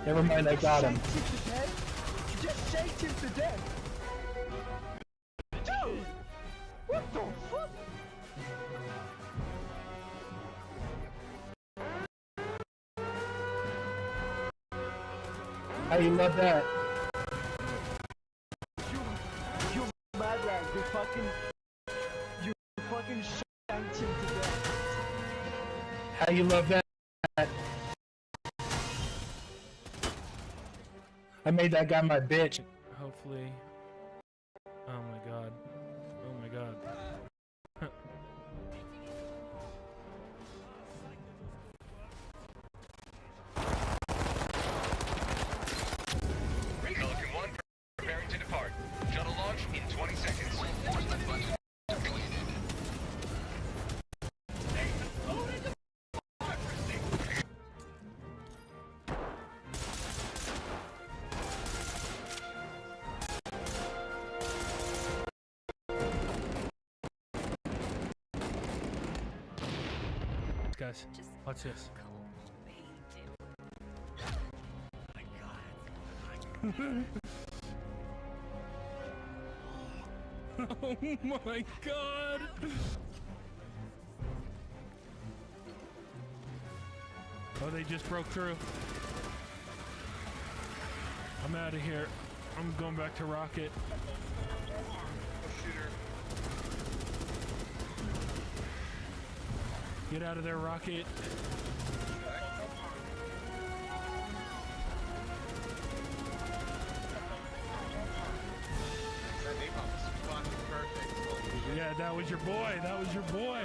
Never mind, I got him. You just shaked him to death! Dude! What the fuck? How you love that? You mad lad, you fucking shanked him to death. How you love that? I made that guy my bitch. Hopefully. Oh my god. Oh my god. Pelican 1 preparing to depart. Shuttle launch in 20 seconds. Guys, watch this. Oh my god! Oh, they just broke through. I'm out of here. I'm going back to Rocket. Get out of there, Rocket. Yeah, that was your boy. That was your boy.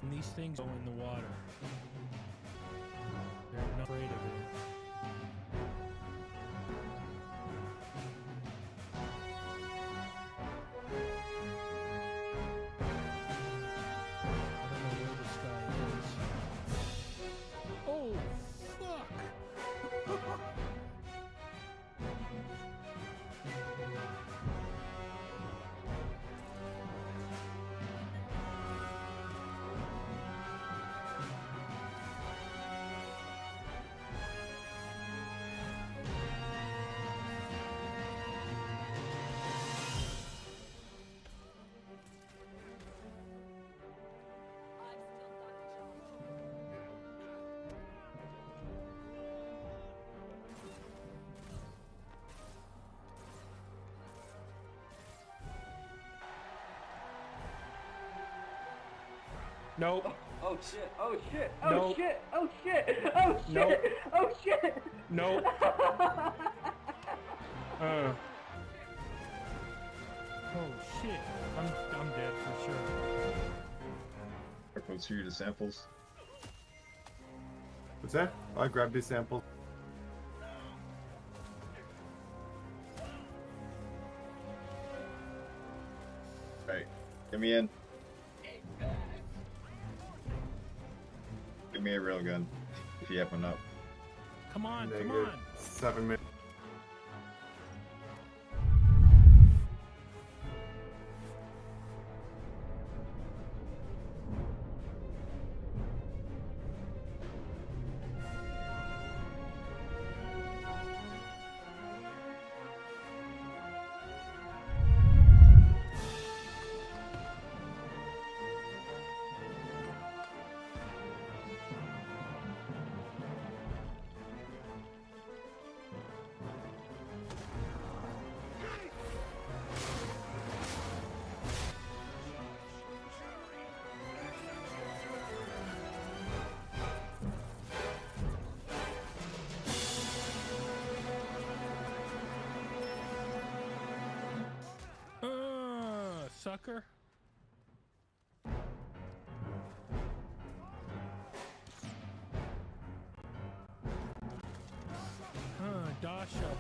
And these things go in the water. They're not afraid of it. I don't know where this guy is. Oh, fuck! Nope. Oh shit, oh shit, oh Nope. shit, oh shit, oh shit, Nope. oh shit! Nope. Oh shit. I'm dead for sure. Let's see the samples. What's that? I grabbed these samples. Right. Get me in. Give me a real gun. If you have one up. Come on, come Negative on. 7 minutes. Sucker. Dasha.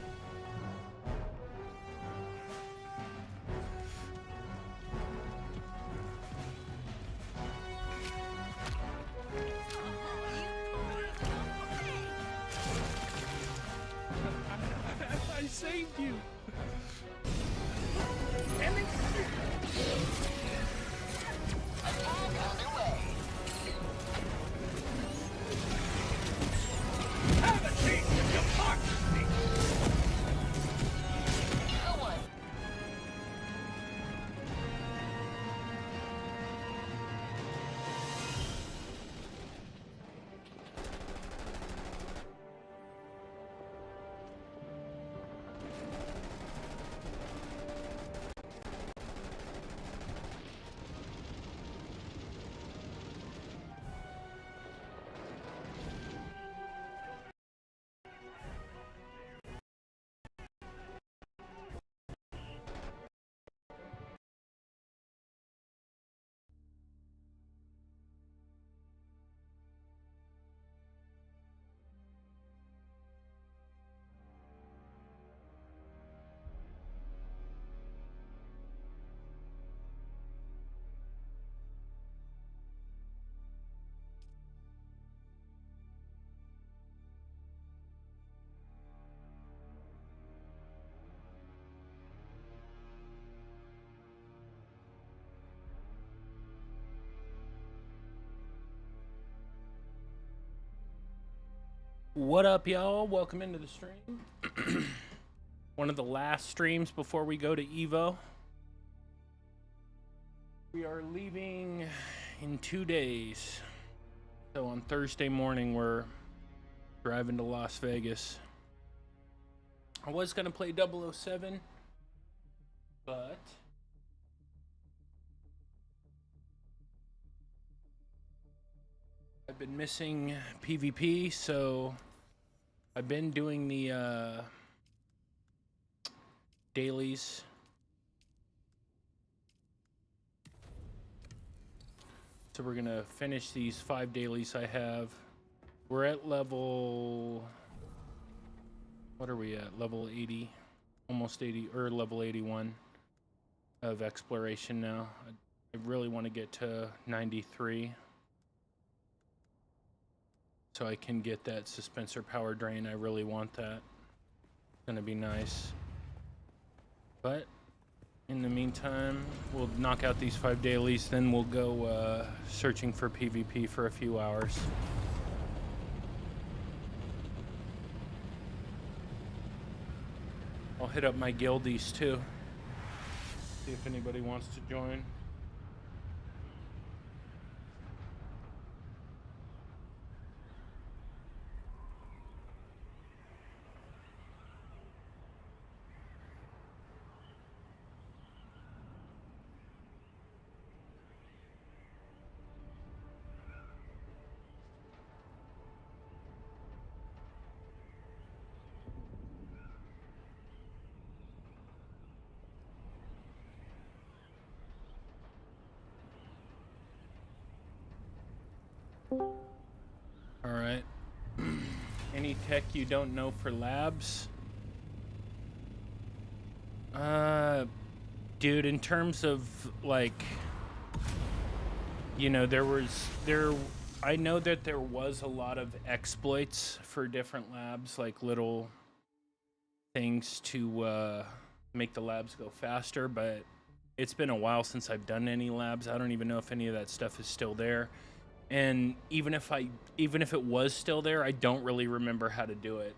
What up, y'all? Welcome into the stream. One of the last streams before we go to Evo. We are leaving in 2 days. So on Thursday morning, we're driving to Las Vegas. I was going to play 007, but I've been missing PvP, so I've been doing the dailies. So we're gonna finish these 5 dailies I have. We're at level, what are we at? Level 80, almost 80, or level 81 of exploration now. I really want to get to 93. So I can get that suspensor power drain. I really want that. It's gonna be nice. But in the meantime, we'll knock out these 5 dailies, then we'll go searching for PvP for a few hours. I'll hit up my guildies too. See if anybody wants to join. Alright. Any tech you don't know for labs? Dude, in terms of, like, you know, I know that there was a lot of exploits for different labs, like little things to make the labs go faster, but it's been a while since I've done any labs. I don't even know if any of that stuff is still there. And even if it was still there, I don't really remember how to do it.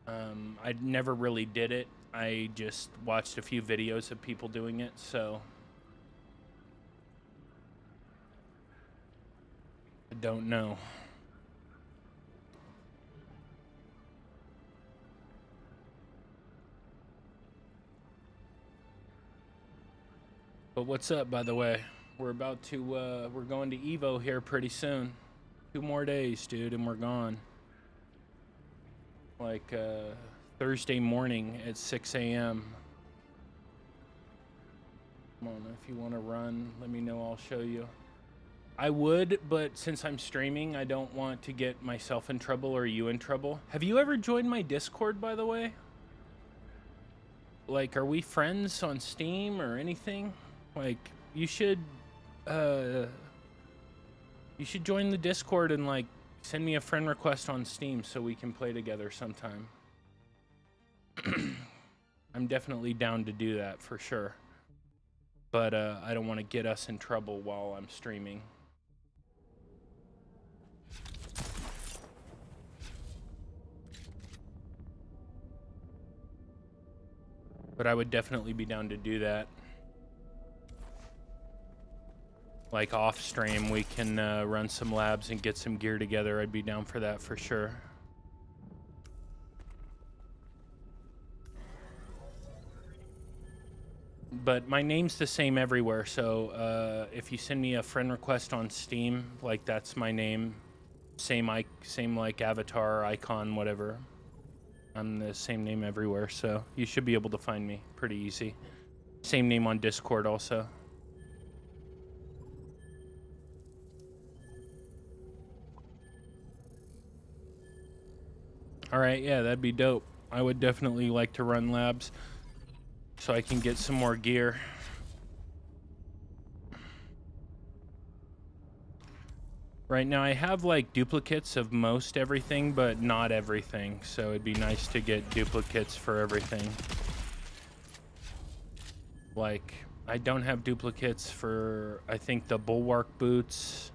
I never really did it. I just watched a few videos of people doing it, so I don't know. But what's up, by the way? We're about to, we're going to Evo here pretty soon. 2 more days, dude, and we're gone. Like, Thursday morning at 6 a.m. Come on, if you want to run, let me know, I'll show you. I would, but since I'm streaming, I don't want to get myself in trouble or you in trouble. Have you ever joined my Discord, by the way? Like, are we friends on Steam or anything? Like, you should join the Discord and, like, send me a friend request on Steam so we can play together sometime. I'm definitely down to do that for sure. But I don't want to get us in trouble while I'm streaming. But I would definitely be down to do that. Like off stream, we can run some labs and get some gear together. I'd be down for that for sure. But my name's the same everywhere, so if you send me a friend request on Steam, like that's my name, same like avatar, icon, whatever. I'm the same name everywhere, so you should be able to find me pretty easy. Same name on Discord also. Alright, yeah, that'd be dope. I would definitely like to run labs so I can get some more gear. Right now I have like duplicates of most everything, but not everything. So it'd be nice to get duplicates for everything. Like, I don't have duplicates for, I think, the Bulwark boots.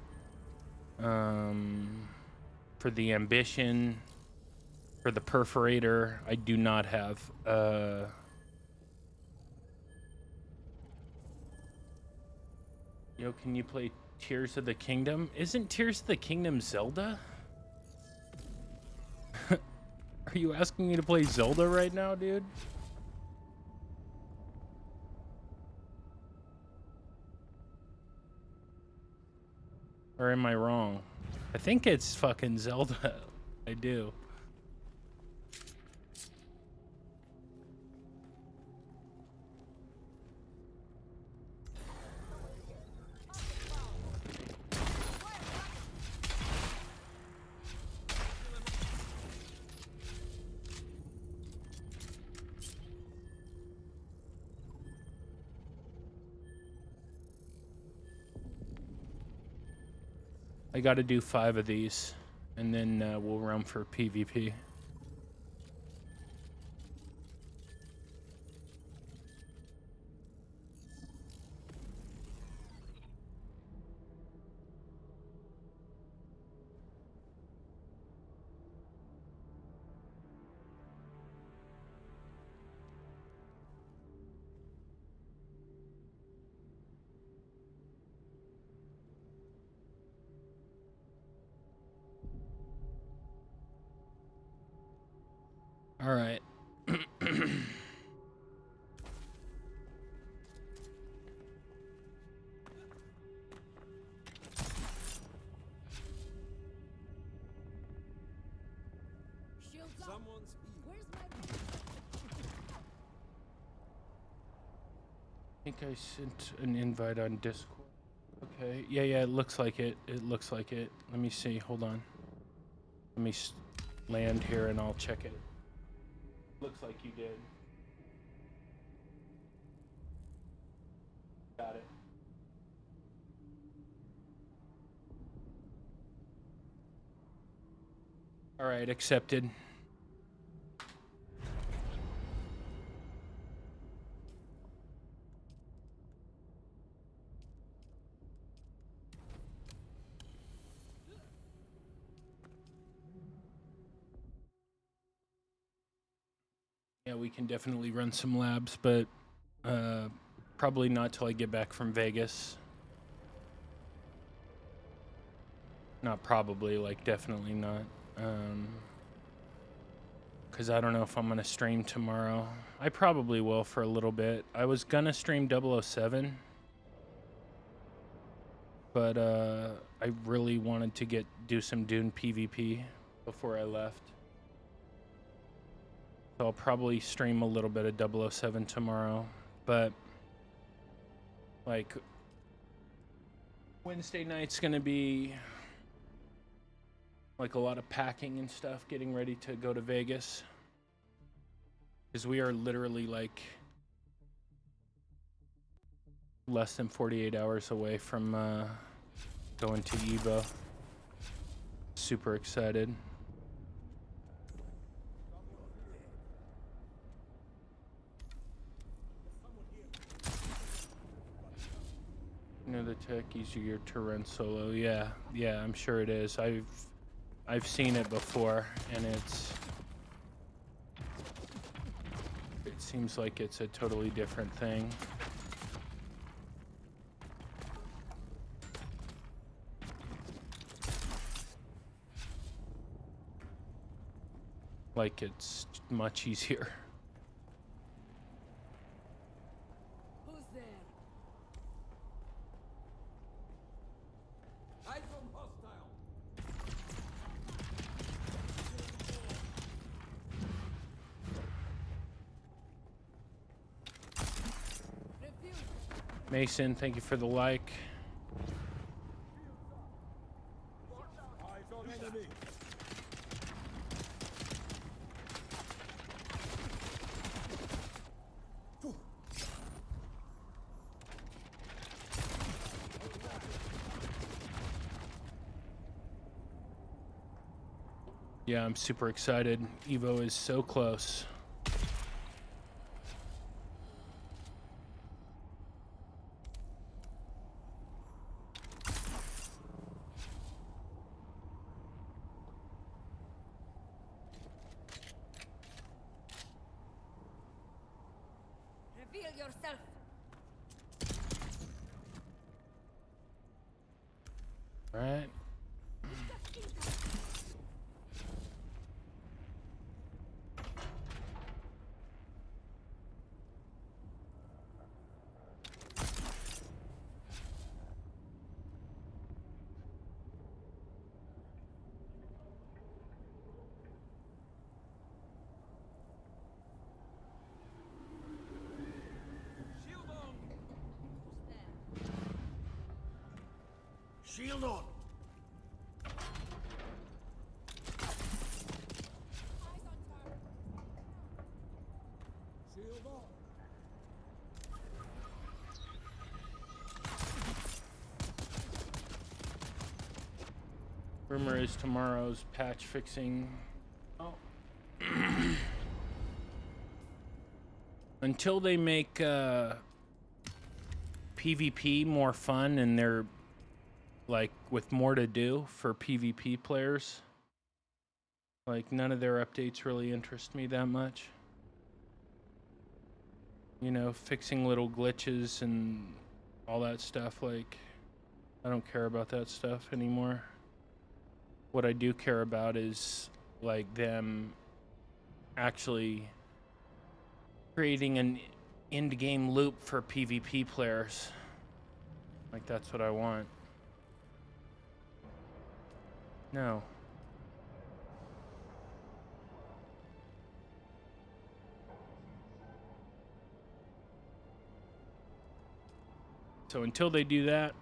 For For the ambition, for the perforator, I do not have. Yo, can you play Tears of the Kingdom? Isn't Tears of the Kingdom Zelda? Are you asking me to play Zelda right now, dude? Or am I wrong? I think it's fucking Zelda. I do. I got to do 5 of these, and then we'll run for PvP. All right. I think I sent an invite on Discord. Okay. Yeah, it looks like it. It looks like it. Let me see. Hold on. Let me land here and I'll check it. Looks like you did. Got it. All right, accepted. Yeah, we can definitely run some labs, but probably not till I get back from Vegas. Not probably, like definitely not. Because I don't know if I'm going to stream tomorrow. I probably will for a little bit. I was going to stream 007. But I really wanted to do some Dune PvP before I left. So I'll probably stream a little bit of 007 tomorrow. But like Wednesday night's going to be like a lot of packing and stuff, getting ready to go to Vegas. Because we are literally like less than 48 hours away from going to EVO. Super excited. You know the tech easier to run solo. Yeah, I'm sure it is. I've seen it before, and it seems like it's a totally different thing. Like it's much easier. Who's there? Hide from hostile. Mason, thank you for the like. Yeah, I'm super excited. EVO is so close. yourself. Right. Shield on. Shield on. Eyes on target. Shield on. Rumor is tomorrow's patch fixing. Oh. Until they make PvP more fun and they're like with more to do for PvP players, like none of their updates really interest me that much. You know, fixing little glitches and all that stuff, like I don't care about that stuff anymore. What I do care about is like them actually creating an end game loop for PvP players. Like that's what I want. No. So until they do that,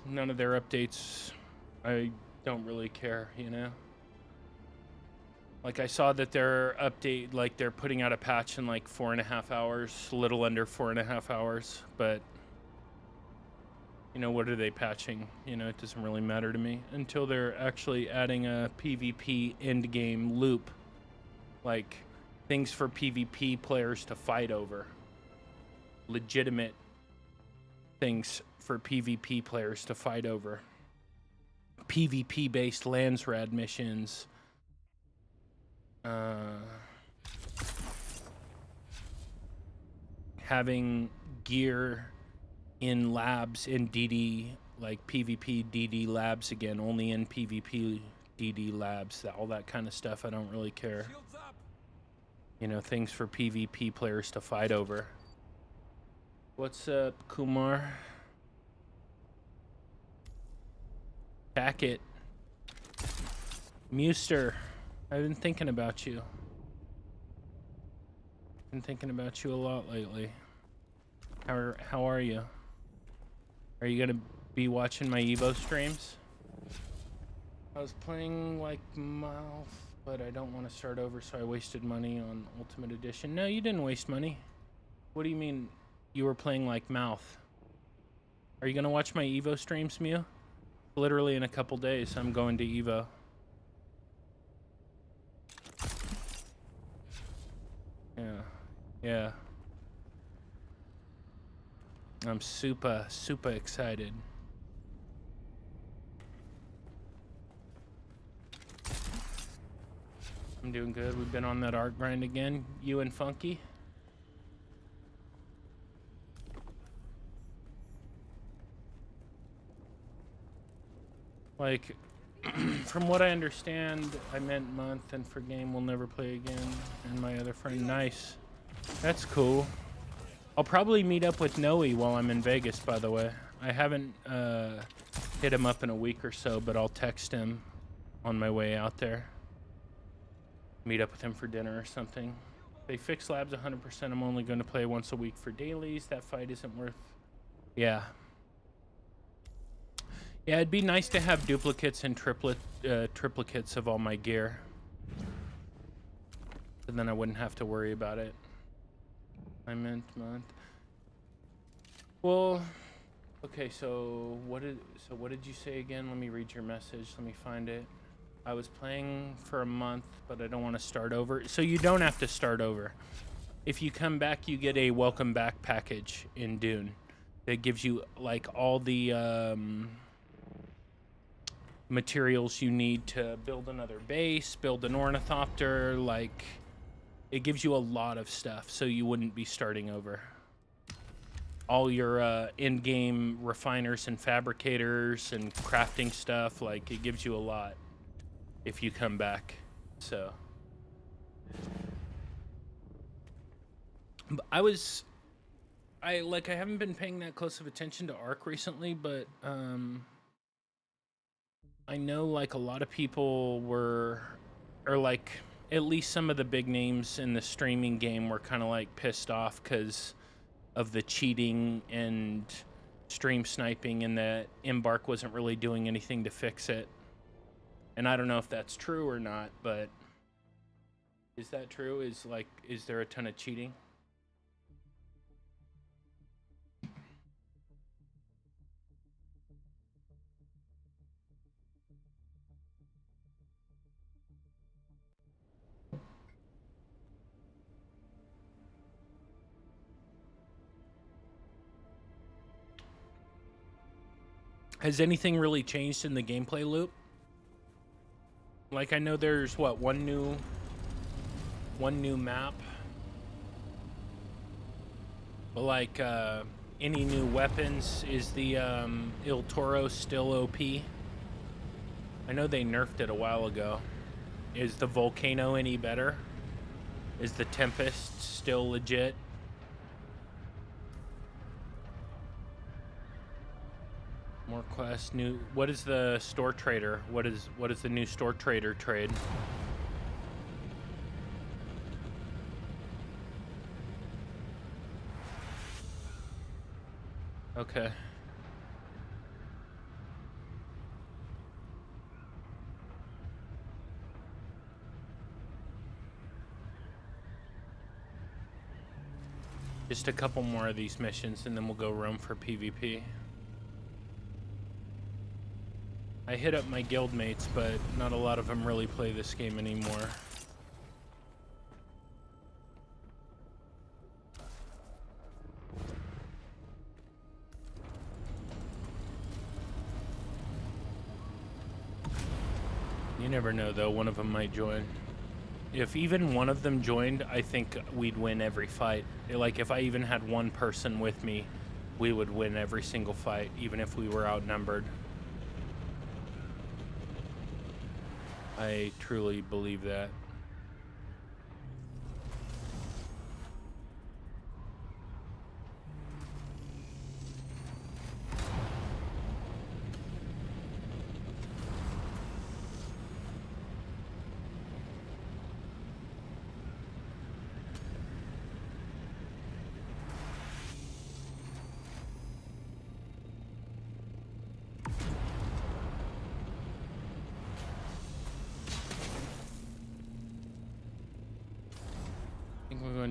none of their updates, I don't really care, you know? Like I saw that their update, like they're putting out a patch in like 4.5 hours, a little under 4.5 hours, but you know, what are they patching? You know, it doesn't really matter to me until they're actually adding a PvP end game loop, like things for PvP players to fight over, legitimate things for PvP players to fight over, PvP based Landsrad missions, having gear in labs in DD, like PvP DD labs again, only in PvP DD labs, all that kind of stuff. I don't really care. Shields up. You know, things for PvP players to fight over. What's up, Kumar? Packet. Muster. I've been thinking about you. Been thinking about you a lot lately. How are you? Are you gonna be watching my Evo streams? I was playing like Mouth, but I don't want to start over, so I wasted money on Ultimate Edition. No, you didn't waste money. What do you mean you were playing like Mouth? Are you gonna watch my Evo streams, Mew? Literally in a couple days, I'm going to Evo. Yeah. I'm super excited. I'm doing good. We've been on that art grind again, you and Funky. Like, from what I understand, I meant month, and for game we'll never play again. And my other friend, nice. That's cool. I'll probably meet up with Noe while I'm in Vegas, by the way. I haven't hit him up in a week or so, but I'll text him on my way out there. Meet up with him for dinner or something. They fix labs 100%. I'm only going to play once a week for dailies. That fight isn't worth... Yeah. Yeah, it'd be nice to have duplicates and triplicates of all my gear. And then I wouldn't have to worry about it. I meant month. Well, okay, so what did you say again? Let me read your message. Let me find it. I was playing for a month, but I don't want to start over. So you don't have to start over. If you come back, you get a welcome back package in Dune that gives you like all the materials you need to build another base, build an ornithopter, like it gives you a lot of stuff, so you wouldn't be starting over. All your in-game refiners and fabricators and crafting stuff, like, it gives you a lot if you come back. So I haven't been paying that close of attention to Arc recently, but I know like a lot of people were, or like at least some of the big names in the streaming game were kind of like pissed off because of the cheating and stream sniping, and that Embark wasn't really doing anything to fix it. And I don't know if that's true or not, but is that true? Is there a ton of cheating? Has anything really changed in the gameplay loop? Like, I know there's what, one new map, but like any new weapons? Is the Il Toro still OP? I know they nerfed it a while ago. Is the Volcano any better? Is the Tempest still legit? More quests, new. What is the store trader? What is the new store trader trade? Okay. Just a couple more of these missions and then we'll go roam for PvP. I hit up my guild mates, but not a lot of them really play this game anymore. You never know though, one of them might join. If even one of them joined, I think we'd win every fight. Like if I even had one person with me, we would win every single fight, even if we were outnumbered. I truly believe that.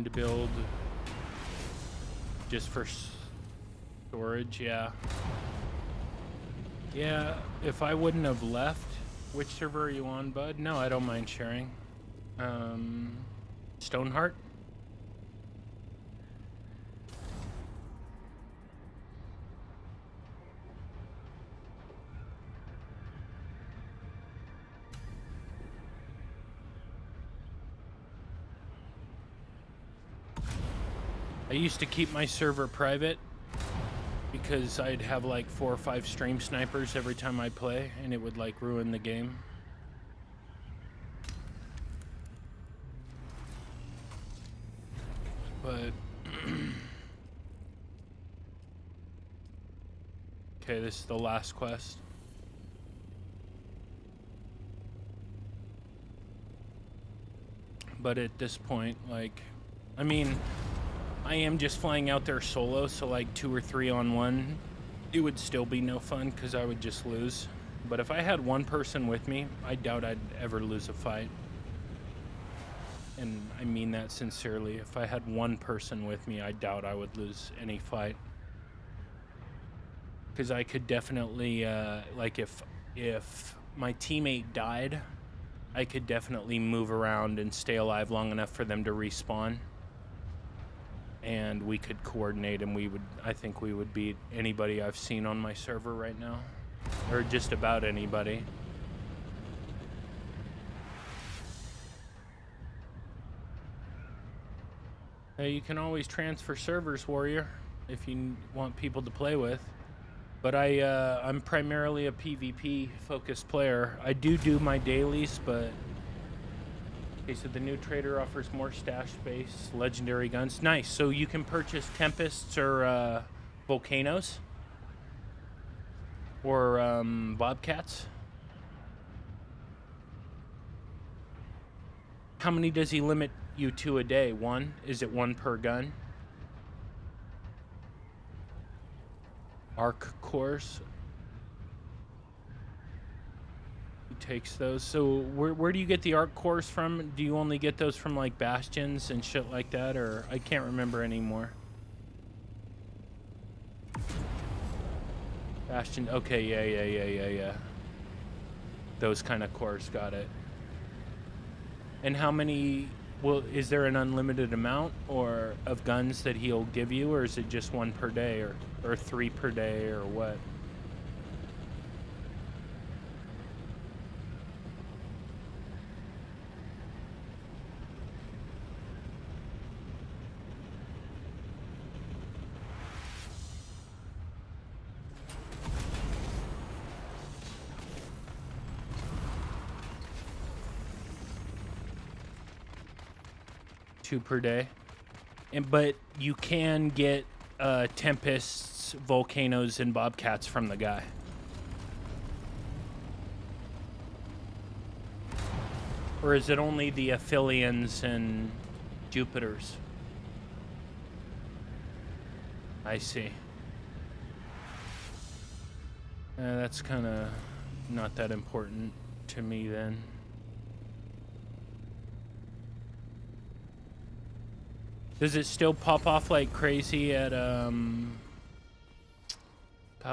To build just for storage. Yeah, if I wouldn't have left. Which server are you on, bud? No, I don't mind sharing. Stoneheart. I used to keep my server private because I'd have like 4 or 5 stream snipers every time I play, and it would like ruin the game. But okay, this is the last quest. But at this point, like, I mean, I am just flying out there solo, so like 2 or 3 on 1, it would still be no fun because I would just lose. But if I had one person with me, I doubt I'd ever lose a fight. And I mean that sincerely. If I had one person with me, I doubt I would lose any fight. Because I could definitely, like if my teammate died, I could definitely move around and stay alive long enough for them to respawn. And we could coordinate, and I think we would beat anybody I've seen on my server right now. Or just about anybody. Hey, you can always transfer servers, Warrior, if you want people to play with. But I'm primarily a PvP focused player. I do my dailies, but okay. So the new trader offers more stash space, legendary guns. Nice. So you can purchase Tempests or Volcanoes or Bobcats. How many does he limit you to a day? One? Is it one per gun? Arc cores. He takes those. So where do you get the arc cores from? Do you only get those from like bastions and shit like that, or I can't remember anymore. Bastion. Okay, yeah. Those kind of cores, got it. And how many? Well, is there an unlimited amount or of guns that he'll give you, or is it just one per day, or 3 per day, or what? Two per day. But you can get Tempests, Volcanoes, and Bobcats from the guy. Or is it only the Aphelions and Jupiters? I see. That's kind of not that important to me then. Does it still pop off like crazy at, God,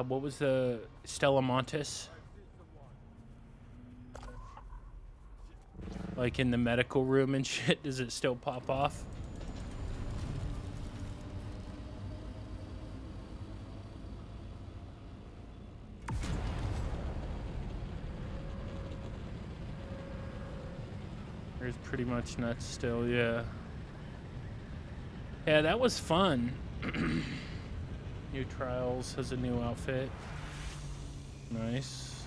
what was the Stella Montis? Like in the medical room and shit, does it still pop off? There's pretty much nuts still, yeah. Yeah, that was fun. New Trials has a new outfit. Nice.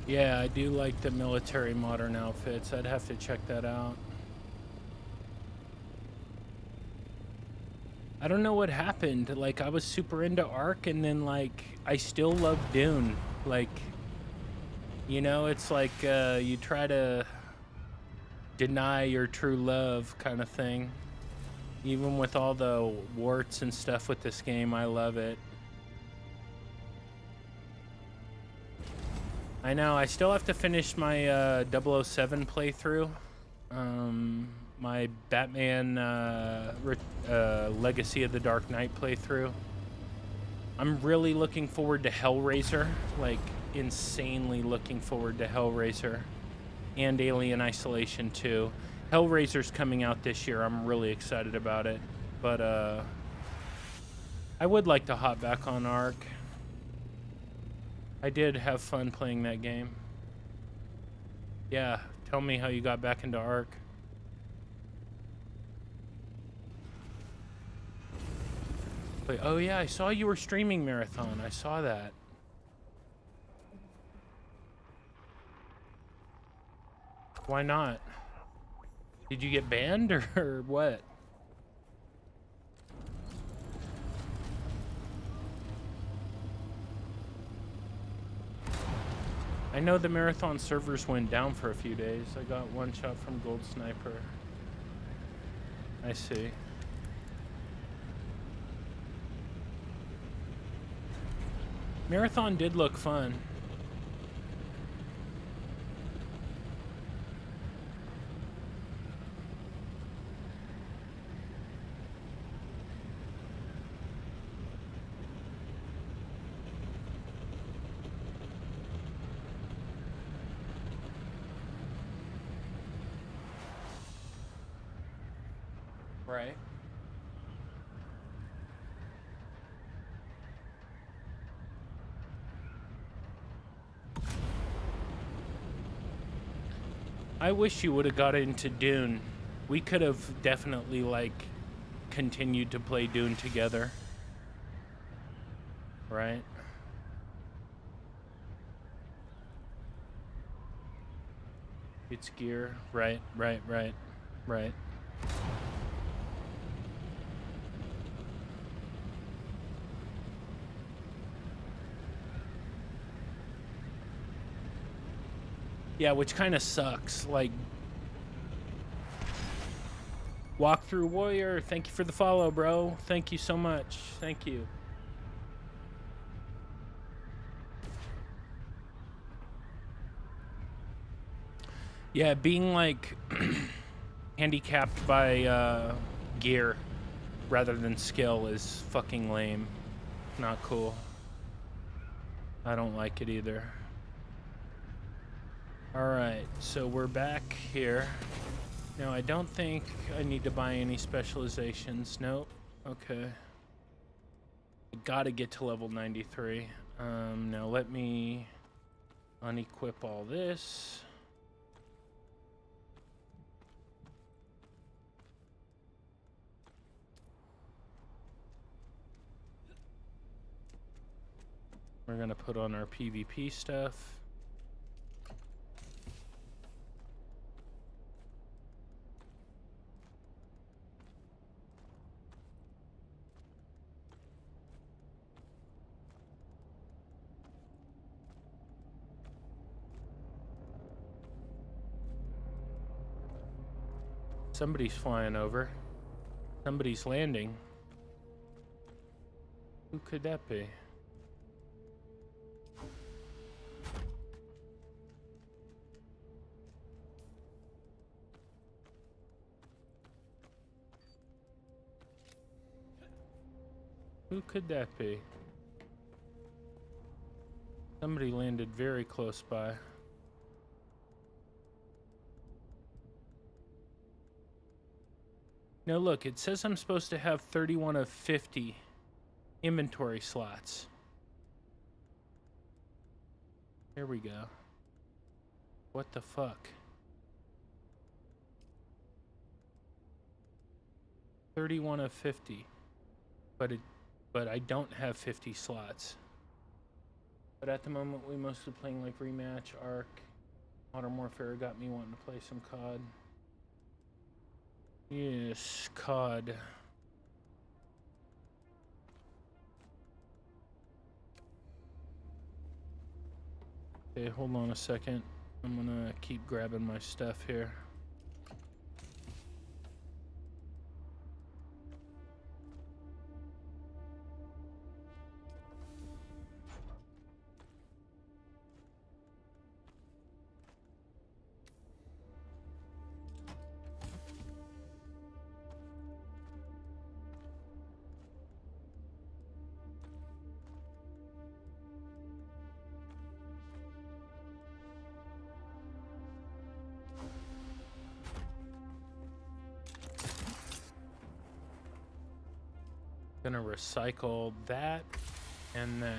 Yeah, I do like the military modern outfits. I'd have to check that out. I don't know what happened. Like, I was super into Ark, and then, like, I still love Dune. Like, you know, it's like you try to deny your true love kind of thing. Even with all the warts and stuff with this game, I love it. I know, I still have to finish my 007 playthrough. My Batman Legacy of the Dark Knight playthrough. I'm really looking forward to Hellraiser, like insanely looking forward to Hellraiser and Alien Isolation 2. Hellraiser's coming out this year. I'm really excited about it, but I would like to hop back on Ark. I did have fun playing that game. Yeah, tell me how you got back into Ark. Oh yeah, I saw you were streaming Marathon. I saw that. Why not? Did you get banned or what? I know the Marathon servers went down for a few days. I got one shot from Gold Sniper. I see. Marathon did look fun. Right. I wish you would have got into Dune. We could have definitely, like, continued to play Dune together. Right? It's gear. Right. Yeah, which kind of sucks. Like, Walkthrough Warrior, thank you for the follow, bro. Thank you so much. Thank you. Yeah, being like handicapped by gear rather than skill is fucking lame. Not cool. I don't like it either. Alright, so we're back here. Now, I don't think I need to buy any specializations. Nope. Okay. I gotta get to level 93. Now let me unequip all this. We're gonna put on our PvP stuff. Somebody's flying over. Somebody's landing. Who could that be? Who could that be? Somebody landed very close by. Now look, it says I'm supposed to have 31 of 50 inventory slots. Here we go. What the fuck? 31 of 50. But I don't have 50 slots. But at the moment, we mostly playing like Rematch, Arc, Modern Warfare got me wanting to play some COD. Yes, COD. Okay, hold on a second. I'm gonna keep grabbing my stuff here. Gonna recycle that and that.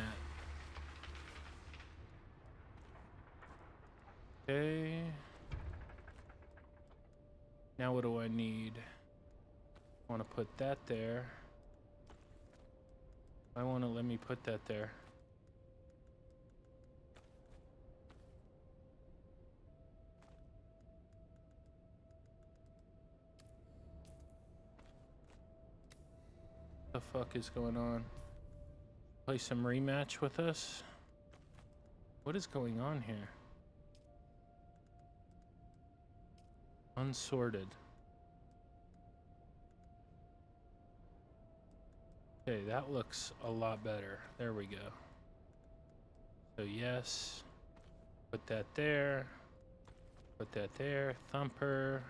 Okay. Now what do I need? I want to put that there. I want to let me put that there. What the fuck is going on? Play some Rematch with us? What is going on here? Unsorted. Okay, that looks a lot better. There we go. So yes. Put that there. Put that there. Thumper.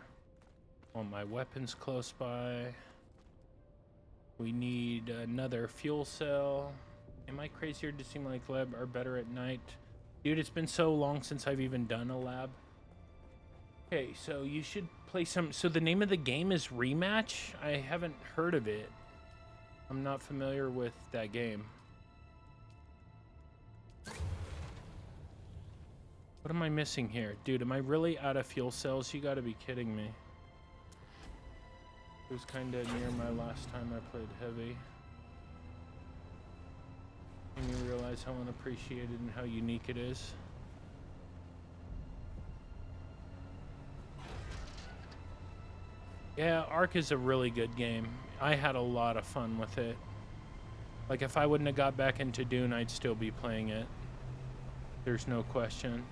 Want my weapons close by. We need another fuel cell. Am I crazy or does it seem like lab are better at night? Dude, it's been so long since I've even done a lab. Okay, so you should play some. So the name of the game is Rematch? I haven't heard of it. I'm not familiar with that game. What am I missing here? Dude, am I really out of fuel cells? You gotta be kidding me. It was kinda near my last time I played heavy. And you realize how unappreciated and how unique it is. Yeah, Ark is a really good game. I had a lot of fun with it. Like, if I wouldn't have got back into Dune, I'd still be playing it. There's no question.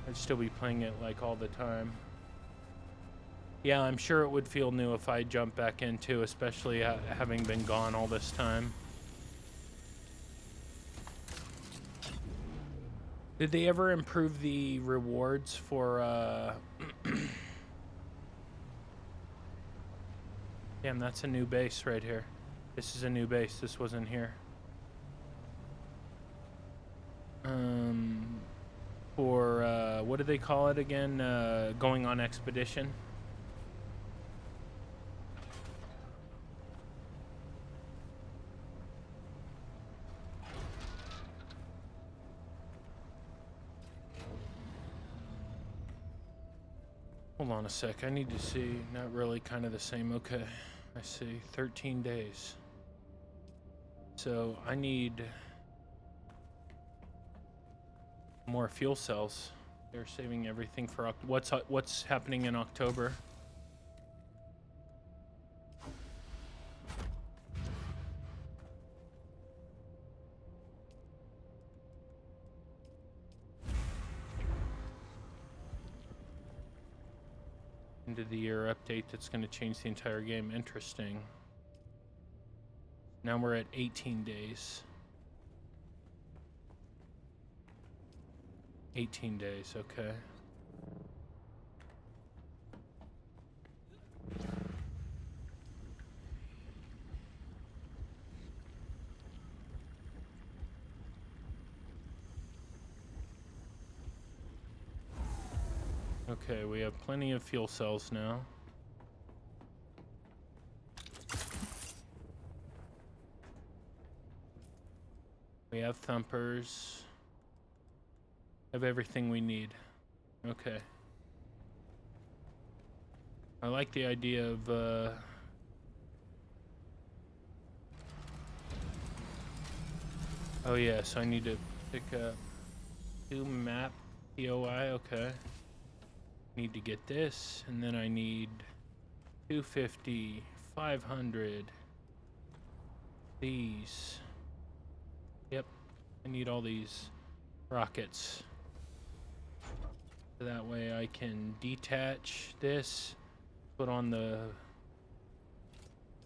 I'd still be playing it, like, all the time. Yeah, I'm sure it would feel new if I jumped back into, especially having been gone all this time. Did they ever improve the rewards for, Damn, that's a new base right here. This is a new base. This wasn't here. For, what do they call it again? Going on expedition. Hold on a sec. I need to see. Not really, kind of the same. Okay. I see. 13 days. So I need more fuel cells. They're saving everything for what's happening in October. End of the year update that's going to change the entire game. Interesting. Now we're at 18 days. 18 days, okay. Okay, we have plenty of fuel cells now. We have thumpers. Have everything we need. Okay. I like the idea of oh yeah, so I need to pick up 2 map POI, okay. Need to get this, and then I need 250, 500. These. Yep, I need all these rockets. So that way I can detach this, put on the...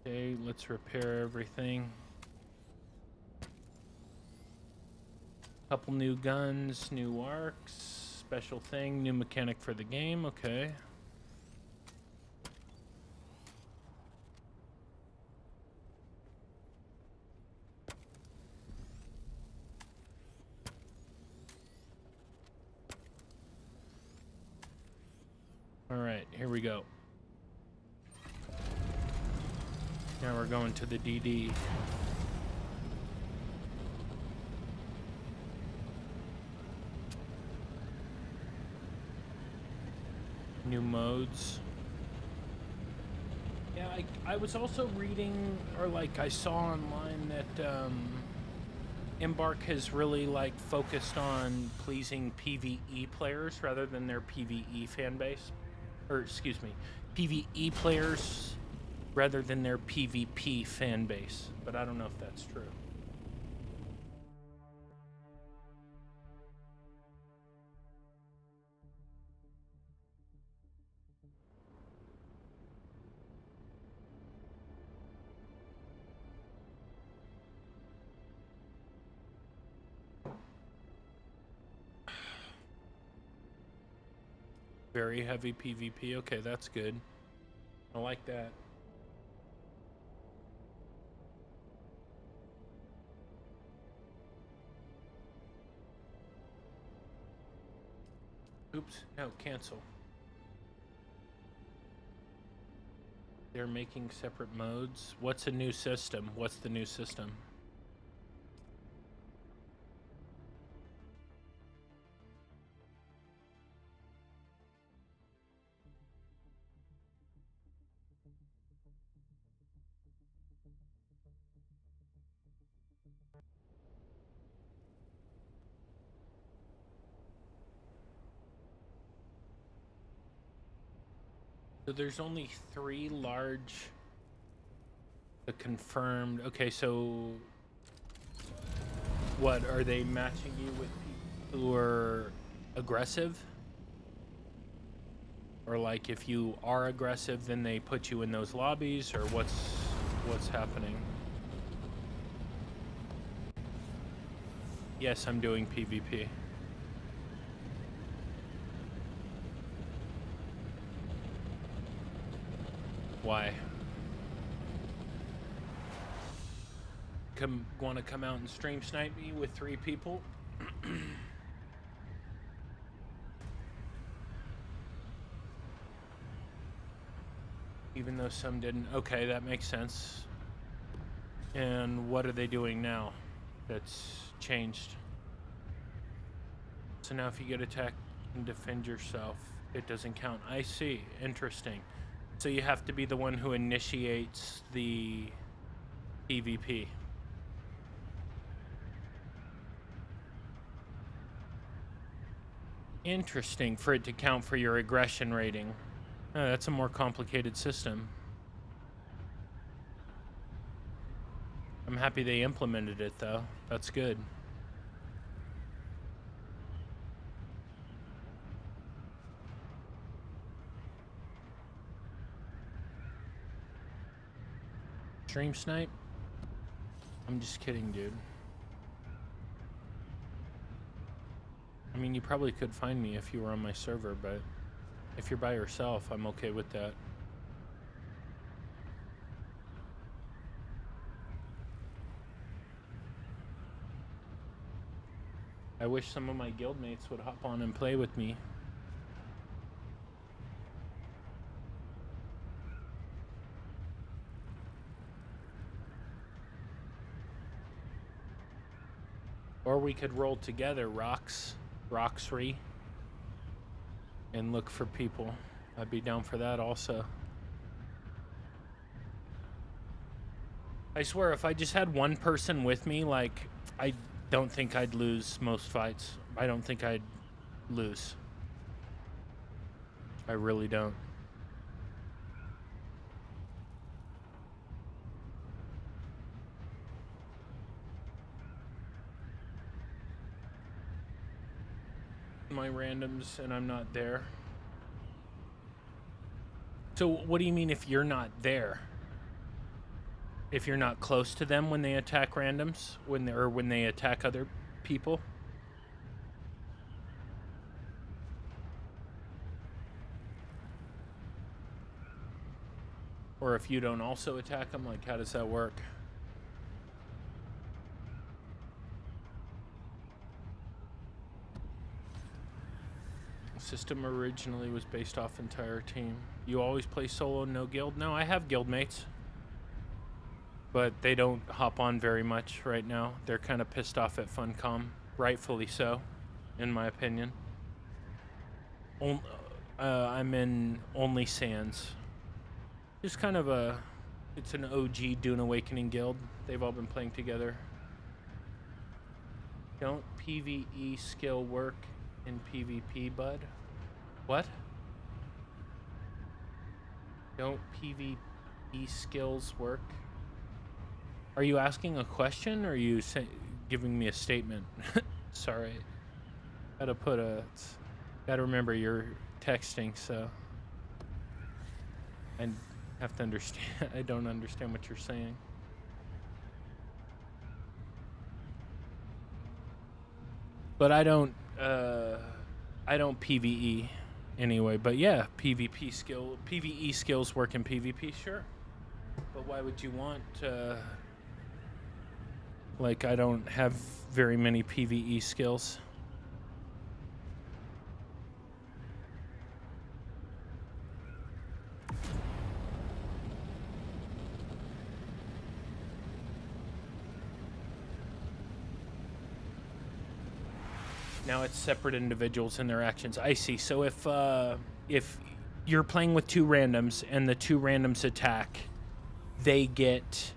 Okay, let's repair everything. Couple new guns, new arcs. Special thing, new mechanic for the game, okay. All right, here we go. Now we're going to the DD. New modes. Yeah, I was also reading, or like I saw online that Embark has really like focused on pleasing PvE players rather than their PvE fan base. Or excuse me, PvE players rather than their PvP fan base. But I don't know if that's true. Very heavy PvP. Okay, that's good. I like that. Oops. No, cancel. They're making separate modes. What's a new system? What's the new system? So there's only 3 large confirmed. Okay, so what are they matching you with people who are aggressive? Or like if you are aggressive then they put you in those lobbies, or what's happening? Yes, I'm doing PvP. Why? Want to come out and stream snipe me with 3 people? Even though some didn't. Okay, that makes sense. And what are they doing now that's changed? So now if you get attacked and defend yourself, it doesn't count. I see. Interesting. So you have to be the one who initiates the PvP. Interesting, for it to count for your aggression rating. Oh, that's a more complicated system. I'm happy they implemented it though. That's good. Stream snipe? I'm just kidding, dude. I mean, you probably could find me if you were on my server, but if you're by yourself, I'm okay with that. I wish some of my guildmates would hop on and play with me. Or we could roll together, Roxry, and look for people. I'd be down for that also. I swear, if I just had one person with me, like, I don't think I'd lose most fights. I don't think I'd lose. I really don't. My randoms and I'm not there. So what do you mean if you're not there? If you're not close to them when they attack randoms, when they attack other people? Or if you don't also attack them, like how does that work? System originally was based off entire team. You always play solo, no guild? No, I have guildmates. But they don't hop on very much right now. They're kind of pissed off at Funcom. Rightfully so, in my opinion. I'm in Only Sands. Just kind of it's an OG Dune Awakening guild. They've all been playing together. Don't PvE skill work in PvP, bud? What? Don't PvP skills work? Are you asking a question or are you giving me a statement? Sorry. Gotta remember you're texting, so I have to understand. I don't understand what you're saying. But I don't PvE anyway, but yeah, PvE skills work in PvP, sure. But why would you want, like, I don't have very many PvE skills. Now it's separate individuals and their actions. I see. So if you're playing with two randoms and the two randoms attack, they get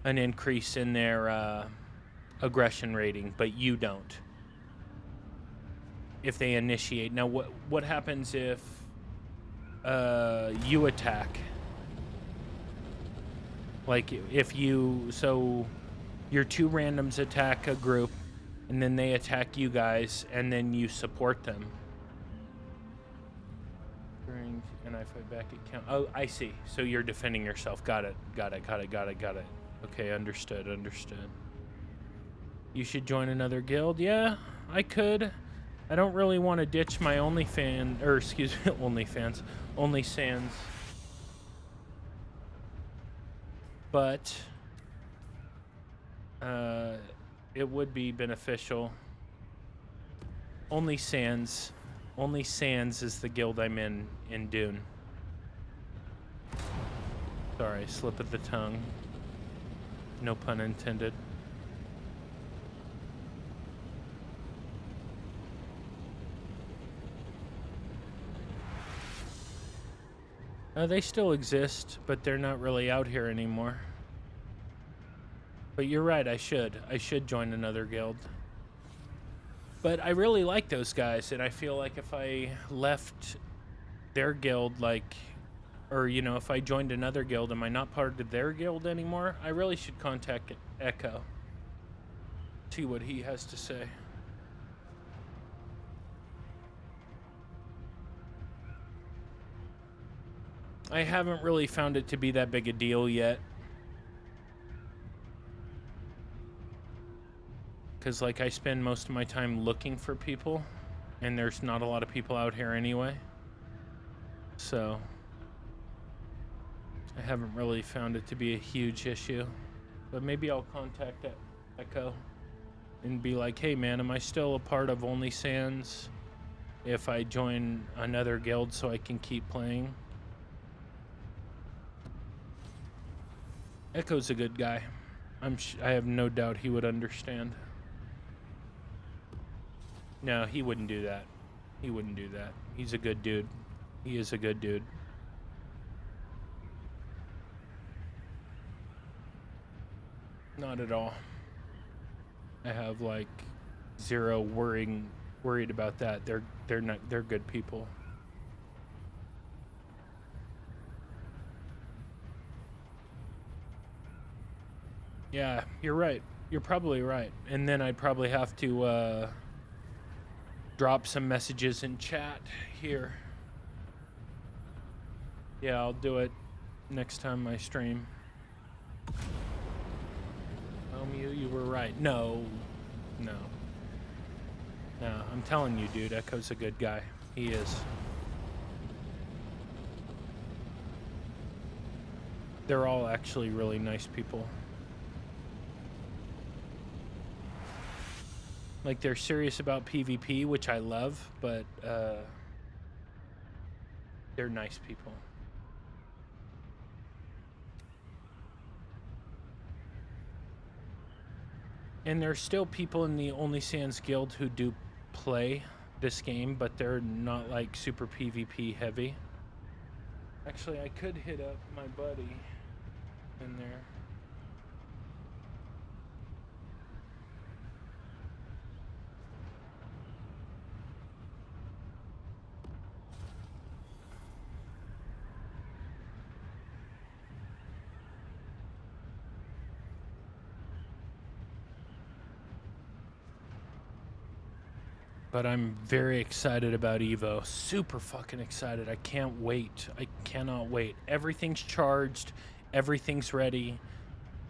an increase in their aggression rating, but you don't. If they initiate. Now what happens if you attack? Like if you, so your two randoms attack a group and then they attack you guys and then you support them. During and I fight back at count. Oh, I see. So you're defending yourself. Got it. Okay, understood. You should join another guild. Yeah, I could. I don't really want to ditch my OnlyFans, or excuse me, OnlySans. But it would be beneficial. OnlySans is the guild I'm in Dune. Sorry, slip of the tongue. No pun intended. They still exist, but they're not really out here anymore. But you're right, I should join another guild. But I really like those guys, and I feel like if I left their guild, like, or, you know, if I joined another guild, am I not part of their guild anymore? I really should contact Echo. See what he has to say. I haven't really found it to be that big a deal yet. Because, like, I spend most of my time looking for people, and there's not a lot of people out here anyway. So, I haven't really found it to be a huge issue. But maybe I'll contact Echo and be like, hey, man, am I still a part of OnlySans if I join another guild so I can keep playing? Echo's a good guy. I have no doubt he would understand. No, he wouldn't do that. He wouldn't do that. He's a good dude. He is a good dude. Not at all. I have like zero worried about that. They're good people. Yeah, you're right. You're probably right. And then I'd probably have to drop some messages in chat here. Yeah, I'll do it next time I stream. You were right. No, I'm telling you, dude, Echo's a good guy. He is. They're all actually really nice people. Like, they're serious about PvP, which I love, but they're nice people. And there's still people in the OnlySans guild who do play this game, but they're not like super PvP heavy. Actually, I could hit up my buddy in there. But I'm very excited about Evo. Super fucking excited. I can't wait. I cannot wait. Everything's charged. Everything's ready.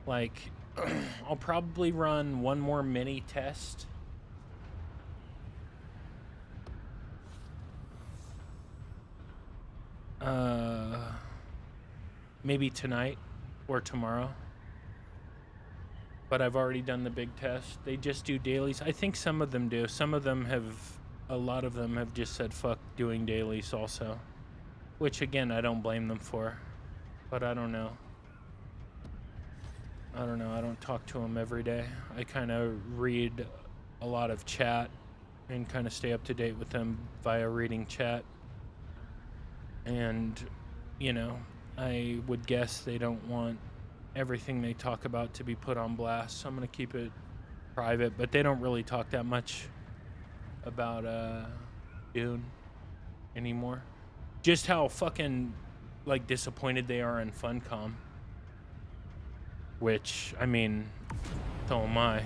Like, I'll probably run one more mini test. Maybe tonight or tomorrow. But I've already done the big test. They just do dailies. I think some of them do. Some of them have, a lot of them have just said fuck doing dailies also. Which, again, I don't blame them for. But I don't know. I don't talk to them every day. I kind of read a lot of chat and kind of stay up to date with them via reading chat. And, you know, I would guess they don't want everything they talk about to be put on blast, so I'm going to keep it private. But they don't really talk that much about Dune anymore. Just how fucking, like, disappointed they are in Funcom. Which, I mean, so am I.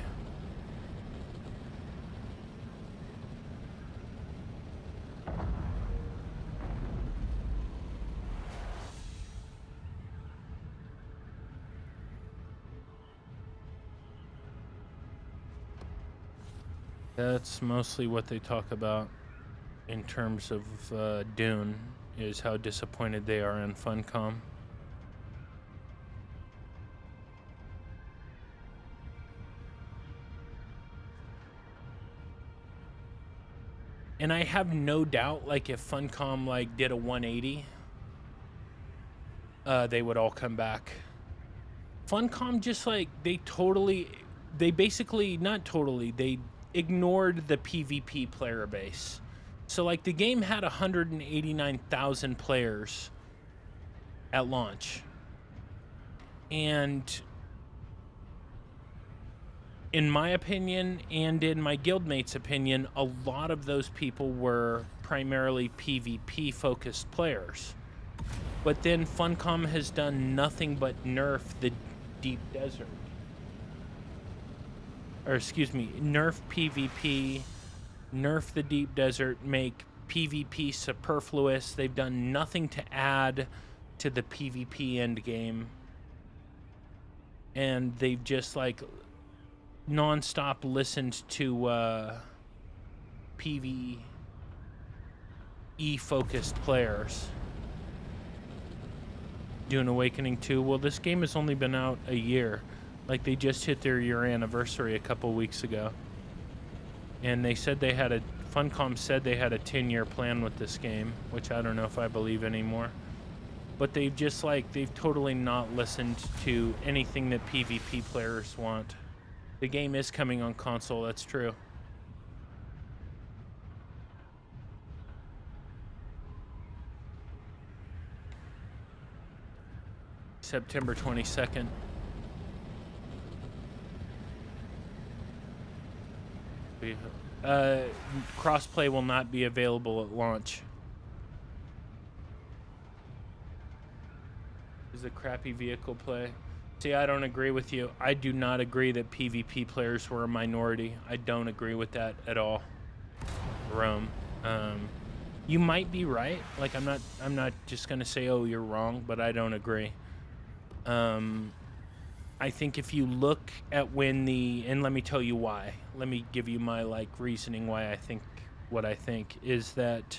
That's mostly what they talk about in terms of Dune, is how disappointed they are in Funcom. And I have no doubt, like, if Funcom, like, did a 180, they would all come back. Funcom just, like, they basically, not totally, they ignored the PvP player base. So, like, the game had 189,000 players at launch. And in my opinion, and in my guildmates' opinion, a lot of those people were primarily PvP-focused players. But then Funcom has done nothing but nerf the Deep Desert. Or, excuse me, nerf PvP, nerf the Deep Desert, make PvP superfluous. They've done nothing to add to the PvP endgame. And they've just, like, non-stop listened to PvE-focused players. Dune Awakening 2. Well, this game has only been out a year. Like, they just hit their year anniversary a couple weeks ago. And they said they had Funcom said they had a 10-year plan with this game, which I don't know if I believe anymore. But they've just, like, they've totally not listened to anything that PvP players want. The game is coming on console, that's true. September 22nd. Crossplay will not be available at launch. Is a crappy vehicle play. See, I don't agree with you. I do not agree that PvP players were a minority. I don't agree with that at all. Rome. You might be right. Like, I'm not just gonna say, oh, you're wrong, but I don't agree. I think if you look at and let me tell you why. Let me give you my, like, reasoning why I think what I think is that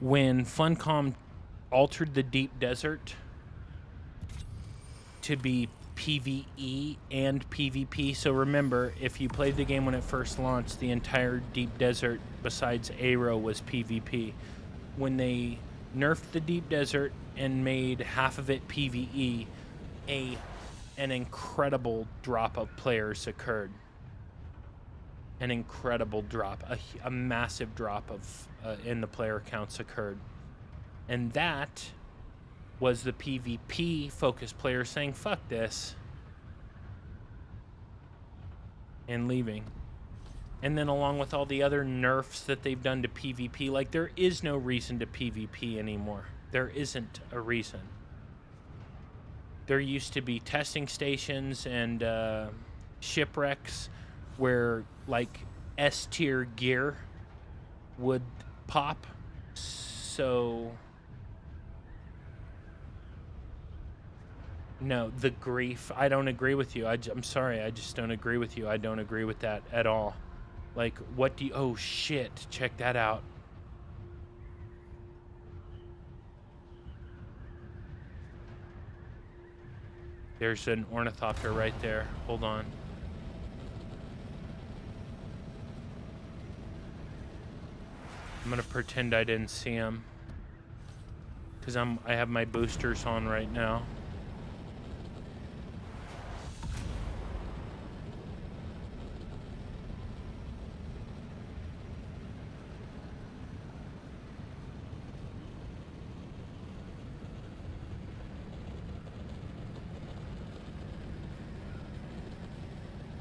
when Funcom altered the Deep Desert to be PvE and PvP. So remember, if you played the game when it first launched, the entire Deep Desert besides AIRO was PvP. When they nerfed the Deep Desert and made half of it PvE, an incredible drop of players occurred. An incredible drop, a massive drop of in the player counts occurred. And that was the PvP focused players saying, fuck this, and leaving. And then along with all the other nerfs that they've done to PvP, like, there is no reason to PvP anymore. There isn't a reason. There used to be testing stations and shipwrecks where, like, S-tier gear would pop. So no, the grief. I don't agree with you. I'm sorry. I just don't agree with you. I don't agree with that at all. Like, what do you... Oh, shit. Check that out. There's an ornithopter right there. Hold on. I'm gonna pretend I didn't see him, because I have my boosters on right now.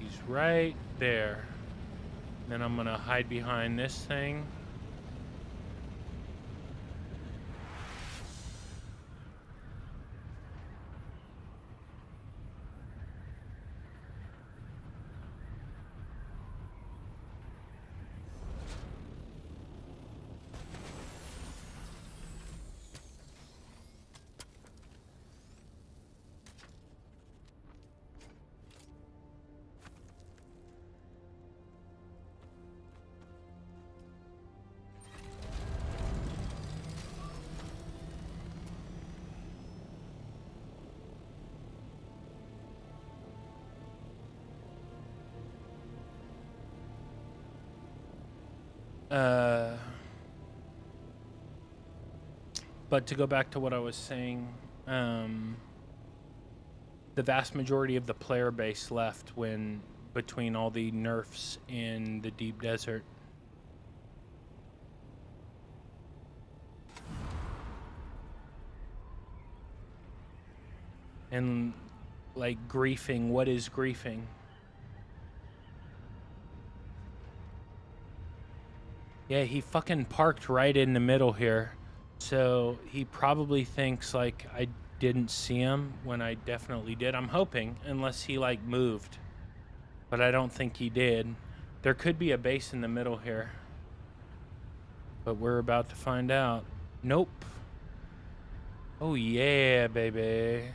He's right there. Then I'm gonna hide behind this thing. But to go back to what I was saying, the vast majority of the player base left when between all the nerfs in the deep desert. And like griefing, what is griefing? Yeah, he fucking parked right in the middle here. So he probably thinks like I didn't see him when I definitely did. I'm hoping, unless he like moved. But I don't think he did. There could be a base in the middle here. But we're about to find out. Nope. Oh yeah, baby.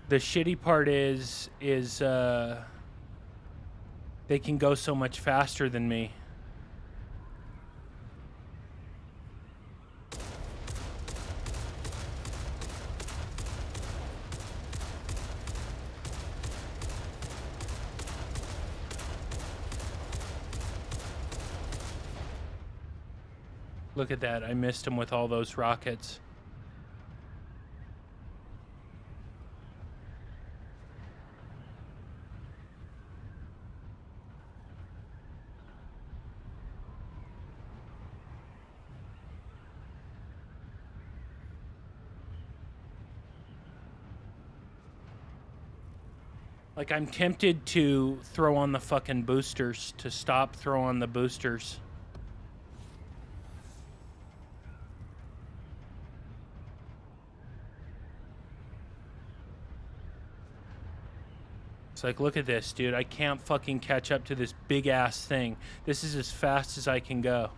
The shitty part is they can go so much faster than me. Look at that. I missed him with all those rockets. Like, I'm tempted to throw on the fucking boosters, to stop, throw on the boosters. It's like, look at this, dude. I can't fucking catch up to this big-ass thing. This is as fast as I can go.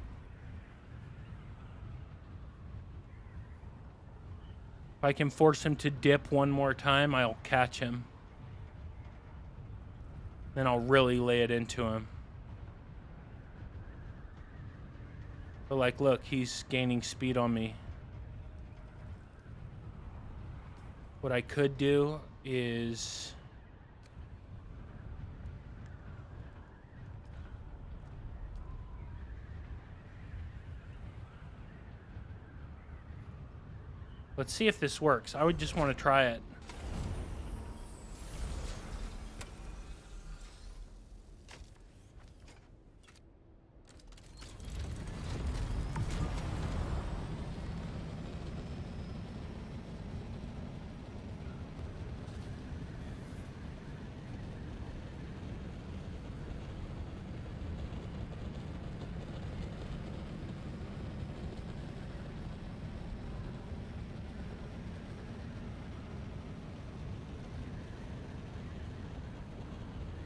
If I can force him to dip one more time, I'll catch him. Then I'll really lay it into him. But like, look, he's gaining speed on me. What I could do is... let's see if this works. I would just want to try it.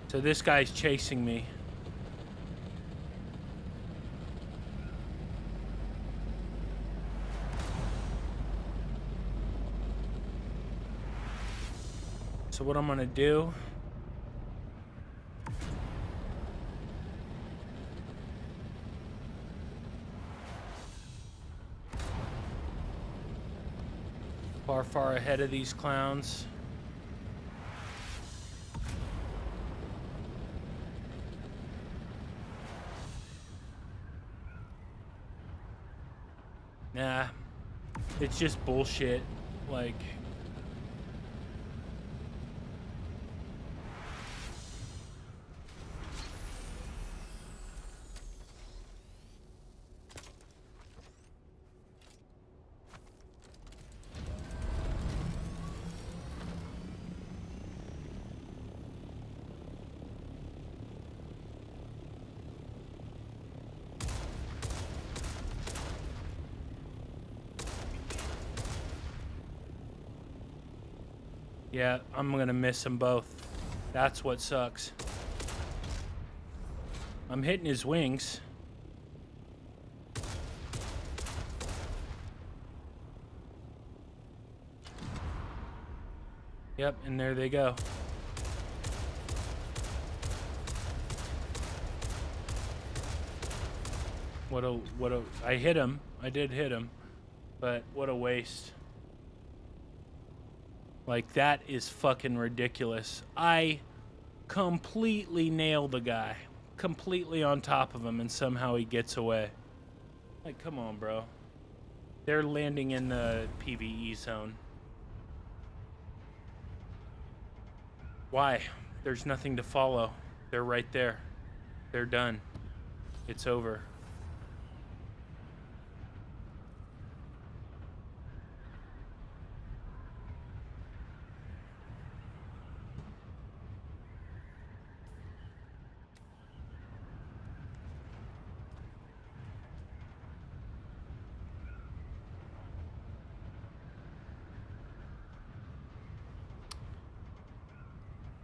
So this guy's chasing me. So what I'm gonna do, far ahead of these clowns. Nah, it's just bullshit. Like, yeah, I'm gonna miss them both. That's what sucks. I'm hitting his wings. Yep, and there they go. What a, I hit him. I did hit him. But what a waste. Like, that is fucking ridiculous. I completely nailed the guy. Completely on top of him, and somehow he gets away. Like, come on, bro. They're landing in the PvE zone. Why? There's nothing to follow. They're right there. They're done. It's over.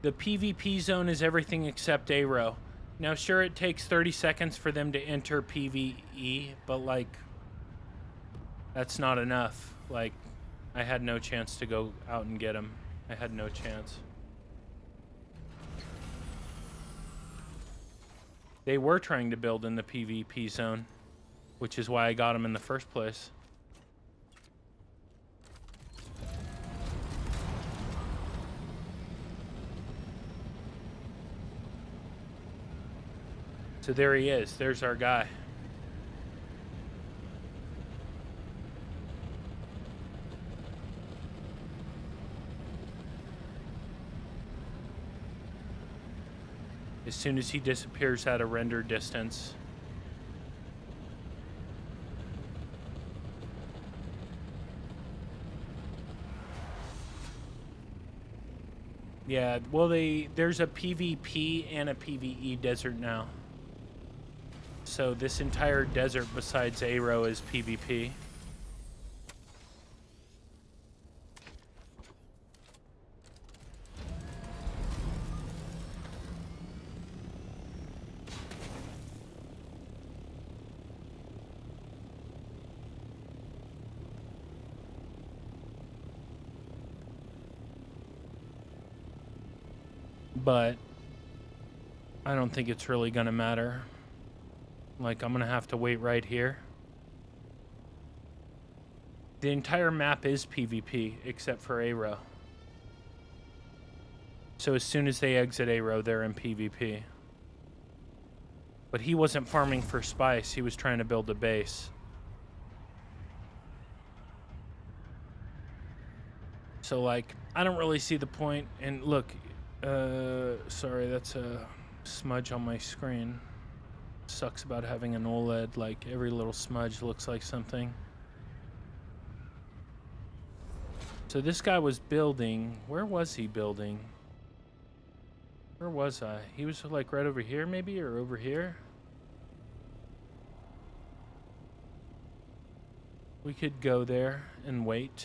The PvP zone is everything except AIRO. Now, sure, it takes 30 seconds for them to enter PvE, but, like, that's not enough. Like, I had no chance to go out and get them. I had no chance. They were trying to build in the PvP zone, which is why I got them in the first place. So there he is. There's our guy. As soon as he disappears at a render distance. Yeah, well, there's a PvP and a PvE desert now. So this entire desert besides AIRO is PvP. But I don't think it's really gonna matter. Like, I'm gonna have to wait right here. The entire map is PvP except for AIRO. So as soon as they exit AIRO, they're in PvP. But he wasn't farming for spice, he was trying to build a base. So, like, I don't really see the point. And look, sorry, that's a smudge on my screen. Sucks about having an OLED, like every little smudge looks like something. So this guy was building, where was he building? Where was I? He was like right over here maybe, or over here? We could go there and wait.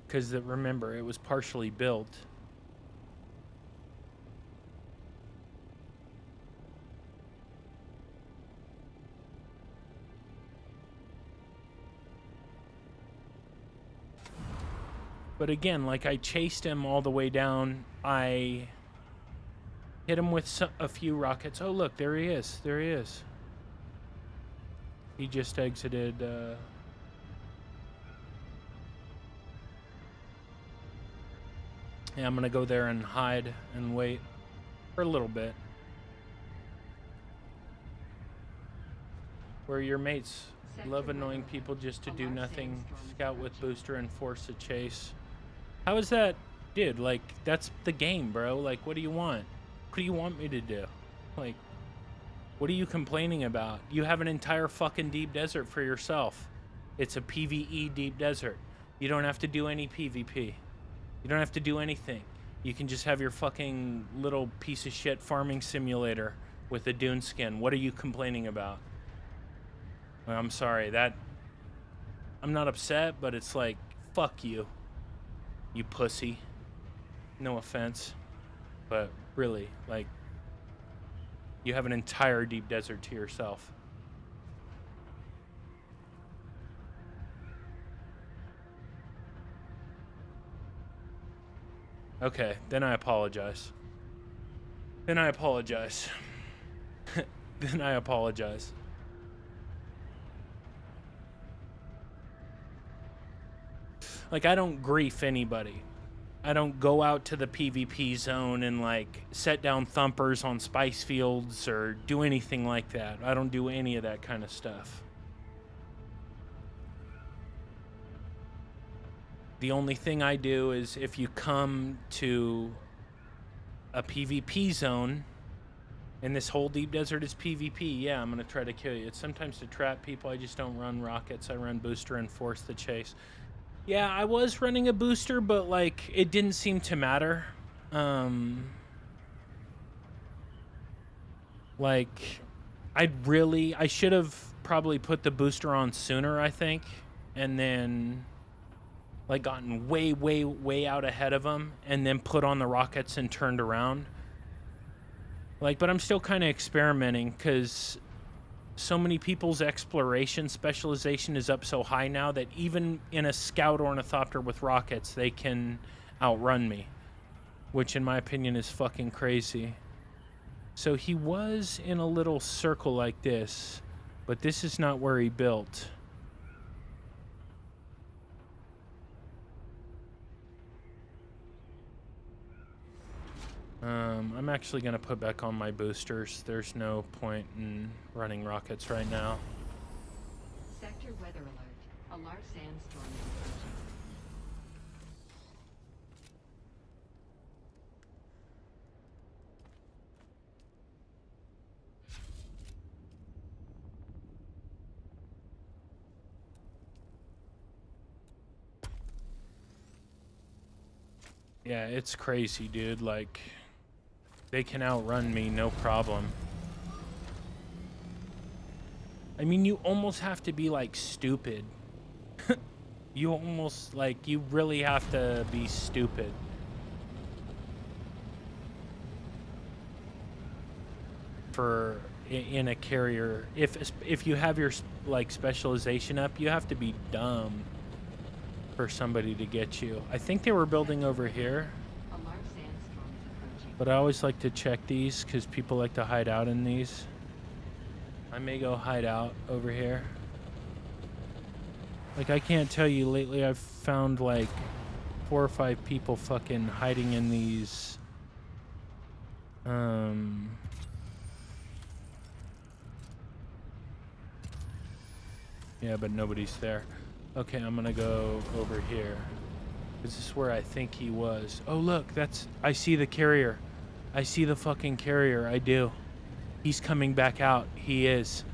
Because remember, it was partially built. But again, like, I chased him all the way down. I hit him with a few rockets. Oh, look, there he is. There he is. He just exited. Yeah, I'm gonna go there and hide and wait for a little bit. Where are your mates? Love annoying people just to do nothing. Scout with booster and force a chase. How is that? Dude, like, that's the game, bro. Like, what do you want? What do you want me to do? Like, what are you complaining about? You have an entire fucking deep desert for yourself. It's a PvE deep desert. You don't have to do any PvP. You don't have to do anything. You can just have your fucking little piece of shit farming simulator with a Dune skin. What are you complaining about? Well, I'm sorry, I'm not upset, but it's like, fuck you, you pussy. No offense, but really, like, you have an entire deep desert to yourself. Okay, then I apologize. Then I apologize. Then I apologize. Like, I don't grief anybody. I don't go out to the PvP zone and, like, set down thumpers on spice fields or do anything like that. I don't do any of that kind of stuff. The only thing I do is if you come to a PvP zone and this whole deep desert is PvP, yeah, I'm going to try to kill you. It's sometimes to trap people. I just don't run rockets. I run booster and force the chase. Yeah, I was running a booster, but, like, it didn't seem to matter. Like, I should have probably put the booster on sooner, I think, and then, like, gotten way, way, way out ahead of them, and then put on the rockets and turned around. Like, but I'm still kind of experimenting, because so many people's exploration specialization is up so high now that even in a scout ornithopter with rockets, they can outrun me, which in my opinion is fucking crazy. So he was in a little circle like this, but this is not where he built. I'm actually going to put back on my boosters. There's no point in running rockets right now. Sector weather alert. A large sandstorm is approaching. Yeah, it's crazy, dude. Like, they can outrun me, no problem. I mean, you almost have to be, like, stupid. You almost, like, you really have to be stupid. For in a carrier, if you have your, like, specialization up, you have to be dumb for somebody to get you. I think they were building over here, A large sandstorm is approaching. but I always like to check these because people like to hide out in these. I may go hide out over here. Like, I can't tell you, lately I've found like 4 or 5 people fucking hiding in these yeah, but nobody's there. Okay, I'm gonna go over here. This is where I think he was. Oh, look, I see the carrier. I see the fucking carrier, I do. He's coming back out. He is.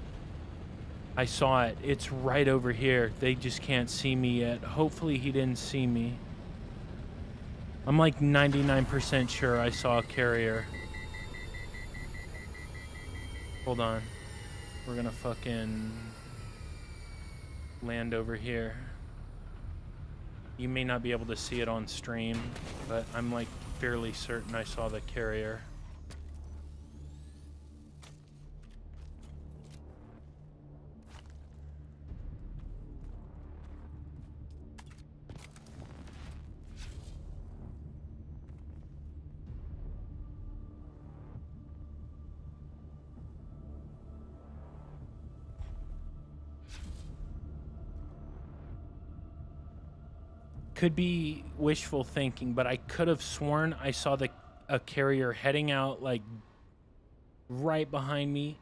I saw it. It's right over here. They just can't see me yet. Hopefully he didn't see me. I'm like 99% sure I saw a carrier. Hold on. We're gonna fucking land over here. You may not be able to see it on stream, but I'm like fairly certain I saw the carrier. could be wishful thinking, but I could have sworn I saw a carrier heading out like right behind me,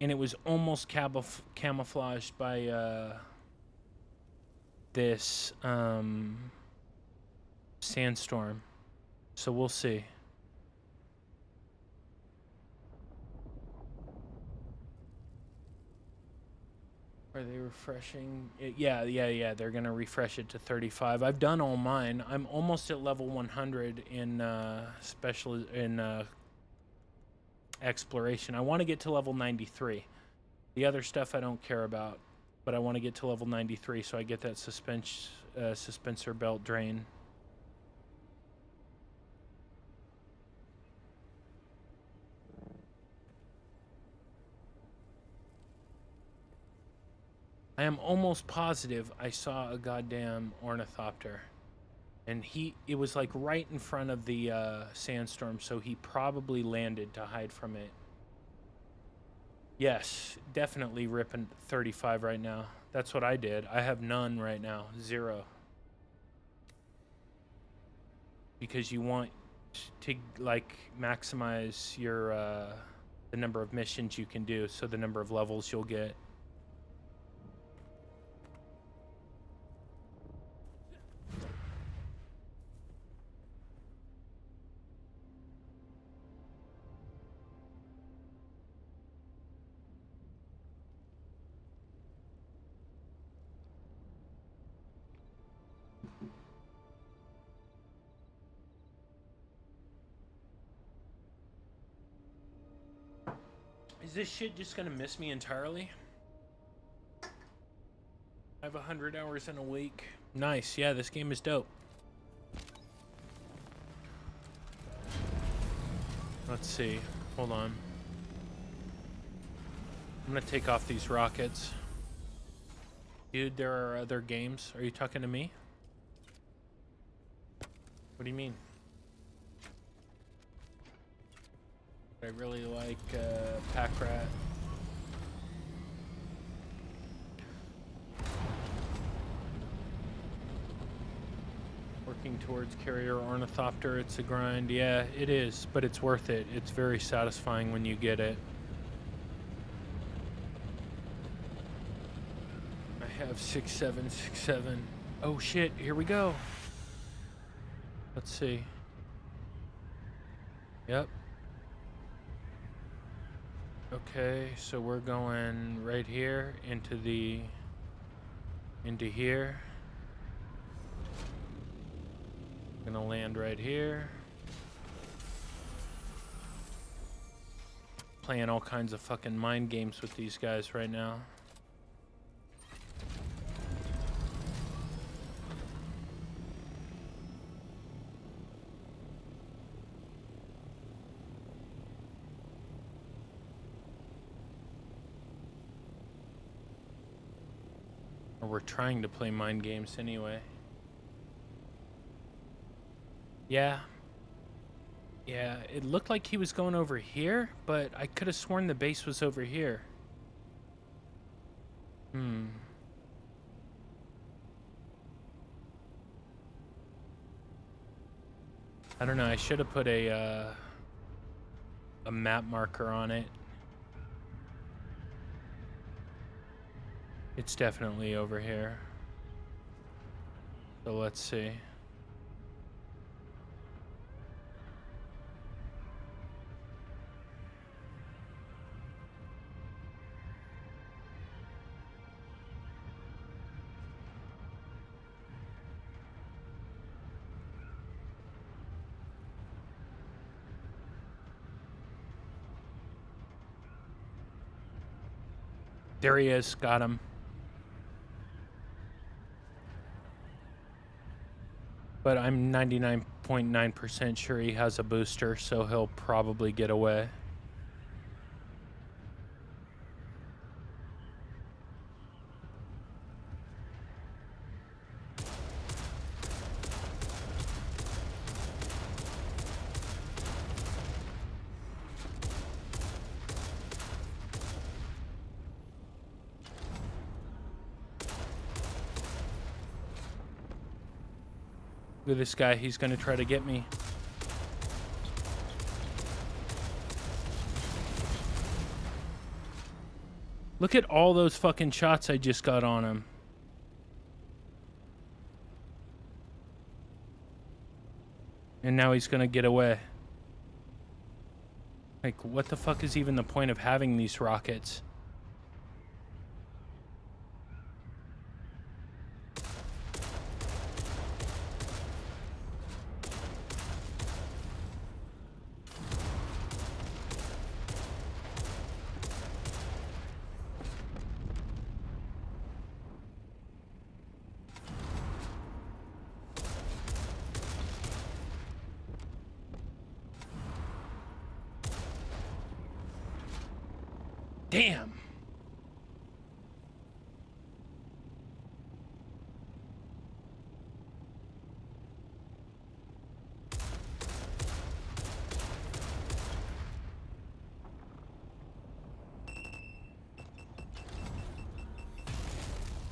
and it was almost camouflaged by this sandstorm. So we'll see. Are they refreshing it? Yeah. They're gonna refresh it to 35. I've done all mine. I'm almost at level 100 in exploration. I want to get to level 93. The other stuff I don't care about, but I want to get to level 93 so I get that suspensor belt drain. I am almost positive I saw a goddamn ornithopter. And it was like right in front of the sandstorm, so he probably landed to hide from it. Yes, definitely ripping 35 right now. That's what I did. I have none right now, 0. Because you want to like maximize your the number of missions you can do, so the number of levels you'll get. Is this shit just gonna miss me entirely? I have 100 hours in a week. Nice, yeah, this game is dope. Let's see, hold on. I'm gonna take off these rockets. Dude, there are other games. Are you talking to me? What do you mean? I really like Pack Rat. Working towards carrier ornithopter, it's a grind. Yeah, it is, but it's worth it. It's very satisfying when you get it. I have 6767. Oh shit, here we go. Let's see. Yep. Okay, so we're going right here into here. Gonna land right here. Playing all kinds of fucking mind games with these guys right now. We're trying to play mind games anyway. Yeah, it looked like he was going over here, but I could have sworn the base was over here. I don't know, I should have put a map marker on it. It's definitely over here. So let's see. There he is, got him. But I'm 99.9% sure he has a booster, so he'll probably get away. Look at this guy. He's going to try to get me. Look at all those fucking shots I just got on him. And now he's going to get away. Like, what the fuck is even the point of having these rockets? Damn.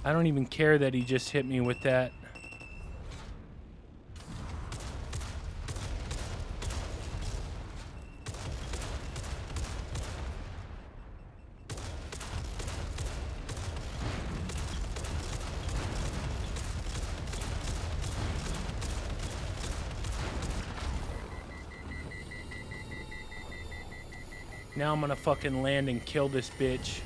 I don't even care that he just hit me with that. Now I'm gonna fucking land and kill this bitch.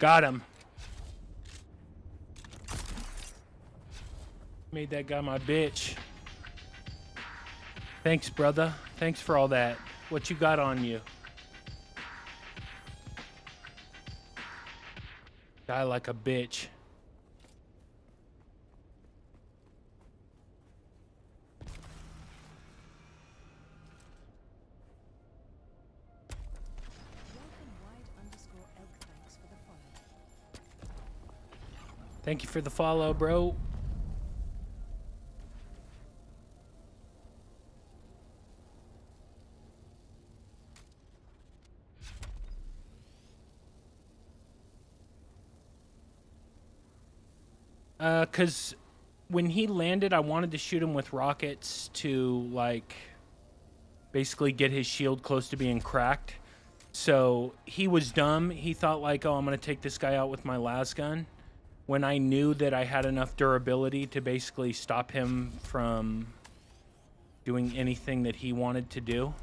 Got him. Made that guy my bitch. Thanks, brother. Thanks for all that. What you got on you? Die like a bitch. Thank you for the follow, bro. Cause when he landed, I wanted to shoot him with rockets to, like, basically get his shield close to being cracked. So he was dumb. He thought, like, oh, I'm gonna take this guy out with my las gun. When I knew that I had enough durability to basically stop him from doing anything that he wanted to do.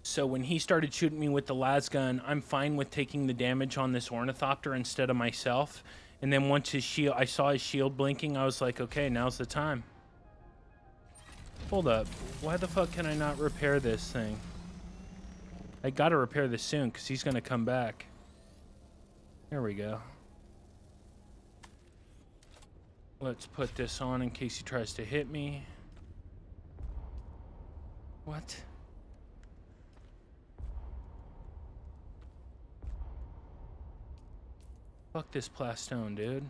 So when he started shooting me with the las gun, I'm fine with taking the damage on this ornithopter instead of myself. And then once his shield, I saw his shield blinking, I was like, okay, now's the time. Hold up. Why the fuck can I not repair this thing? I gotta repair this soon, because he's gonna come back. There we go. Let's put this on in case he tries to hit me. What? Fuck this plastone, dude.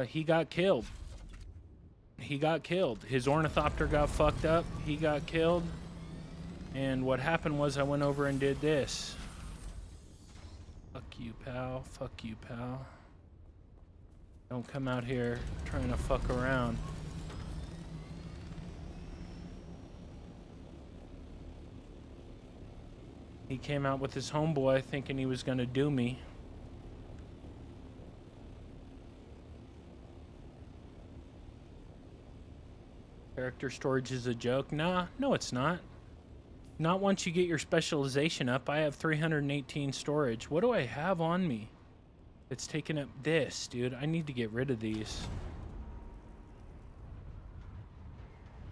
He got killed. He got killed. His ornithopter got fucked up. He got killed. And what happened was I went over and did this. Fuck you, pal. Fuck you, pal. Don't come out here trying to fuck around. He came out with his homeboy thinking he was gonna do me. Character storage is a joke. Nah, no it's not. Not once you get your specialization up. I have 318 storage. What do I have on me? It's taking up this, dude. I need to get rid of these.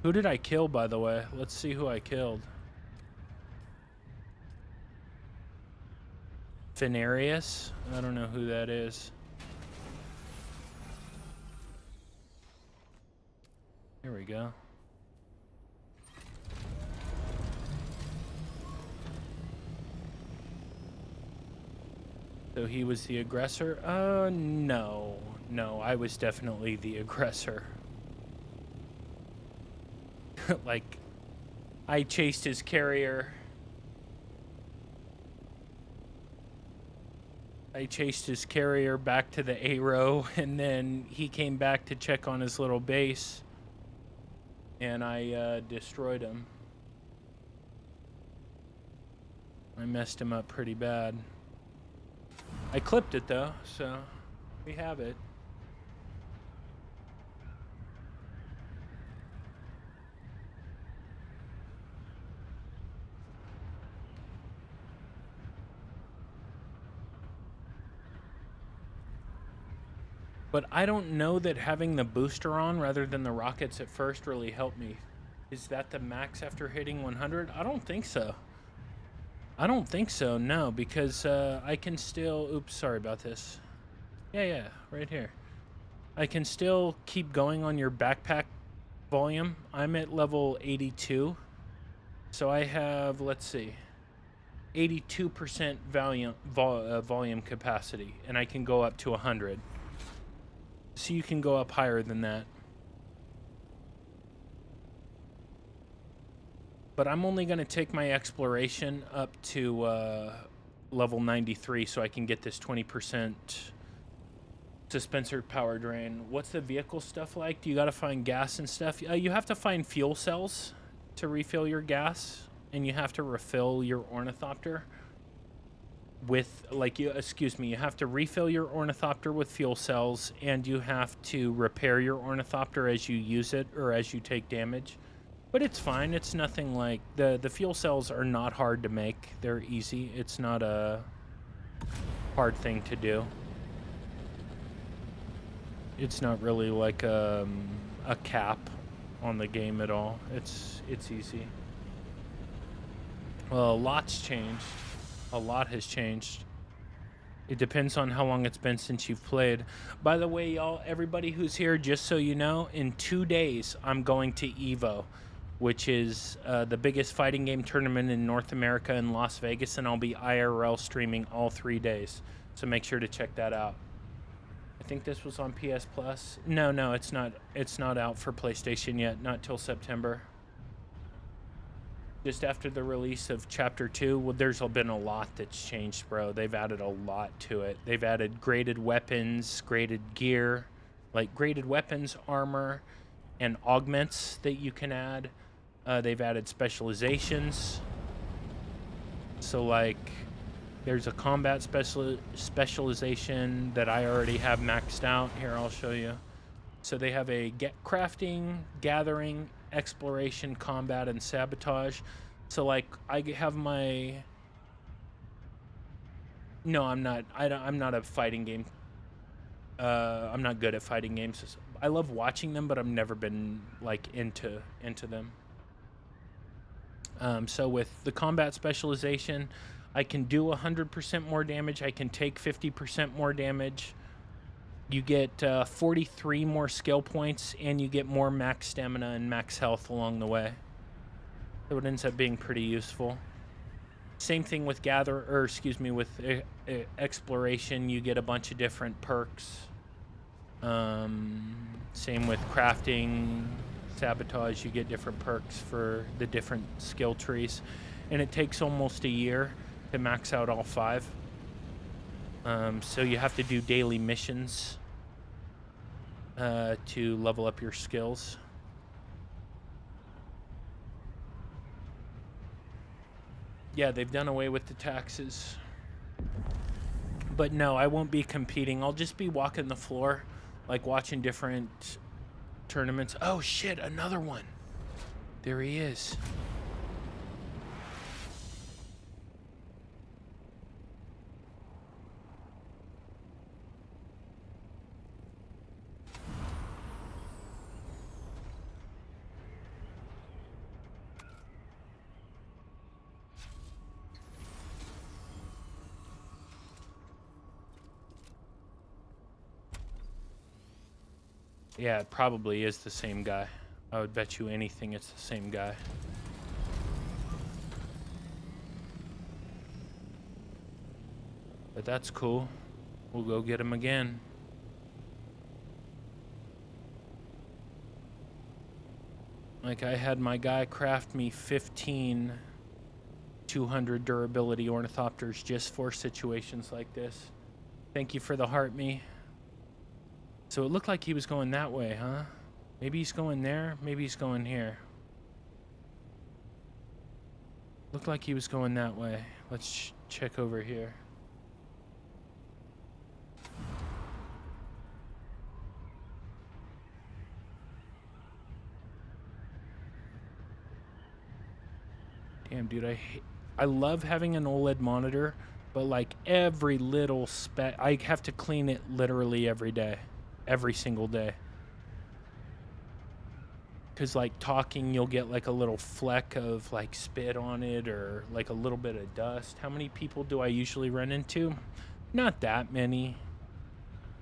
Who did I kill, by the way? Let's see who I killed. Phenarius? I don't know who that is. Here we go. So he was the aggressor? No. No, I was definitely the aggressor. Like, I chased his carrier. I chased his carrier back to the AIRO, and then he came back to check on his little base, and I destroyed him. I messed him up pretty bad. I clipped it though, so we have it. But I don't know that having the booster on rather than the rockets at first really helped me. Is that the max after hitting 100? I don't think so. I don't think so, no, because I can still... Oops, sorry about this. Yeah, right here. I can still keep going on your backpack volume. I'm at level 82. So I have, let's see, 82% volume capacity, and I can go up to 100. So you can go up higher than that. But I'm only going to take my exploration up to level 93 so I can get this 20% dispenser power drain. What's the vehicle stuff like? Do you got to find gas and stuff? You have to find fuel cells to refill your gas, and you have to refill your ornithopter with, like, you have to refill your ornithopter with fuel cells, and you have to repair your ornithopter as you use it or as you take damage. But it's fine. It's nothing like... The fuel cells are not hard to make. They're easy. It's not a hard thing to do. It's not really like a cap on the game at all. It's easy. Well, a lot's changed. A lot has changed. It depends on how long it's been since you've played. By the way, y'all, everybody who's here, just so you know, in 2 days, I'm going to EVO, which is the biggest fighting game tournament in North America in Las Vegas, and I'll be IRL streaming all 3 days. So make sure to check that out. I think this was on PS Plus. No, it's not. It's not out for PlayStation yet. Not till September. Just after the release of Chapter 2, well, there's been a lot that's changed, bro. They've added a lot to it. They've added graded weapons, graded gear, like graded weapons, armor, and augments that you can add. They've added specializations. So, like, there's a combat specialization that I already have maxed out. Here, I'll show you. So they have a crafting, gathering, exploration, combat, and sabotage. So, like, I have my... No, I'm not. I'm not a fighting game. I'm not good at fighting games. I love watching them, but I've never been, like, into them. So with the combat specialization, I can do 100% more damage. I can take 50% more damage. You get 43 more skill points, and you get more max stamina and max health along the way. So it ends up being pretty useful. Same thing with with exploration. You get a bunch of different perks. Same with crafting, sabotage. You get different perks for the different skill trees, and it takes almost a year to max out all 5. So you have to do daily missions to level up your skills. Yeah, they've done away with the taxes. But no, I won't be competing. I'll just be walking the floor, like watching different tournaments. Oh shit, another one. There he is. Yeah, it probably is the same guy. I would bet you anything it's the same guy. But that's cool. We'll go get him again. Like, I had my guy craft me 15 200 durability ornithopters just for situations like this. Thank you for the heart, me. So it looked like he was going that way, huh? Maybe he's going there, maybe he's going here. Looked like he was going that way. Let's check over here. Damn, dude, I love having an OLED monitor, but like every little speck, I have to clean it literally every day. Every single day. Because like talking, you'll get like a little fleck of like spit on it or like a little bit of dust. How many people do I usually run into? Not that many.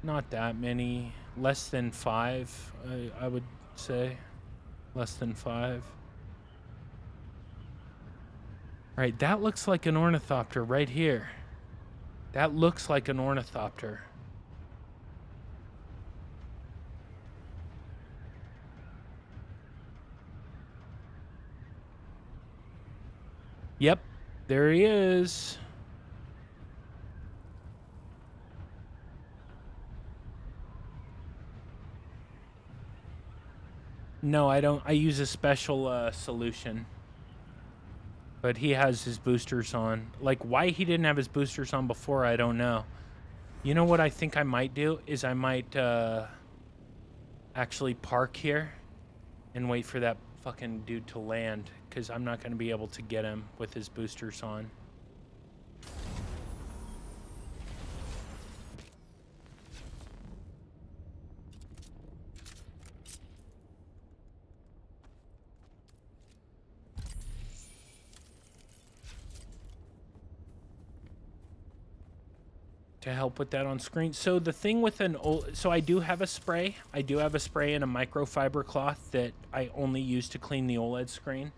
Not that many. Less than 5, I would say. Less than 5. Right, that looks like an ornithopter right here. That looks like an ornithopter. Yep, there he is. No, I don't. I use a special solution. But he has his boosters on. Like, why he didn't have his boosters on before, I don't know. You know what I think I might do? Is I might actually park here and wait for that fucking dude to land, because I'm not going to be able to get him with his boosters on. To help with that on screen. So the thing with so I do have a spray. I do have a spray and a microfiber cloth that I only use to clean the OLED screen.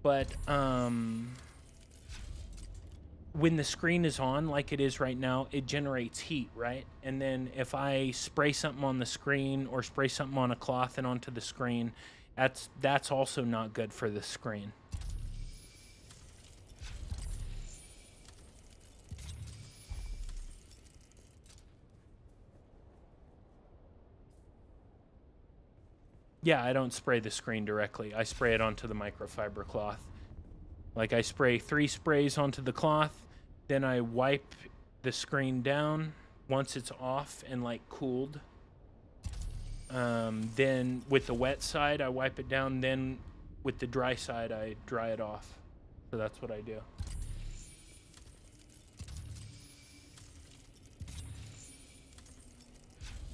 But when the screen is on like it is right now, it generates heat, right? And then if I spray something on the screen or spray something on a cloth and onto the screen, that's also not good for the screen. Yeah, I don't spray the screen directly. I spray it onto the microfiber cloth. Like, I spray 3 sprays onto the cloth, then I wipe the screen down once it's off and, like, cooled. Then with the wet side, I wipe it down. Then with the dry side, I dry it off. So that's what I do.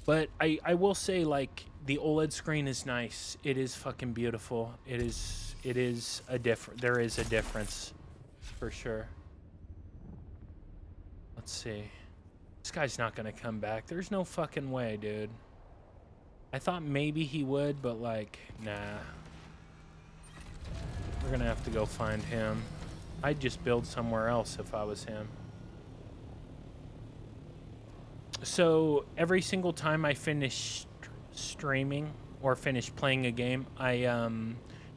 But I will say, like, the OLED screen is nice. It is fucking beautiful. It is a there is a difference for sure. Let's see. This guy's not gonna come back. There's no fucking way, dude. I thought maybe he would, but like, nah. We're gonna have to go find him. I'd just build somewhere else if I was him. So every single time I finish streaming or finish playing a game, I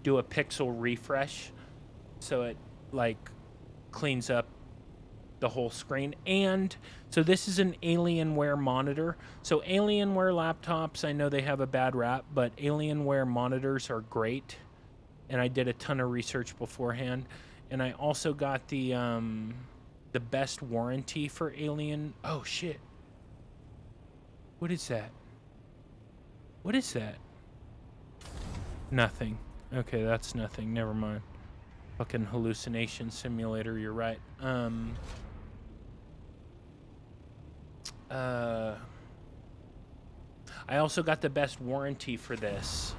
do a pixel refresh, so it like cleans up the whole screen. And so this is an Alienware monitor. So Alienware laptops, I know they have a bad rap, but Alienware monitors are great. And I did a ton of research beforehand. And I also got the best warranty for Alien. Oh shit. What is that? What is that? Nothing. Okay, that's nothing. Never mind. Fucking hallucination simulator, you're right. I also got the best warranty for this.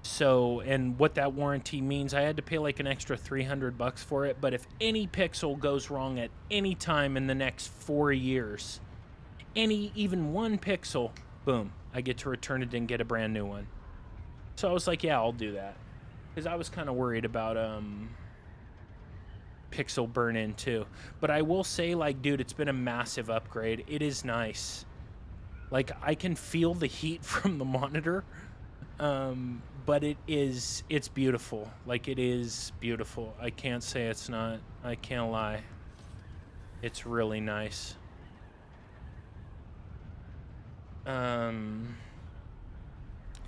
So, and what that warranty means, I had to pay like an extra $300 for it, but if any pixel goes wrong at any time in the next 4 years, even one pixel, boom, I get to return it and get a brand new one. So I was like, yeah, I'll do that. Because I was kind of worried about pixel burn-in too. But I will say, like, dude, it's been a massive upgrade. It is nice. Like, I can feel the heat from the monitor. But it's beautiful. Like, it is beautiful. I can't say it's not. I can't lie. It's really nice.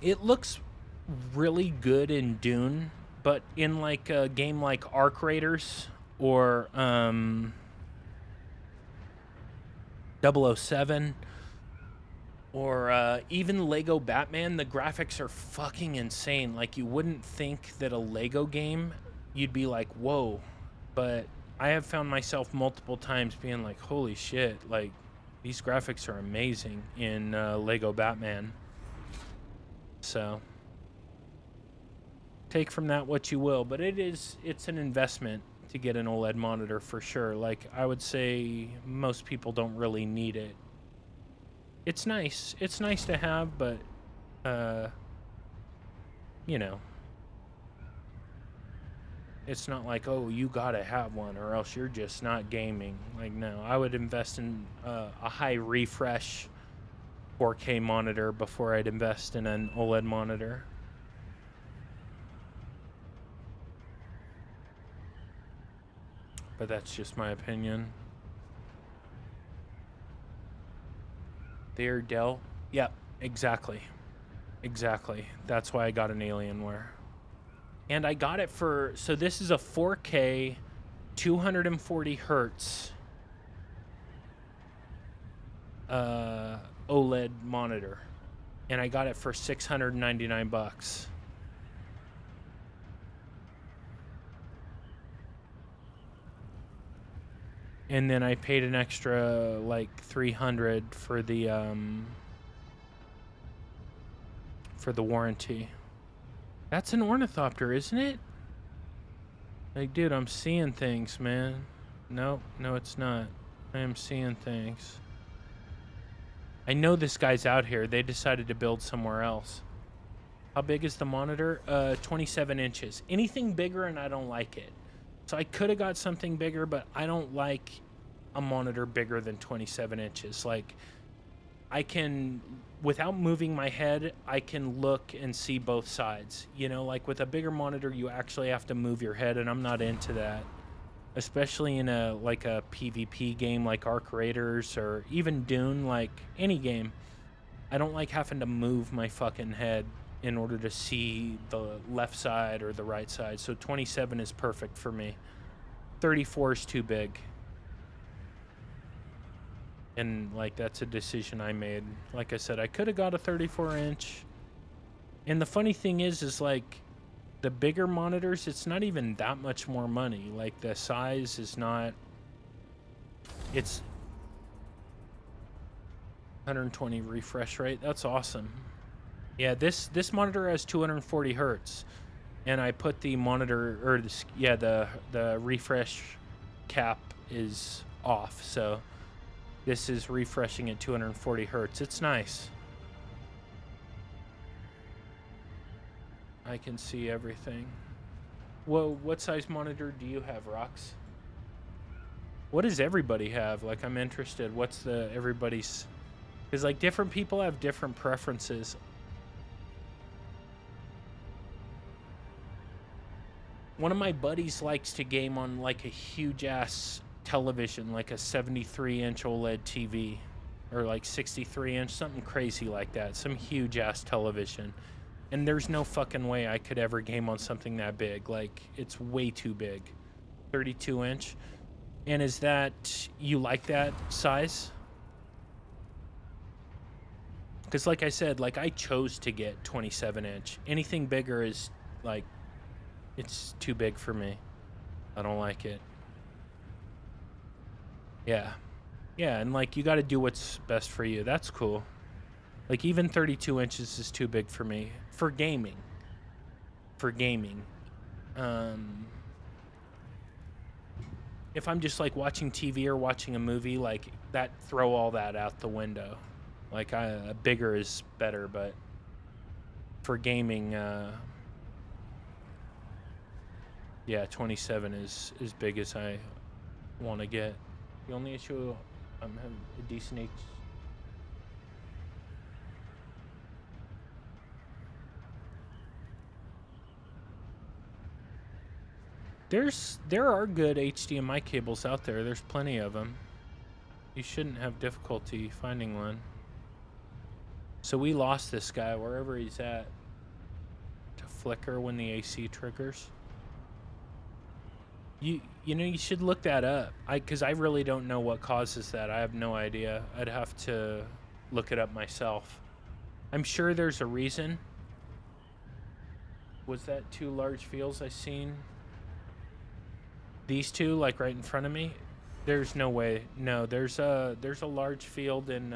It looks really good in Dune, but in like a game like Arc Raiders or 007 or even Lego Batman, the graphics are fucking insane. Like, you wouldn't think that a Lego game, you'd be like, whoa. But I have found myself multiple times being like, holy shit, like, these graphics are amazing in Lego Batman. So, take from that what you will, but it's an investment to get an OLED monitor for sure. Like, I would say most people don't really need it. It's nice. It's nice to have, but, you know, it's not like, oh, you gotta have one or else you're just not gaming. Like, no, I would invest in a high refresh 4K monitor before I'd invest in an OLED monitor. But that's just my opinion. They're Dell? Yep, exactly. Exactly. That's why I got an Alienware. And I got it for, so this is a 4K 240 hertz OLED monitor. And I got it for $699. And then I paid an extra like $300 for the warranty. That's an ornithopter, isn't it? Like, dude, I'm seeing things, man. No, it's not. I am seeing things. I know this guy's out here. They decided to build somewhere else. How big is the monitor? 27 inches. Anything bigger and I don't like it. So I could have got something bigger, but I don't like a monitor bigger than 27 inches. Like, I can, without moving my head, I can look and see both sides. You know, like with a bigger monitor, you actually have to move your head, and I'm not into that. Especially in a PvP game like Arc Raiders or even Dune, like any game. I don't like having to move my fucking head in order to see the left side or the right side. So 27 is perfect for me. 34 is too big. And like, that's a decision I made. Like I said, I could have got a 34 inch. And the funny thing is like, the bigger monitors, it's not even that much more money. Like, the size is not, it's 120 refresh rate. That's awesome. Yeah, this monitor has 240 hertz, and I put the monitor, or the refresh cap is off, so this is refreshing at 240 hertz. It's nice. I can see everything. Whoa, what size monitor do you have, Rox? What does everybody have? Like, I'm interested. What's the everybody's? Because like, different people have different preferences. one of my buddies likes to game on like a huge ass television, like a 73-inch OLED TV, or like 63-inch, something crazy like that, some huge ass television. And there's no fucking way I could ever game on something that big. Like, it's way too big. 32-inch. And is that, you like that size? Because like I said, like I chose to get 27-inch. Anything bigger is like, it's too big for me. I don't like it. Yeah. Yeah, and like you got to do what's best for you. That's cool. Like even 32 inches is too big for me. For gaming. For gaming. If I'm just like watching TV or watching a movie, like that, throw all that out the window. Like bigger is better, but for gaming, yeah, 27 is as big as I want to get. The only issue, I'm having a decent H. There are good HDMI cables out there. There's plenty of them. You shouldn't have difficulty finding one. So we lost this guy wherever he's at to flicker when the AC triggers. You know, you should look that up. Because I really don't know what causes that. I have no idea. I'd have to look it up myself. I'm sure there's a reason. Was that 2 large fields I seen? These 2, like right in front of me? There's no way. No, there's a large field in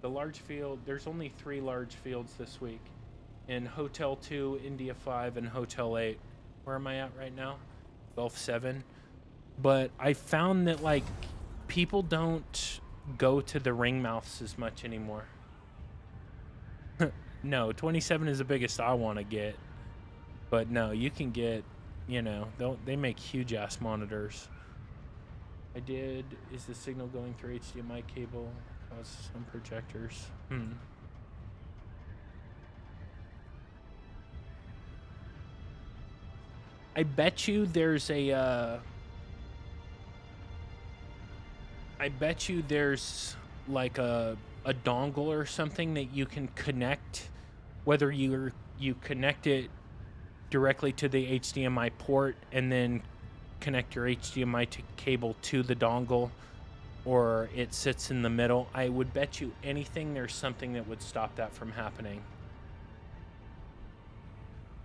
the large field. There's only 3 large fields this week in Hotel 2, India 5, and Hotel 8. Where am I at right now? Gulf 7. But I found that like people don't go to the ring mouths as much anymore. No, 27 is the biggest I want to get. But no, you can get, you know, they make huge ass monitors. Is the signal going through HDMI cable? Cause some projectors. I bet you there's like a dongle or something that you can connect, whether you connect it directly to the HDMI port and then connect your HDMI cable to the dongle, or it sits in the middle. I would bet you anything there's something that would stop that from happening.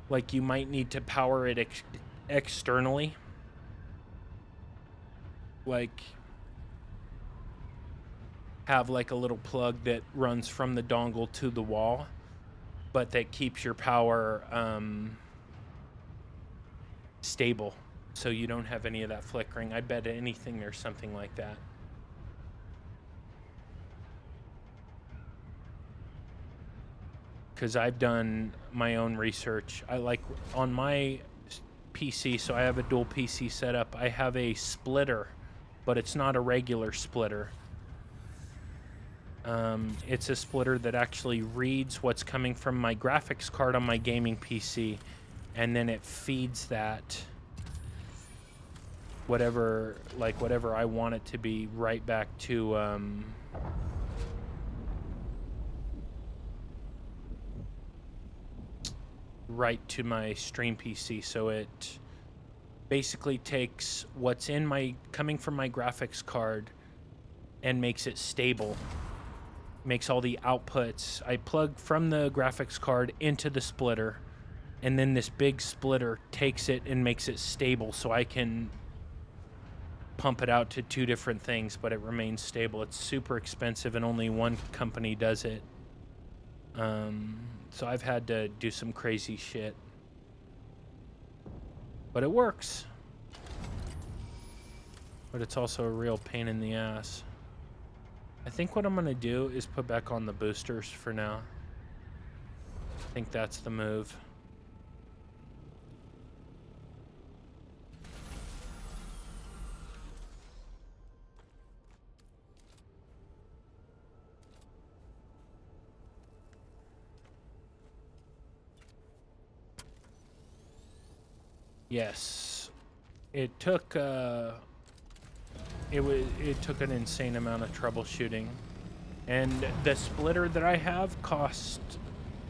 Like you might need to power it externally. Like have like a little plug that runs from the dongle to the wall, but that keeps your power stable, so you don't have any of that flickering. I bet anything there's something like that. Because I've done my own research. I like on my PC, so I have a dual PC setup. I have a splitter, but it's not a regular splitter. It's a splitter that actually reads what's coming from my graphics card on my gaming PC, and then it feeds that whatever I want it to be right back to right to my stream PC. So it basically takes what's coming from my graphics card and makes it stable. Makes all the outputs. I plug from the graphics card into the splitter, and then this big splitter takes it and makes it stable, so I can pump it out to 2 different things, but it remains stable. It's super expensive, and only one company does it. So I've had to do some crazy shit, but it works. But it's also a real pain in the ass. I think what I'm gonna do is put back on the boosters for now. I think that's the move. Yes. It took it took an insane amount of troubleshooting. And the splitter that I have cost,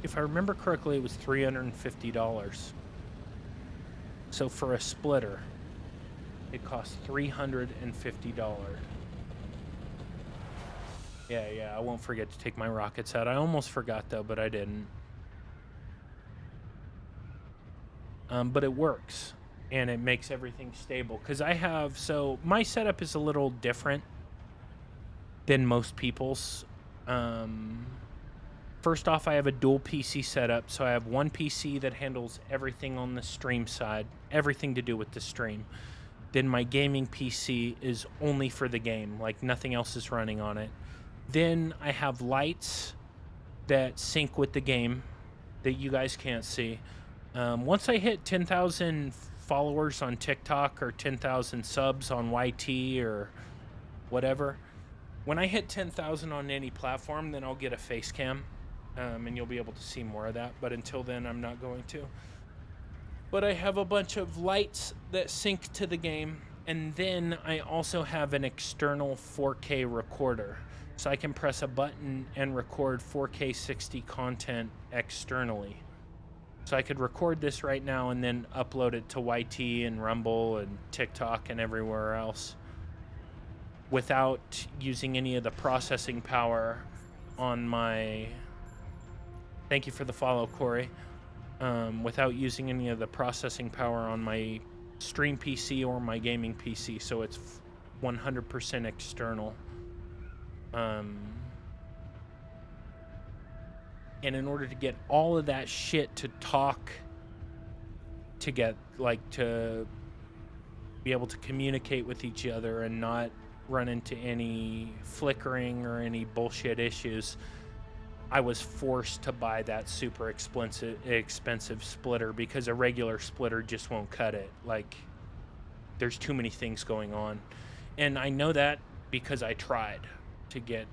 if I remember correctly, it was $350. So for a splitter, it cost $350. Yeah, I won't forget to take my rockets out. I almost forgot though, but I didn't. But it works, and it makes everything stable. Because so my setup is a little different than most people's. First off, I have a dual PC setup, so I have one PC that handles everything on the stream side, everything to do with the stream. Then my gaming PC is only for the game, like nothing else is running on it. Then I have lights that sync with the game that you guys can't see. Once I hit 10,000 followers on TikTok or 10,000 subs on YT or whatever, when I hit 10,000 on any platform, then I'll get a face cam, and you'll be able to see more of that. But until then, I'm not going to. But I have a bunch of lights that sync to the game, and then I also have an external 4K recorder. So I can press a button and record 4K 60 content externally. So I could record this right now and then upload it to YT and Rumble and TikTok and everywhere else without using any of the processing power on my... Thank you for the follow, Corey. Without using any of the processing power on my stream PC or my gaming PC, so it's 100% external. And in order to get all of that shit to talk, to get, like, to be able to communicate with each other and not run into any flickering or any bullshit issues, I was forced to buy that super expensive splitter because a regular splitter just won't cut it. Like, there's too many things going on. And I know that because I tried to get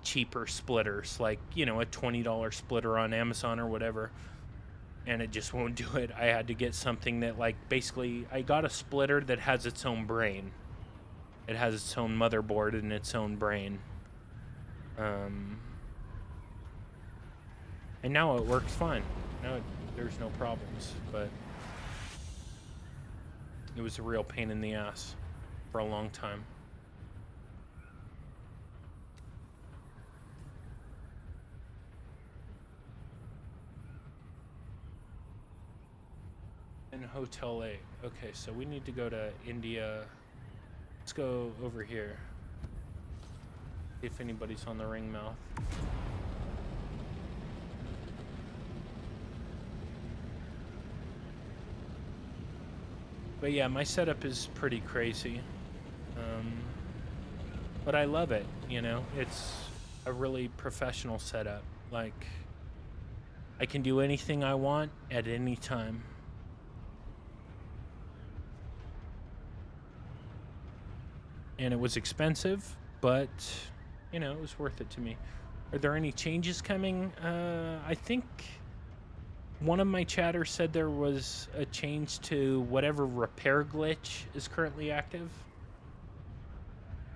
cheaper splitters, like, you know, a $20 splitter on Amazon or whatever, and it just won't do it. I had to get something that, like, basically, I got a splitter that has its own brain. It has its own motherboard and its own brain. And now it works fine. Now there's no problems, but it was a real pain in the ass for a long time. In Hotel 8. Okay, so we need to go to India. Let's go over here. See if anybody's on the ring mouth. But yeah, my setup is pretty crazy. But I love it, you know? It's a really professional setup. Like, I can do anything I want at any time. And it was expensive, but, you know, it was worth it to me. Are there any changes coming? I think one of my chatters said there was a change to whatever repair glitch is currently active.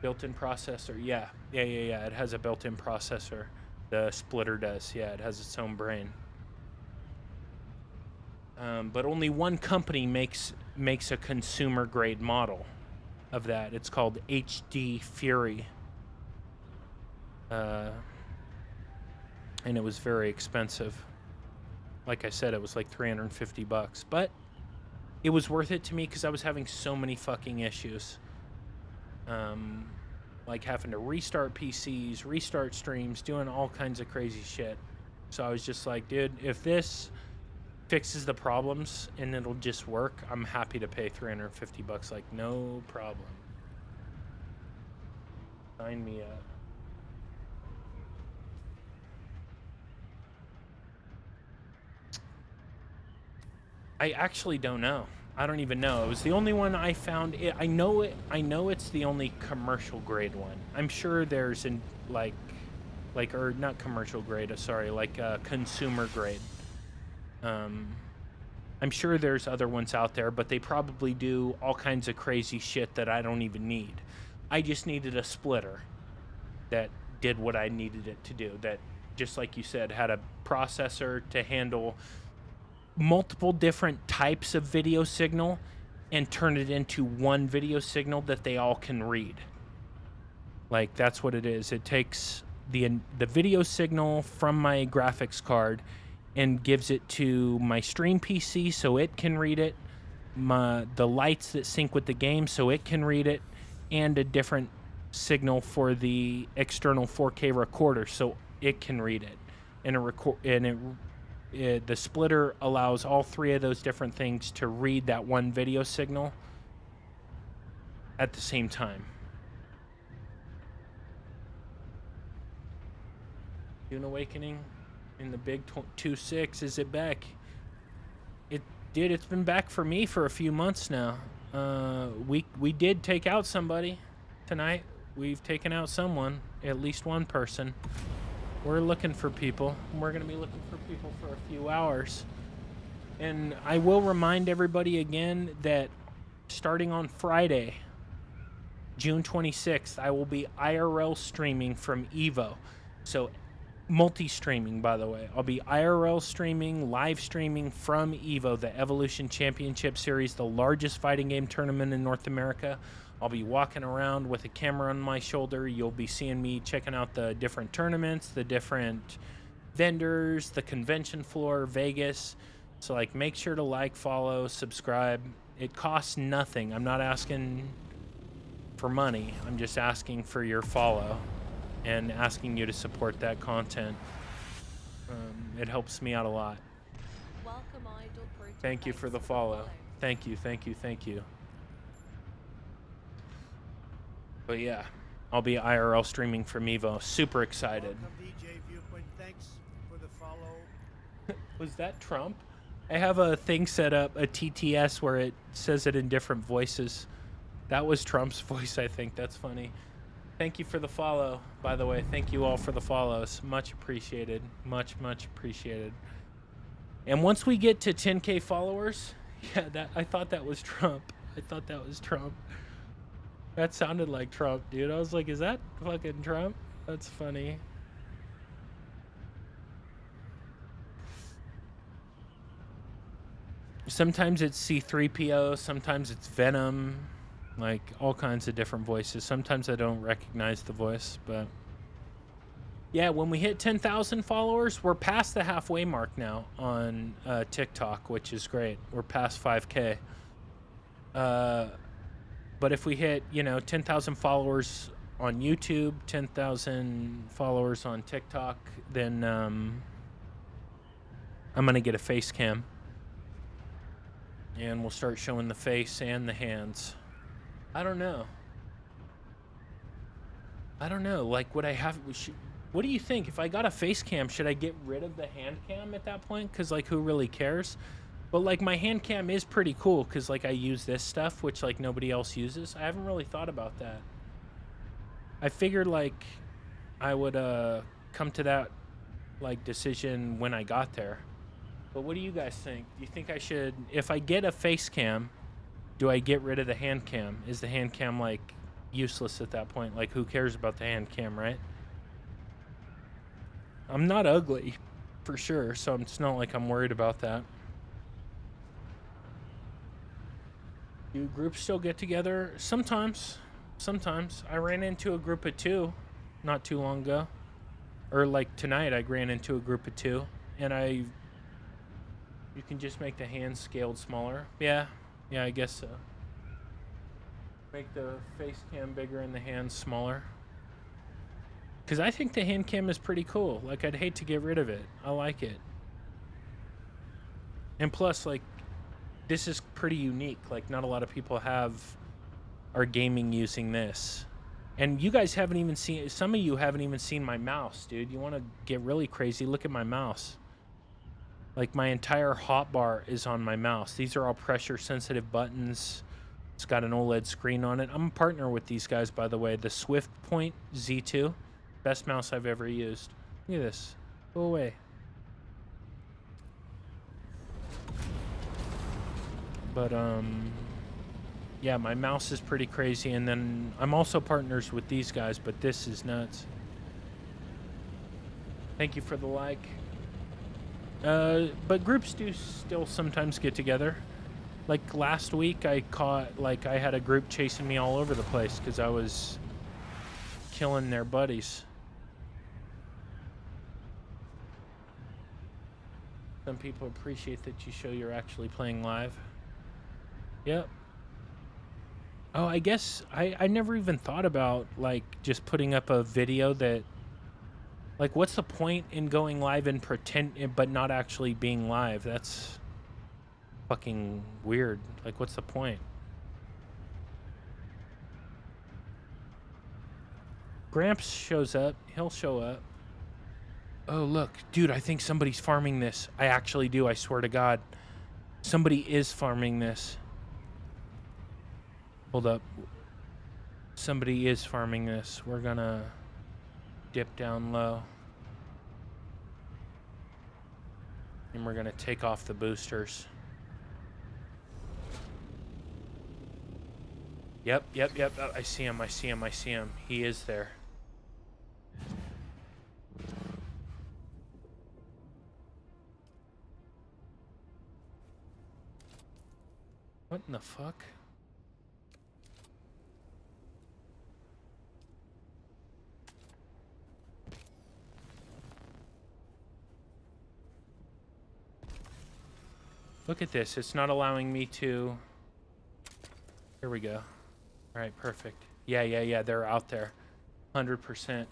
Built-in processor. Yeah. It has a built-in processor. The splitter does. Yeah, it has its own brain. But only one company makes a consumer-grade model of that. It's called HD Fury. And it was very expensive. Like I said, it was like $350, but it was worth it to me because I was having so many fucking issues. Like having to restart PCs, restart streams, doing all kinds of crazy shit. So I was just like, dude, if this fixes the problems and it'll just work, I'm happy to pay $350. Like, no problem. Sign me up. I actually don't know. I don't even know. It was the only one I found. I know it's the only commercial grade one. I'm sure there's or not commercial grade. Sorry, like consumer grade. I'm I'm sure there's other ones out there, but they probably do all kinds of crazy shit that I don't even need. I just needed a splitter that did what I needed it to do. That, just like you said, had a processor to handle multiple different types of video signal and turn it into one video signal that they all can read. Like, that's what it is. It takes the video signal from my graphics card and gives it to my stream PC so it can read it, the lights that sync with the game so it can read it, and a different signal for the external 4K recorder so it can read it. And the splitter allows all three of those different things to read that one video signal at the same time. Dune Awakening in the big 2.6, is it back? It's been back for me for a few months now. We did take out somebody tonight. We've taken out someone, at least one person. We're looking for people. We're going to be looking for people for a few hours. And I will remind everybody again that starting on Friday, June 26th, I will be IRL streaming from EVO. So multi-streaming, by the way. I'll be IRL streaming, live streaming from EVO, the Evolution Championship Series, the largest fighting game tournament in North America. I'll be walking around with a camera on my shoulder. You'll be seeing me checking out the different tournaments, the different vendors, the convention floor, Vegas. So, like, make sure to like, follow, subscribe. It costs nothing. I'm not asking for money. I'm just asking for your follow and asking you to support that content. It helps me out a lot. Thank you for the follow. Thank you, thank you, thank you. But yeah, I'll be IRL streaming from EVO. Super excited. Thanks for the follow. Was that Trump? I have a thing set up, a TTS, where it says it in different voices. That was Trump's voice, I think. That's funny. Thank you for the follow, by the way. Thank you all for the follows. Much appreciated. Much, much appreciated. And once we get to 10K followers, yeah, I thought that was Trump. I thought that was Trump. That sounded like Trump, dude. I was like, is that fucking Trump? That's funny. Sometimes it's C-3PO, sometimes it's Venom, like all kinds of different voices. Sometimes I don't recognize the voice, but yeah, when we hit 10,000 followers, we're past the halfway mark now on TikTok, which is great. We're past 5K. But if we hit, 10,000 followers on YouTube, 10,000 followers on TikTok, then I'm going to get a face cam. And we'll start showing the face and the hands. I don't know. Like, would I have... What do you think? If I got a face cam, should I get rid of the hand cam at that point? Because, like, who really cares? But, like, my hand cam is pretty cool because, like, I use this stuff, which, like, nobody else uses. I haven't really thought about that. I figured, like, I would come to that, like, decision when I got there. But what do you guys think? Do you think I should... If I get a face cam, do I get rid of the hand cam? Is the hand cam, like, useless at that point? Like, who cares about the hand cam, right? I'm not ugly, for sure, so it's not like I'm worried about that. Do groups still get together? Sometimes. I ran into a group of 2 not too long ago. Or like tonight, I ran into a group of 2. And you can just make the hands scaled smaller. Yeah, I guess so. Make the face cam bigger and the hands smaller. Because I think the hand cam is pretty cool. Like, I'd hate to get rid of it. I like it. And plus, like, this is pretty unique. Like, not a lot of people are gaming using this. And you guys haven't even seen... Some of you haven't even seen my mouse, dude. You want to get really crazy? Look at my mouse. Like, my entire hotbar is on my mouse. These are all pressure-sensitive buttons. It's got an OLED screen on it. I'm a partner with these guys, by the way. The Swift Point Z2. Best mouse I've ever used. Look at this. Go away. But yeah, my mouse is pretty crazy, and then I'm also partners with these guys, but this is nuts. Thank you for the like. But groups do still sometimes get together. Like last week, I had a group chasing me all over the place because I was killing their buddies. Some people appreciate that you show you're actually playing live. Yep. Oh, I guess I never even thought about like just putting up a video that, like, what's the point in going live and pretend but not actually being live? That's fucking weird. Like, what's the point? Gramps shows up. He'll show up. Oh, look. Dude, I think somebody's farming this. I actually do. I swear to God. Somebody is farming this. Hold up. Somebody is farming this. We're gonna dip down low. And we're gonna take off the boosters. Yep. Oh, I see him. He is there. What in the fuck? Look at this. It's not allowing me to... Here we go. All right, perfect. Yeah. They're out there. 100%.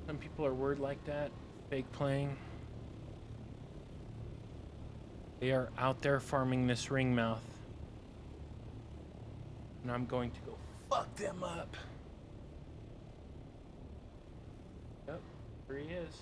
Some people are word like that. Fake playing. They are out there farming this ringmouth. And I'm going to go fuck them up. Yep, there he is.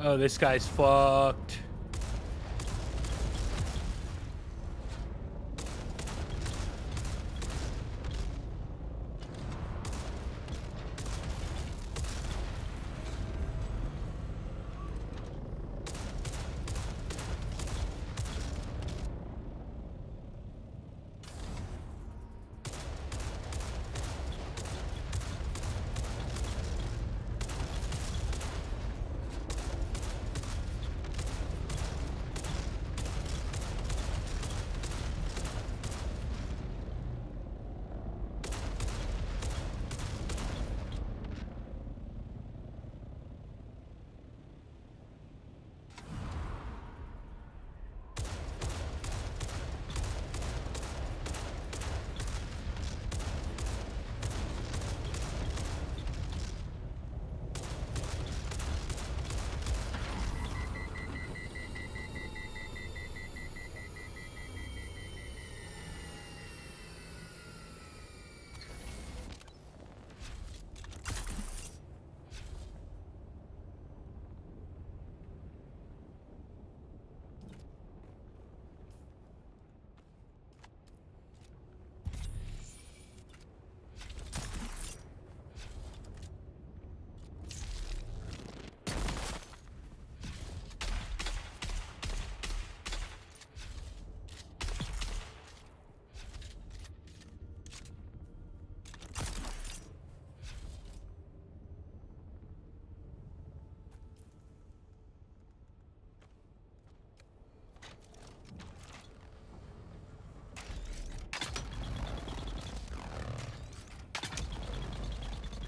Oh, this guy's fucked.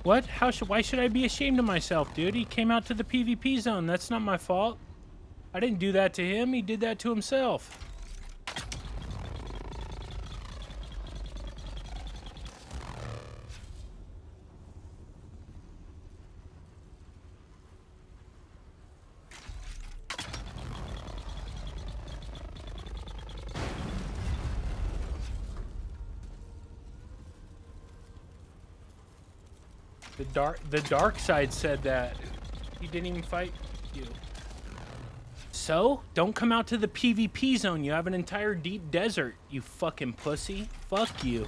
What? Why should I be ashamed of myself, dude? He came out to the PvP zone. That's not my fault. I didn't do that to him. He did that to himself. The dark side said that. He didn't even fight you. So, don't come out to the PvP zone. You have an entire deep desert, you fucking pussy. Fuck you.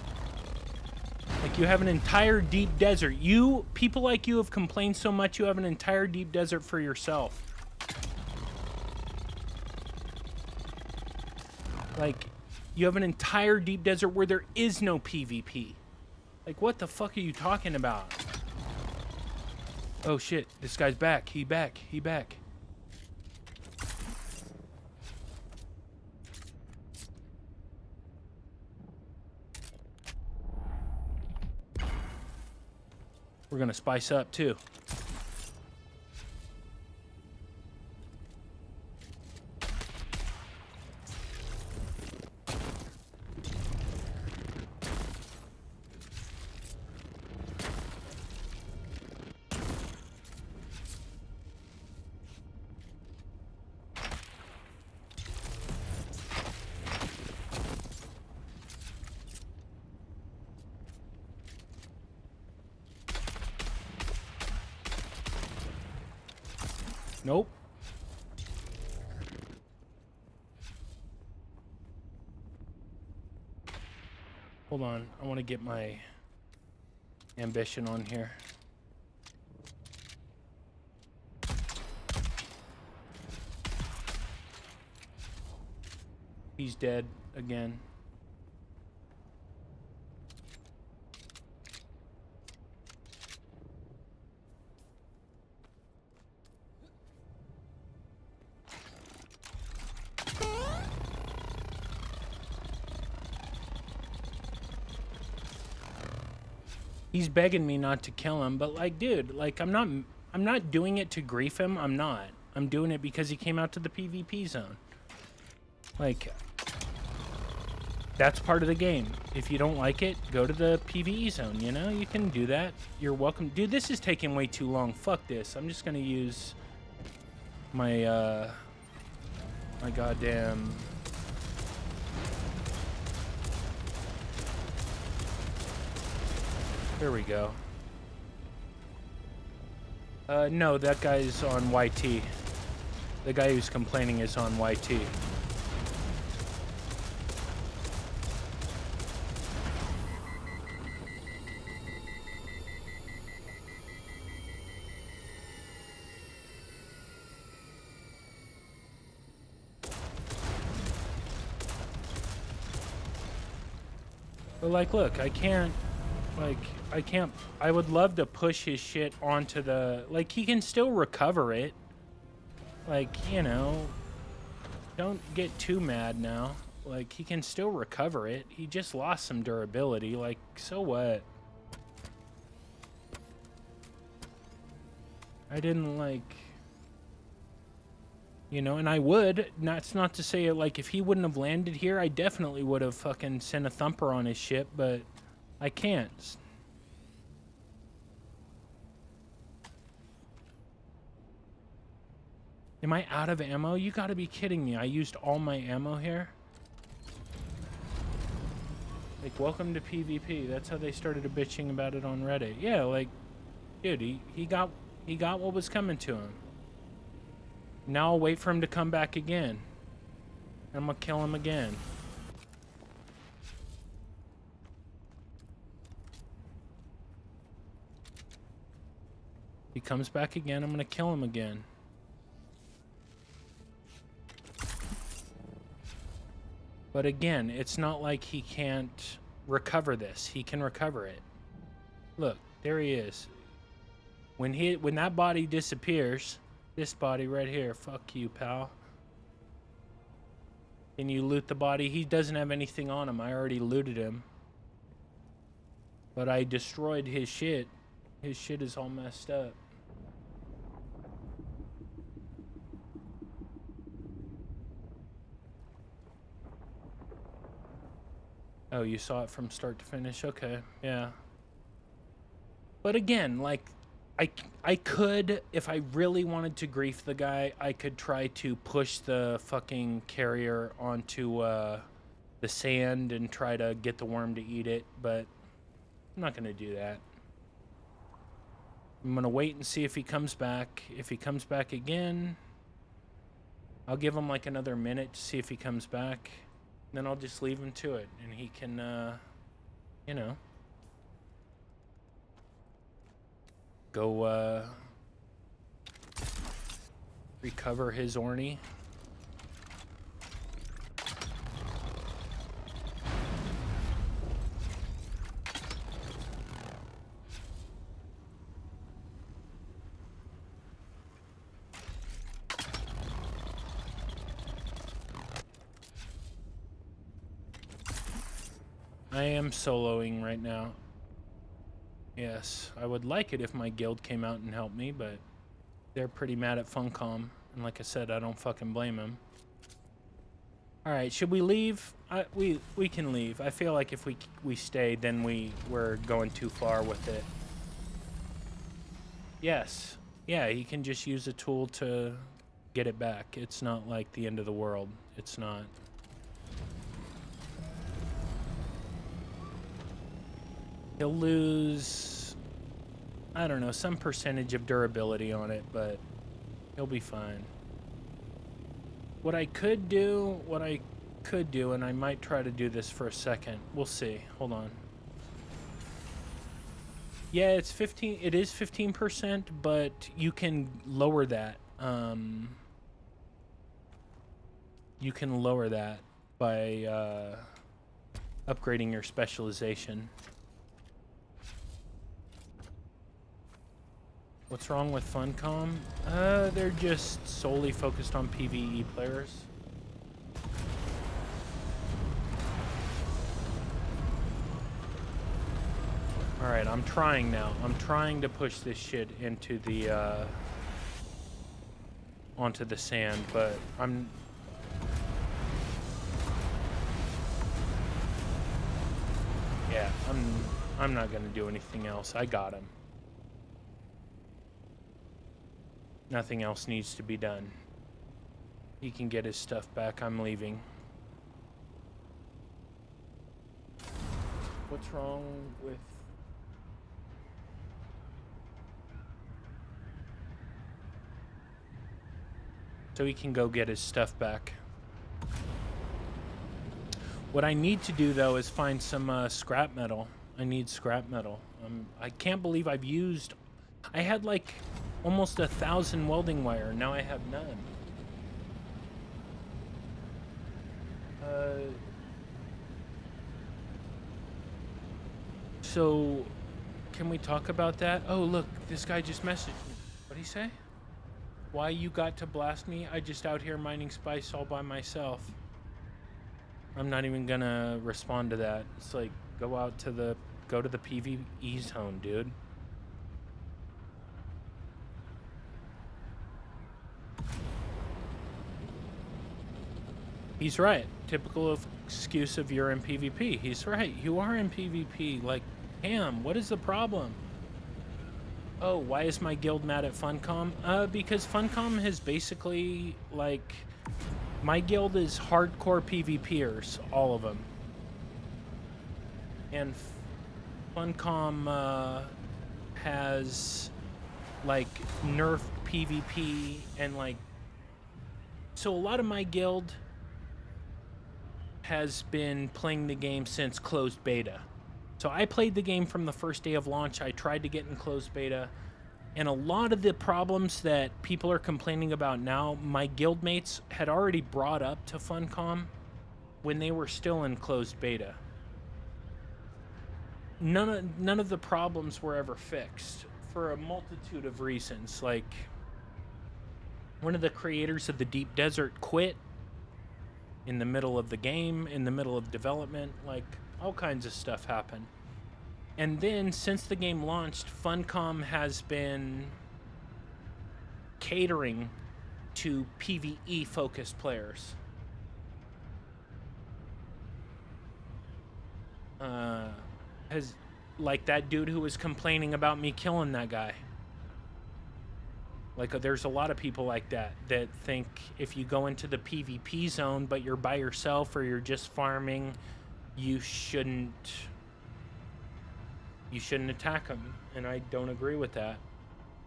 Like, you have an entire deep desert. People like you have complained so much you have an entire deep desert for yourself. Like, you have an entire deep desert where there is no PvP. Like, what the fuck are you talking about? Oh shit, this guy's back. He back. We're gonna spice up too. Nope. Hold on. I want to get my ambition on here. He's dead again. He's begging me not to kill him, but like, dude, like I'm not doing it to grief him. I'm not. I'm doing it because he came out to the PvP zone. Like, that's part of the game. If you don't like it, go to the PvE zone, you know? You can do that. You're welcome. Dude, this is taking way too long. Fuck this. I'm just gonna use my, my goddamn... There we go. No, that guy's on YT. The guy who's complaining is on YT. But like, look, I can't, like, I would love to push his shit onto the, like, he can still recover it. Like, you know, don't get too mad now. Like, he can still recover it. He just lost some durability. Like, so what? I didn't, like, you know, and I would. That's not to say, like, if he wouldn't have landed here, I definitely would have fucking sent a thumper on his ship, but I can't. Am I out of ammo? You gotta be kidding me. I used all my ammo here. Like, welcome to PvP. That's how they started bitching about it on Reddit. Yeah, like, dude, he got what was coming to him. Now I'll wait for him to come back again. I'm gonna kill him again. He comes back again, I'm gonna kill him again. But again, it's not like he can't recover this. He can recover it. Look, there he is. When that body disappears, this body right here, fuck you, pal. Can you loot the body? He doesn't have anything on him. I already looted him. But I destroyed his shit. His shit is all messed up. Oh, you saw it from start to finish? Okay, yeah. But again, like, I could, if I really wanted to grief the guy, I could try to push the fucking carrier onto the sand and try to get the worm to eat it, but I'm not going to do that. I'm going to wait and see if he comes back. If he comes back again, I'll give him like another minute to see if he comes back. Then I'll just leave him to it, and he can, you know, go recover his Orny. I am soloing right now. Yes, I would like it if my guild came out and helped me, but they're pretty mad at Funcom. And like I said, I don't fucking blame them. Alright, should we leave? We can leave. I feel like if we stay, then we're going too far with it. Yes. Yeah, he can just use a tool to get it back. It's not like the end of the world. It's not. He'll lose, I don't know, some percentage of durability on it, but he'll be fine. What I could do, and I might try to do this for a second. We'll see. Hold on. Yeah, it's 15. It is 15%, but you can lower that. You can lower that by upgrading your specialization. What's wrong with Funcom? They're just solely focused on PvE players. Alright, I'm trying now. I'm trying to push this shit into the, onto the sand, but yeah, I'm not gonna do anything else. I got him. Nothing else needs to be done. He can get his stuff back. I'm leaving. What's wrong with... So he can go get his stuff back. What I need to do, though, is find some scrap metal. I need scrap metal. I can't believe I've used... I had, like... almost 1,000 welding wire. Now I have none. So, can we talk about that? Oh, look, this guy just messaged me. What'd he say? Why you got to blast me? I just out here mining spice all by myself. I'm not even gonna respond to that. It's like, go to the PvE zone, dude. He's right. Typical excuse of you're in PvP. He's right. You are in PvP. Like, damn, what is the problem? Oh, why is my guild mad at Funcom? Because Funcom has basically, like, my guild is hardcore PvPers, all of them. And Funcom has, like, nerfed PvP and, like, so a lot of my guild has been playing the game since closed beta. So I played the game from the first day of launch. I tried to get in closed beta, and a lot of the problems that people are complaining about now, my guildmates had already brought up to Funcom when they were still in closed beta. None of the problems were ever fixed for a multitude of reasons. Like, one of the creators of the Deep Desert quit in the middle of the game, in the middle of development. Like, all kinds of stuff happened. And then, since the game launched, Funcom has been catering to PvE-focused players. Like that dude who was complaining about me killing that guy. Like, there's a lot of people like that think if you go into the PvP zone but you're by yourself or you're just farming, you shouldn't attack them. And I don't agree with that.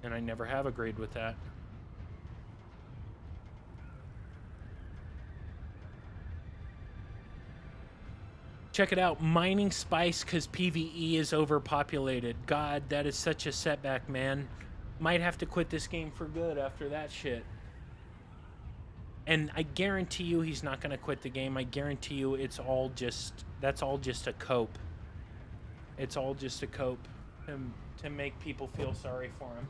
And I never have agreed with that. Check it out. Mining spice because PvE is overpopulated. God, that is such a setback, man. Might have to quit this game for good after that shit. And I guarantee you he's not going to quit the game. I guarantee you that's all just a cope. It's all just a cope to make people feel sorry for him.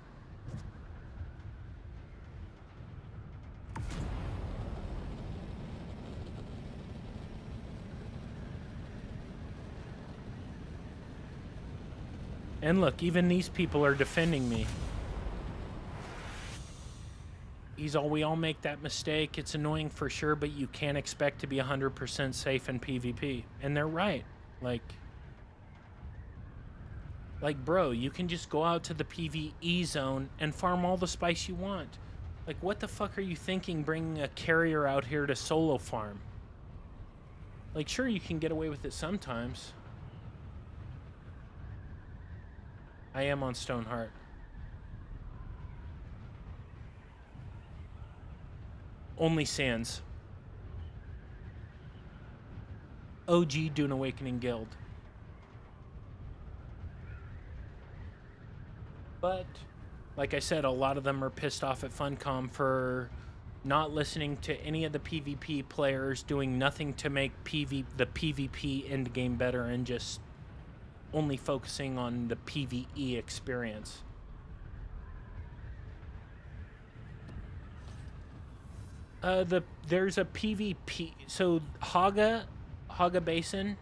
And look, even these people are defending me. We all make that mistake. It's annoying for sure, but you can't expect to be 100% safe in PvP. And they're right. Like, bro, you can just go out to the PvE zone and farm all the spice you want. Like, what the fuck are you thinking bringing a carrier out here to solo farm? Like, sure, you can get away with it sometimes. I am on Stoneheart. Only Sands. OG Dune Awakening Guild. But, like I said, a lot of them are pissed off at Funcom for not listening to any of the PvP players, doing nothing to make the PvP endgame better, and just only focusing on the PvE experience. There's a PvP. So Haga Basin.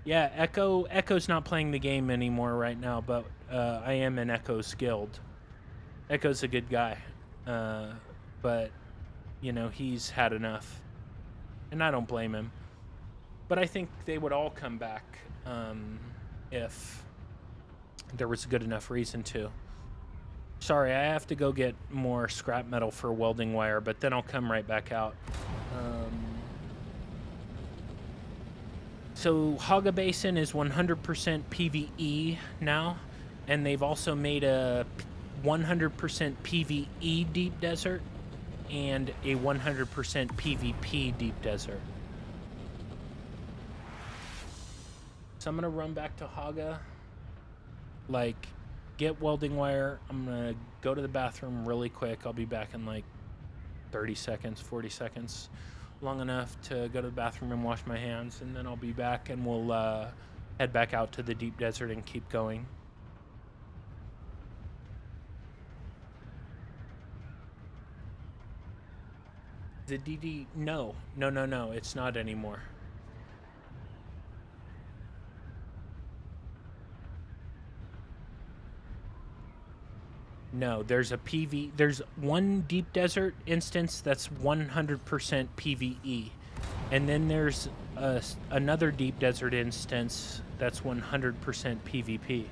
Yeah, Echo's not playing the game anymore right now, but I am in Echo's guild. Echo's a good guy, but you know, he's had enough, and I don't blame him. But I think they would all come back if there was a good enough reason to. Sorry, I have to go get more scrap metal for welding wire, but then I'll come right back out. So Haga Basin is 100% PvE now, and they've also made a 100% PvE deep desert and a 100% PvP deep desert. So I'm gonna run back to Haga, like, get welding wire. I'm gonna go to the bathroom really quick. I'll be back in like 30 seconds, 40 seconds. Long enough to go to the bathroom and wash my hands, and then I'll be back and we'll head back out to the deep desert and keep going. The DD, no, it's not anymore. No, there's one deep desert instance that's 100% PvE. And then there's another deep desert instance that's 100% PvP.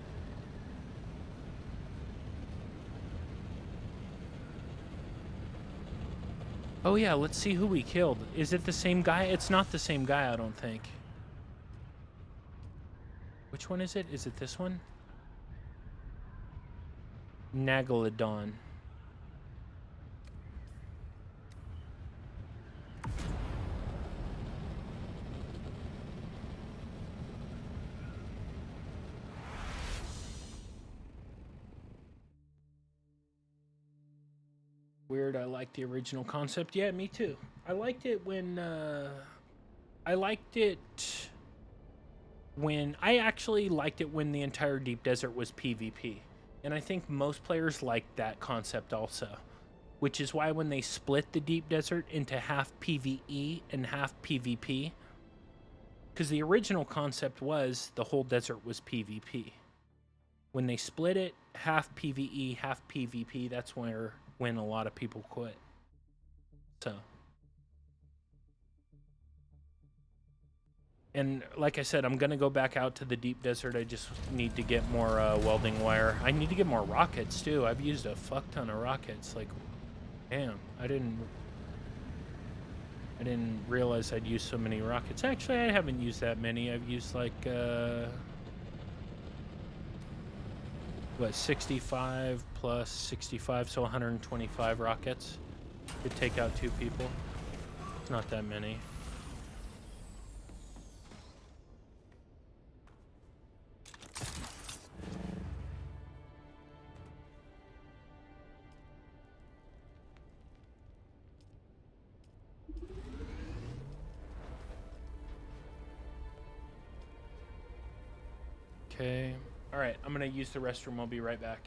Oh yeah, let's see who we killed. Is it the same guy? It's not the same guy, I don't think. Which one is it? Is it this one? Nagalodon. Weird, I like the original concept. Yeah, me too. I liked it when I actually liked it when the entire deep desert was PvP. And I think most players like that concept also, which is why when they split the deep desert into half PvE and half PvP, because the original concept was the whole desert was PvP. When they split it, half PvE, half PvP, that's when a lot of people quit. So, and like I said, I'm gonna go back out to the deep desert. I just need to get more welding wire. I need to get more rockets too. I've used a fuck ton of rockets. Like, damn, I didn't realize I'd use so many rockets. Actually, I haven't used that many. I've used like, what, 65 plus 65, so 125 rockets to take out 2 people. It's not that many. Okay. All right, I'm gonna use the restroom. I'll be right back.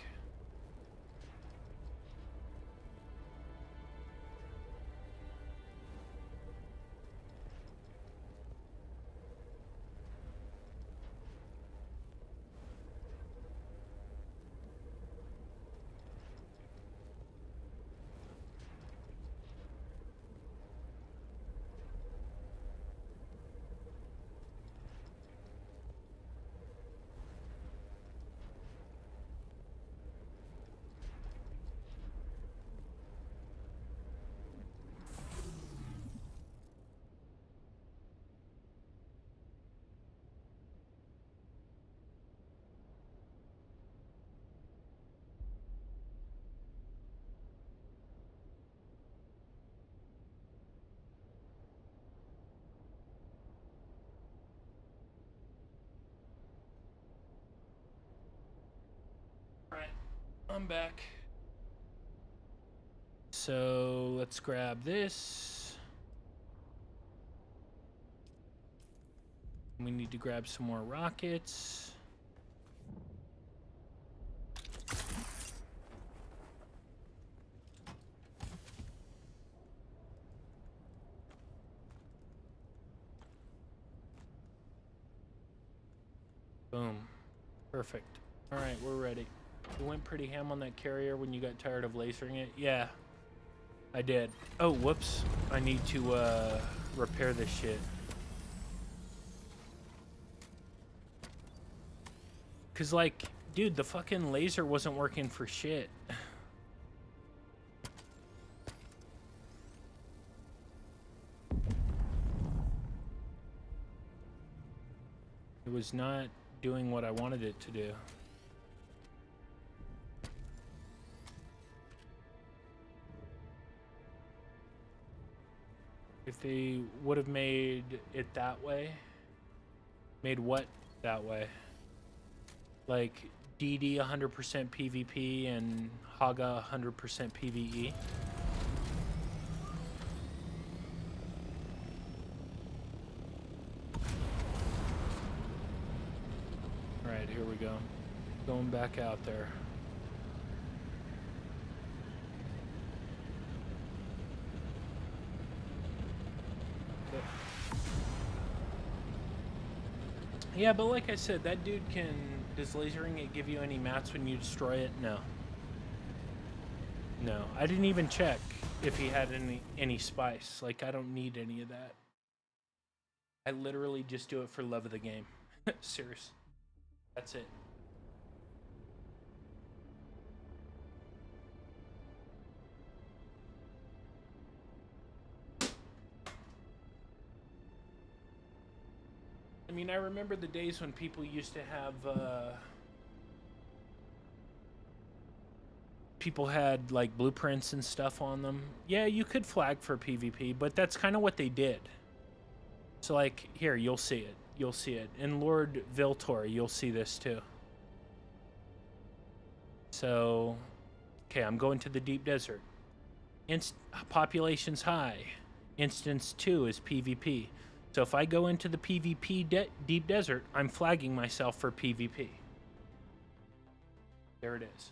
I'm back. So let's grab this. We need to grab some more rockets. Boom. Perfect. All right, we're ready. You went pretty ham on that carrier when you got tired of lasering it? Yeah, I did. Oh, whoops. I need to repair this shit. Cause like, dude, the fucking laser wasn't working for shit. It was not doing what I wanted it to do. If they would have made it that way, made what that way? Like DD 100% PvP and Haga 100% PvE. All right, here we go. Going back out there. Yeah, but like I said, that dude can... Does lasering it give you any mats when you destroy it? No. No. I didn't even check if he had any spice. Like, I don't need any of that. I literally just do it for love of the game. Serious. That's it. I mean, I remember the days when people used to have, people had, like, blueprints and stuff on them. Yeah, you could flag for PvP, but that's kind of what they did. So, like, here, you'll see it. You'll see it. In Lord Viltor, you'll see this, too. So, okay, I'm going to the deep desert. Population's high. Instance 2 is PvP. So if I go into the PvP deep desert, I'm flagging myself for PvP. There it is.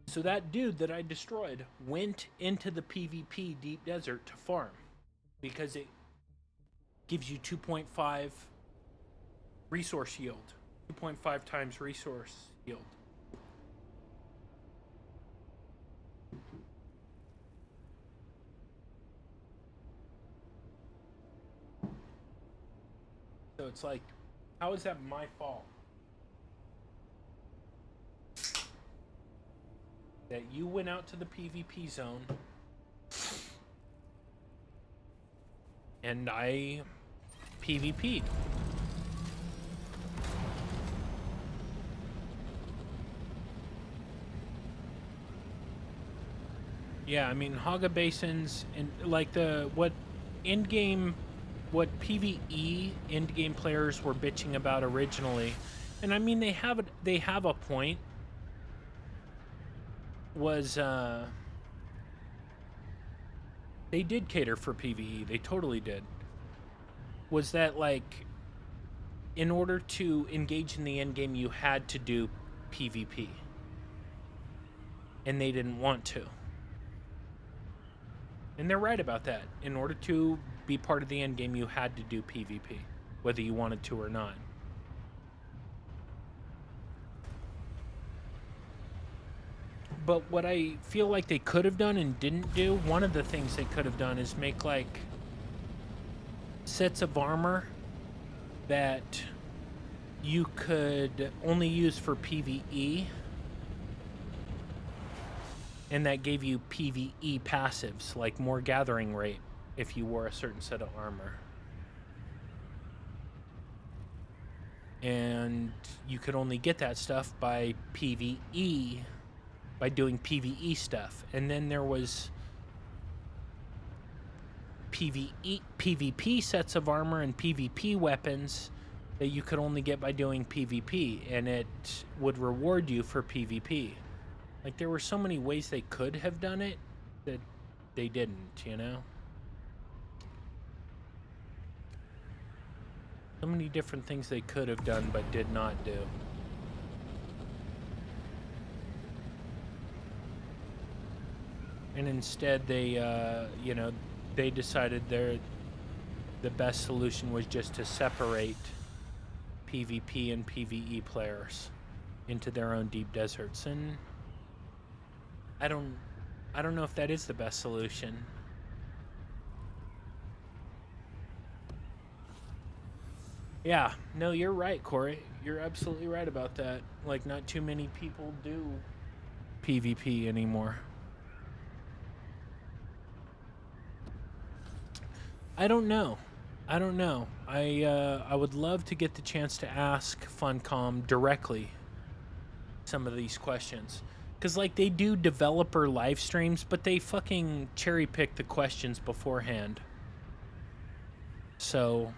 So that dude that I destroyed went into the PvP deep desert to farm because gives you 2.5 resource yield. 2.5 times resource yield. So it's like, how is that my fault? That you went out to the PvP zone and I PvP'd. Yeah, I mean Haga Basins and like what PvE end game players were bitching about originally, and I mean they have a point. Was they did cater for PvE, they totally did. Was that like in order to engage in the end game you had to do PvP, and they didn't want to. And they're right about that. In order to be part of the end game, you had to do PvP, whether you wanted to or not. But what I feel like they could have done and didn't do, one of the things they could have done is make like sets of armor that you could only use for PvE, and that gave you PvE passives, like more gathering rate if you wore a certain set of armor. And you could only get that stuff by PvE, by doing PvE stuff. And then there was PvP sets of armor and PvP weapons that you could only get by doing PvP, and it would reward you for PvP. Like, there were so many ways they could have done it that they didn't, you know? So many different things they could have done but did not do. And instead they, you know, they decided the best solution was just to separate PvP and PvE players into their own deep deserts. And I don't know if that is the best solution. Yeah, no, you're right, Corey. You're absolutely right about that. Like, not too many people do PvP anymore. I don't know. I would love to get the chance to ask Funcom directly some of these questions. Because, like, they do developer live streams, but they fucking cherry pick the questions beforehand. So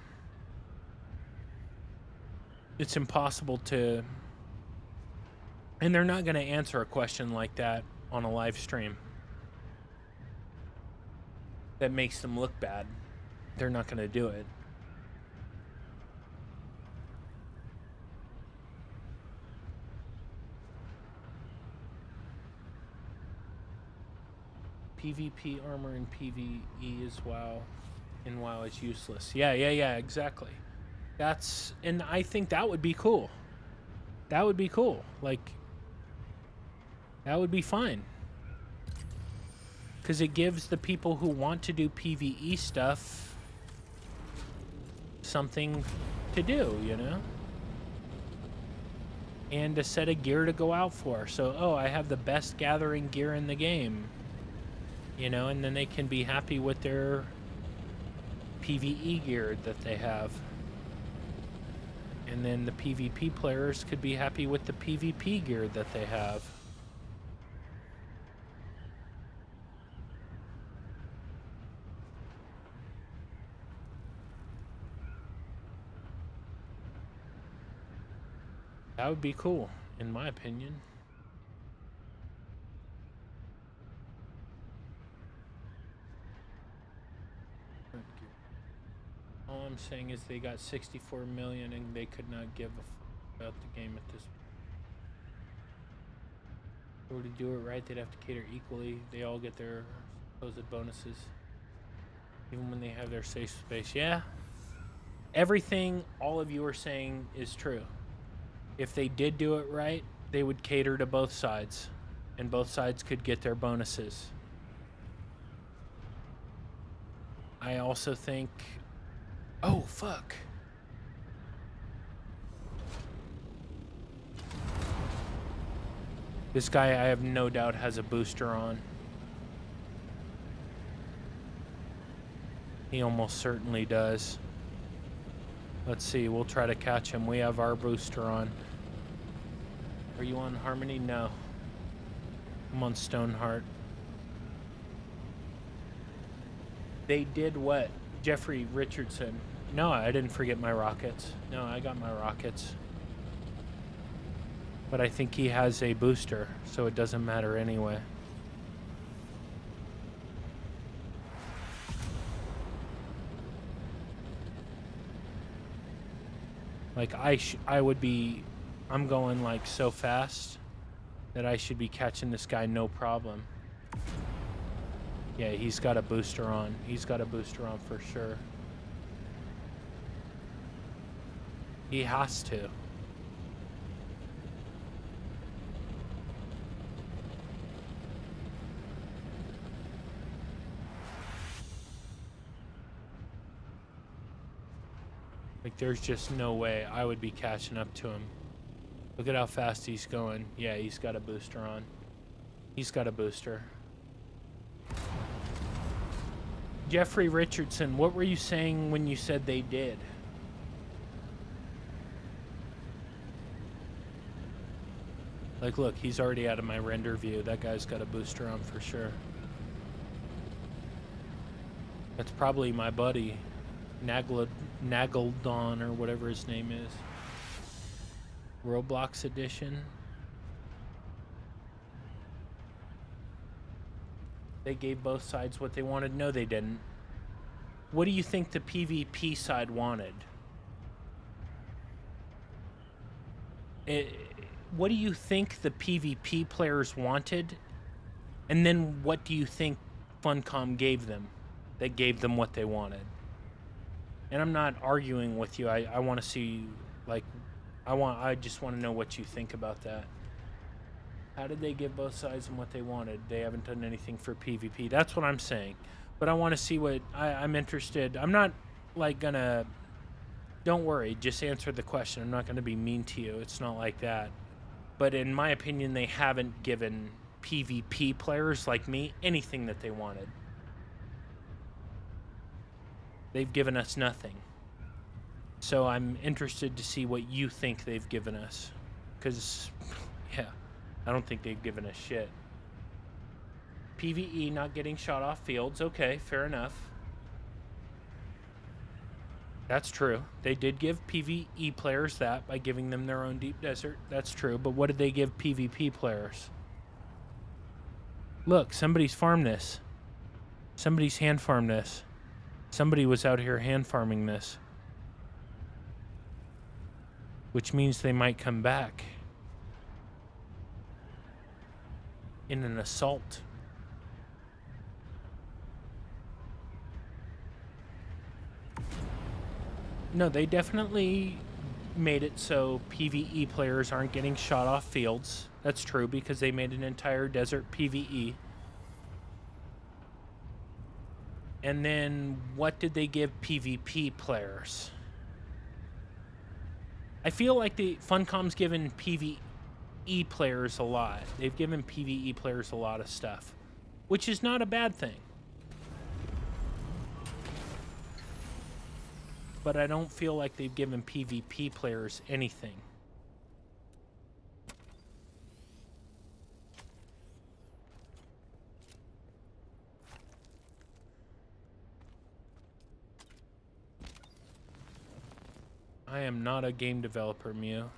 it's impossible to... And they're not going to answer a question like that on a live stream that makes them look bad. They're not going to do it. PvP armor and PvE is WoW, and WoW is useless. Yeah, exactly. And I think that would be cool. That would be cool. Like, that would be fine. Because it gives the people who want to do PvE stuff something to do, you know? And a set of gear to go out for. So, oh, I have the best gathering gear in the game. You know, and then they can be happy with their PvE gear that they have. And then the PvP players could be happy with the PvP gear that they have. That would be cool, in my opinion. All I'm saying is they got 64 million and they could not give a fuck about the game at this point. If they were to do it right, they'd have to cater equally. They all get their supposed bonuses, even when they have their safe space. Yeah, Everything all of you are saying is true. If they did do it right, they would cater to both sides, and both sides could get their bonuses. I also think... Oh, fuck. This guy, I have no doubt, has a booster on. He almost certainly does. Let's see, we'll try to catch him. We have our booster on. Are you on Harmony? No. I'm on Stoneheart. They did what? Jeffrey Richardson. No, I didn't forget my rockets. No, I got my rockets. But I think he has a booster, so it doesn't matter anyway. Like, I would be... I'm going, like, so fast that I should be catching this guy no problem. Yeah, he's got a booster on. He's got a booster on for sure. He has to. Like, there's just no way I would be catching up to him. Look at how fast he's going. Yeah, he's got a booster on. He's got a booster. Jeffrey Richardson, what were you saying when you said they did? Like, look, he's already out of my render view. That guy's got a booster on for sure. That's probably my buddy. Nageldon or whatever his name is. Roblox edition. They gave both sides what they wanted. No, they didn't. What do you think the PvP side wanted? What do you think the PvP players wanted? And then what do you think Funcom gave them that gave them what they wanted? And I'm not arguing with you. I want to see, like, I just want to know what you think about that. How did they give both sides and what they wanted? They haven't done anything for PvP. That's what I'm saying. But I want to see what, I'm interested. I'm not, like, gonna, don't worry, just answer the question. I'm not gonna be mean to you. It's not like that. But in my opinion, they haven't given PvP players like me anything that they wanted. They've given us nothing. So I'm interested to see what you think they've given us. Because, yeah, I don't think they've given us shit. PvE not getting shot off fields. Okay, fair enough. That's true. They did give PvE players that by giving them their own deep desert. That's true. But what did they give PvP players? Look, somebody's farmed this. Somebody's hand farmed this. Somebody was out here hand farming this. Which means they might come back in an assault. No, they definitely made it so PvE players aren't getting shot off fields. That's true, because they made an entire desert PvE. And then what did they give PvP players? I feel like the Funcom's given PvE players a lot. They've given PvE players a lot of stuff, which is not a bad thing. But I don't feel like they've given PvP players anything. I am not a game developer, Mew.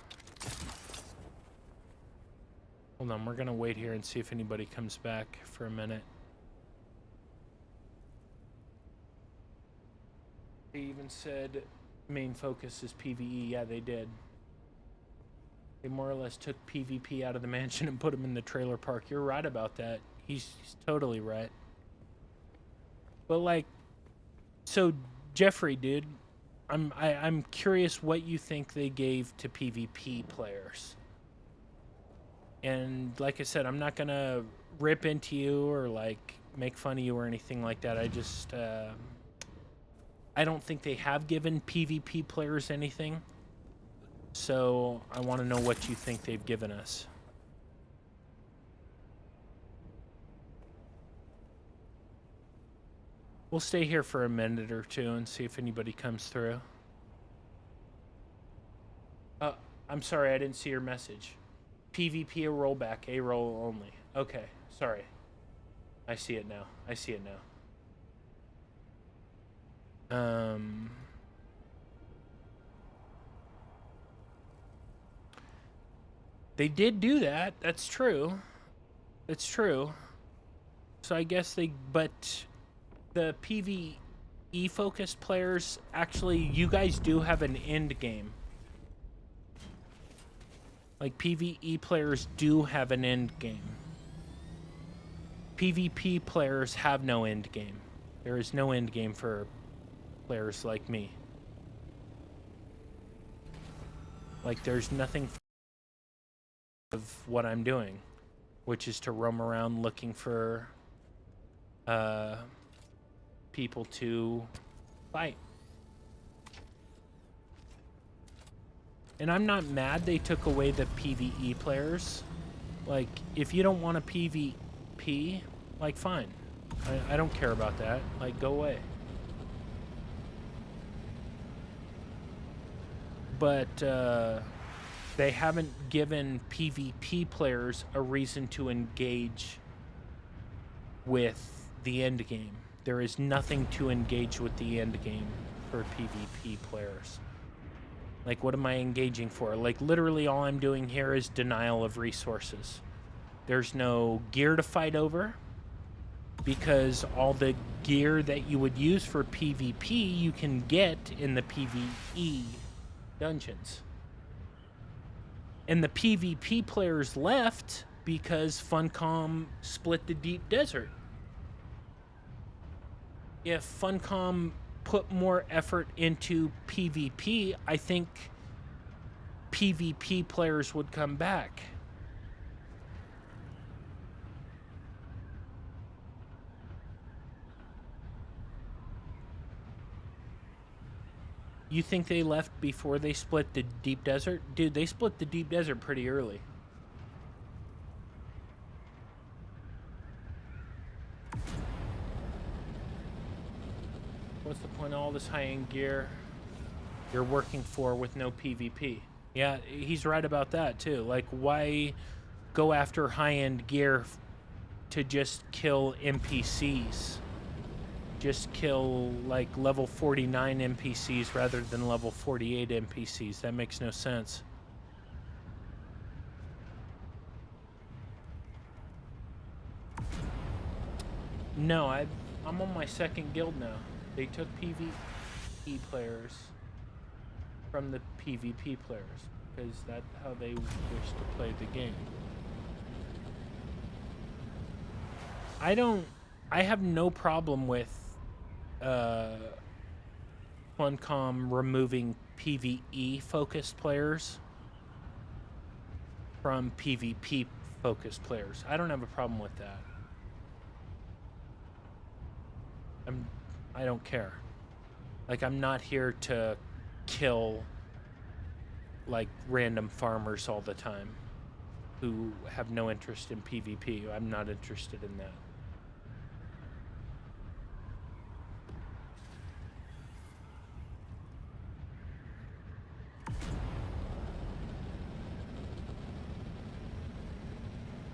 Hold on, we're gonna wait here and see if anybody comes back for a minute. They even said main focus is PvE. Yeah, they did. They more or less took PvP out of the mansion and put him in the trailer park. You're right about that. He's totally right. But, like, so Jeffrey, dude, I'm curious what you think they gave to PvP players. And like I said, I'm not gonna rip into you or like make fun of you or anything like that. I just I don't think they have given PvP players anything. So I want to know what you think they've given us. We'll stay here for a minute or two and see if anybody comes through. I'm sorry, I didn't see your message. PvP a rollback, a roll only. Okay, sorry. I see it now. I see it now. They did do that. That's true. It's true. So I guess but the PvE focused players, actually, you guys do have an end game. Like, PvE players do have an end game. PvP players have no end game. There is no end game for players like me. Like, there's nothing of what I'm doing, which is to roam around looking for people to fight. And I'm not mad they took away the PvE players. Like, if you don't want a PvP, like, fine. I don't care about that. Like, go away. But they haven't given PvP players a reason to engage with the end game. There is nothing to engage with the end game for PvP players. Like, what am I engaging for? Like, literally all I'm doing here is denial of resources. There's no gear to fight over, because all the gear that you would use for PvP you can get in the PvE dungeons. And the PvP players left because Funcom split the deep desert. If Funcom put more effort into PvP, I think PvP players would come back. You think they left before they split the deep desert? Dude, they split the deep desert pretty early. What's the point of all this high-end gear you're working for with no PvP? Yeah, he's right about that too. Like, why go after high-end gear to just kill NPCs? Just kill, like, level 49 NPCs rather than level 48 NPCs. That makes no sense. No, I'm on my second guild now. They took PvE players from the PvP players because that's how they wish to play the game. I have no problem with Funcom removing PvE focused players from PvP focused players. I don't have a problem with that. I don't care. Like, I'm not here to kill, like, random farmers all the time who have no interest in PvP. I'm not interested in that.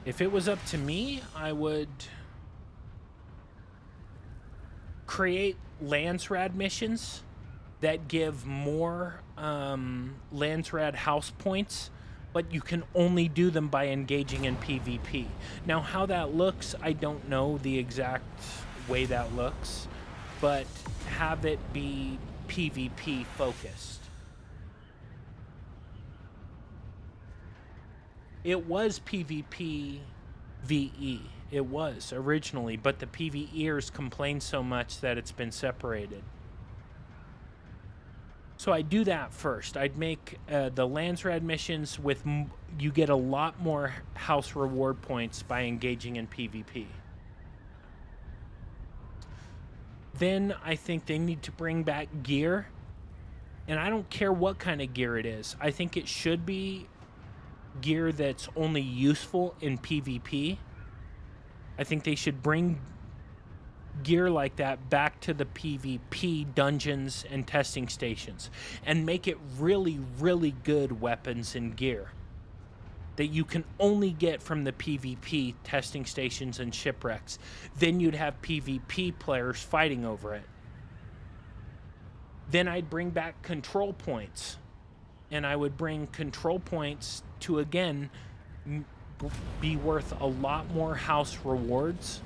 If it was up to me, I would create Landsrad missions that give more Landsrad house points, but you can only do them by engaging in PvP. Now, how that looks, I don't know the exact way that looks, but have it be PvP focused. It was PvP VE. It was originally, but the PvEers complained so much that it's been separated. So I do that first. I'd make the Landsrad missions with you get a lot more house reward points by engaging in PvP. Then I think they need to bring back gear, and I don't care what kind of gear it is. I think it should be gear that's only useful in PvP. I think they should bring gear like that back to the PvP dungeons and testing stations and make it really, really good weapons and gear that you can only get from the PvP testing stations and shipwrecks. Then you'd have PvP players fighting over it. Then I'd bring back control points, and I would bring control points to, again, be worth a lot more house rewards,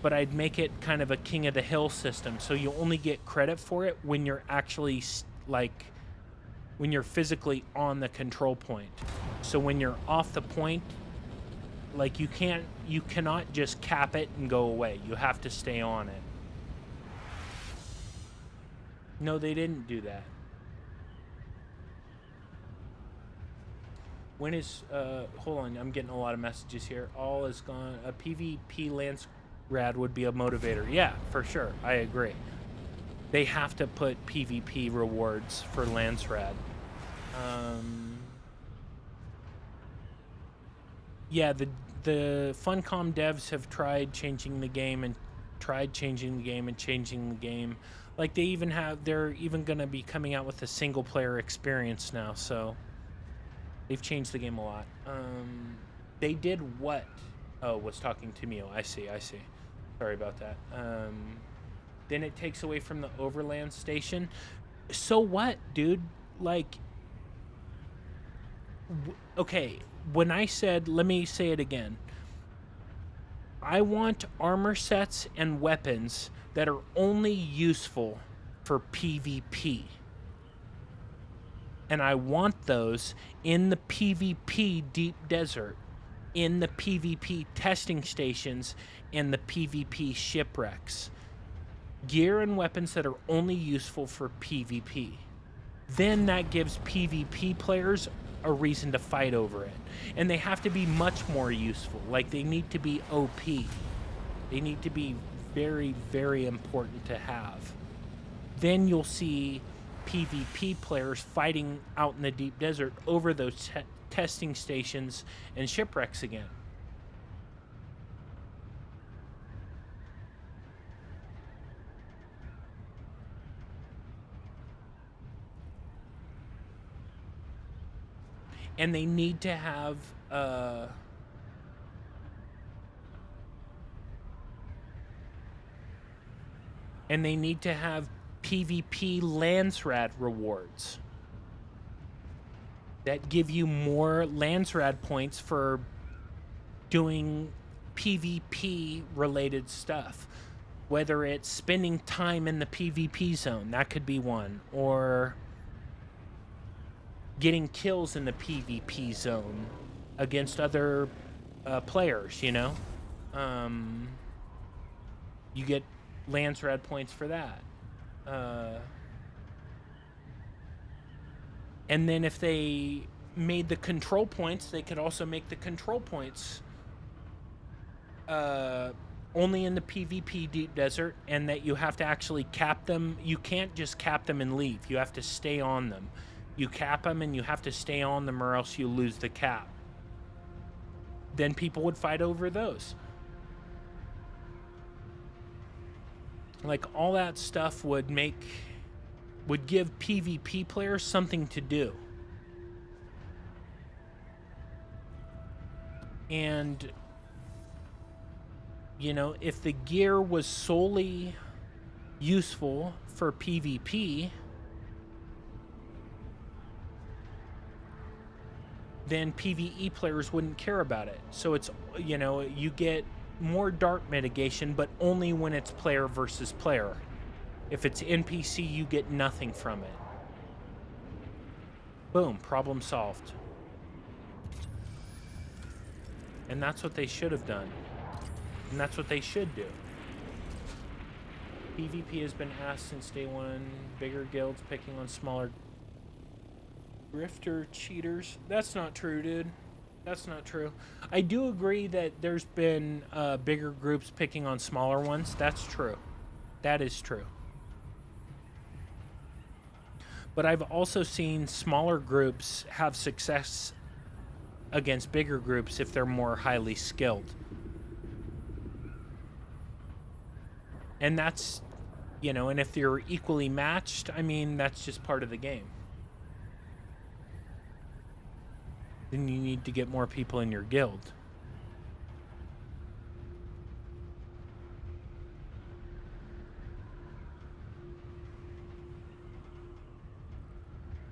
but I'd make it kind of a king of the hill system, so you only get credit for it when you're actually, like, when you're physically on the control point. So when you're off the point, like, you cannot just cap it and go away. You have to stay on it. No, they didn't do that. When is, hold on, I'm getting a lot of messages here. All is gone. A PvP Landsrad would be a motivator. Yeah, for sure. I agree. They have to put PvP rewards for Landsrad. Yeah, the Funcom devs have tried changing the game and changing the game. Like, they're even going to be coming out with a single player experience now, so they've changed the game a lot. They did what? Oh, was talking to Mio. I see. Sorry about that. Then it takes away from the overland station. So what, dude? Like, okay, when I said, let me say it again. I want armor sets and weapons that are only useful for PvP. And I want those in the PvP deep desert, in the PvP testing stations, and the PvP shipwrecks. Gear and weapons that are only useful for PvP. Then that gives PvP players a reason to fight over it. And they have to be much more useful. Like, they need to be OP. They need to be very, very important to have. Then you'll see PvP players fighting out in the deep desert over those testing stations and shipwrecks again. And they need to have PvP Landsrad rewards that give you more Landsrad points for doing PvP related stuff. Whether it's spending time in the PvP zone, that could be one, or getting kills in the PvP zone against other players, you know? You get Landsrad points for that. And then if they made the control points, they could also make the control points only in the PvP deep desert, and that you have to actually cap them. You can't just cap them and leave. You have to stay on them. You cap them and you have to stay on them, or else you lose the cap. Then people would fight over those. Like, all that stuff would give PvP players something to do. And, you know, if the gear was solely useful for PvP, then PvE players wouldn't care about it. So it's, you know, you get more dart mitigation, but only when it's player versus player. If it's NPC, you get nothing from it. Boom, problem solved. And that's what they should have done. And that's what they should do. PvP has been asked since day one. Bigger guilds picking on smaller Grifter cheaters. That's not true, dude. That's not true. I do agree that there's been bigger groups picking on smaller ones. That's true. That is true. But I've also seen smaller groups have success against bigger groups if they're more highly skilled. And that's, you know, and if you're equally matched, I mean, that's just part of the game. Then you need to get more people in your guild.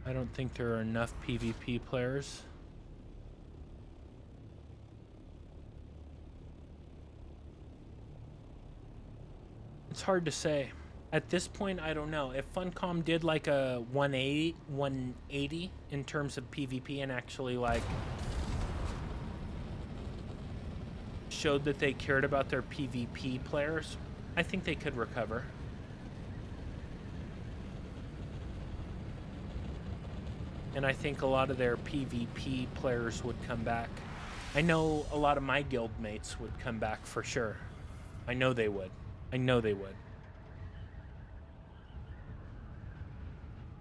I don't think there are enough PvP players. It's hard to say. At this point, I don't know. If Funcom did like a 180 in terms of PvP and actually like showed that they cared about their PvP players, I think they could recover. And I think a lot of their PvP players would come back. I know a lot of my guild mates would come back for sure. I know they would. I know they would.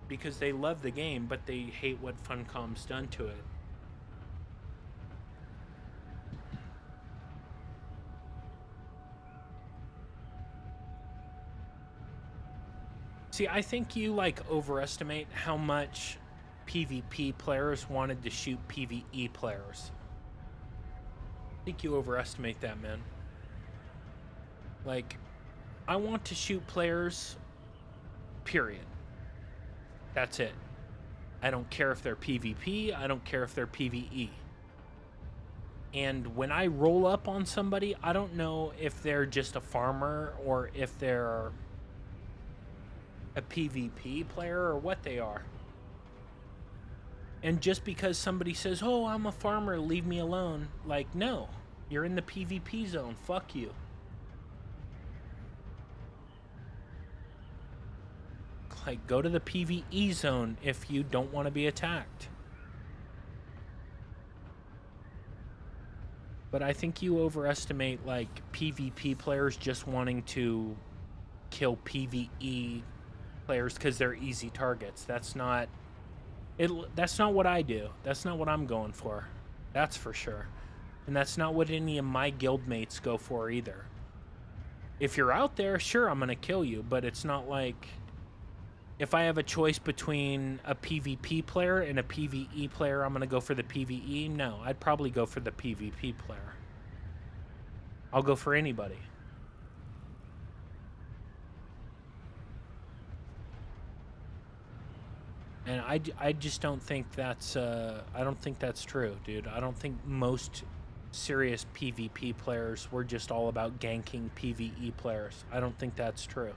Because they love the game, but they hate what Funcom's done to it. See, I think you like overestimate how much PvP players wanted to shoot PvE players. I think you overestimate that, man. Like, I want to shoot players, period. That's it. I don't care if they're PvP, I don't care if they're PvE. And when I roll up on somebody, I don't know if they're just a farmer or if they're a PvP player or what they are. And just because somebody says, oh, I'm a farmer, leave me alone. Like, no, you're in the PvP zone. Fuck you. Like, go to the PvE zone if you don't want to be attacked. But I think you overestimate, like, PvP players just wanting to kill PvE players because they're easy targets. That's not what I do. That's not what I'm going for. That's for sure. And that's not what any of my guild mates go for either. If you're out there, sure, I'm going to kill you, but it's not like if I have a choice between a PvP player and a PvE player, I'm going to go for the PvE. No, I'd probably go for the PvP player. I'll go for anybody. And I just don't think that's I don't think that's true, dude. I don't think most serious PvP players were just all about ganking PvE players. I don't think that's true.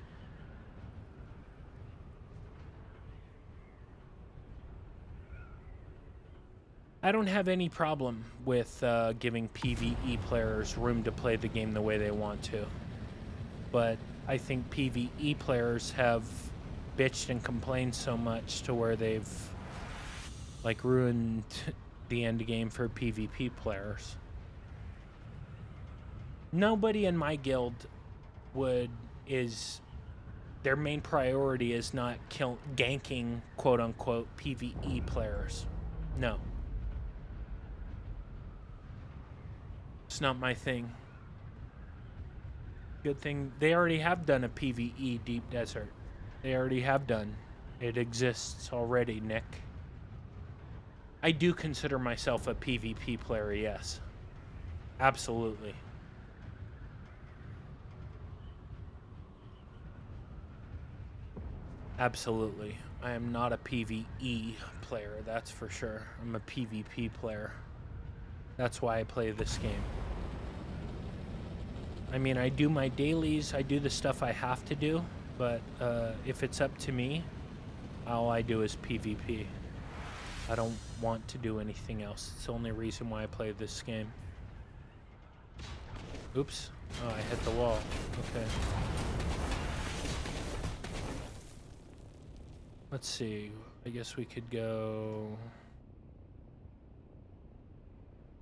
I don't have any problem with giving PvE players room to play the game the way they want to. But I think PvE players have bitched and complained so much to where they've like ruined the end game for PvP players. Nobody in my guild their main priority is not ganking quote unquote PvE players. No. It's not my thing. Good thing they already have done a PvE Deep Desert. They already have done. It exists already, Nick. I do consider myself a PvP player, yes. Absolutely. Absolutely. I am not a PvE player, that's for sure. I'm a PvP player. That's why I play this game. I mean, I do my dailies, I do the stuff I have to do, but if it's up to me, all I do is PvP. I don't want to do anything else. It's the only reason why I play this game. Oops. Oh, I hit the wall. Okay. Let's see. I guess we could go.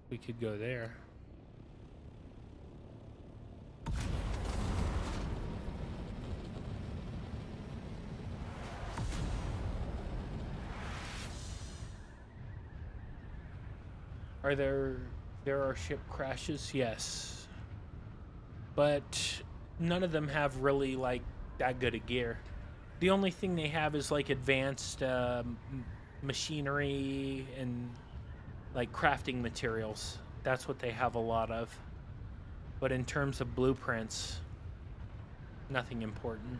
We could go there. Are there are ship crashes? Yes. But none of them have really like that good a gear. The only thing they have is like advanced machinery and like crafting materials. That's what they have a lot of. But in terms of blueprints, nothing important.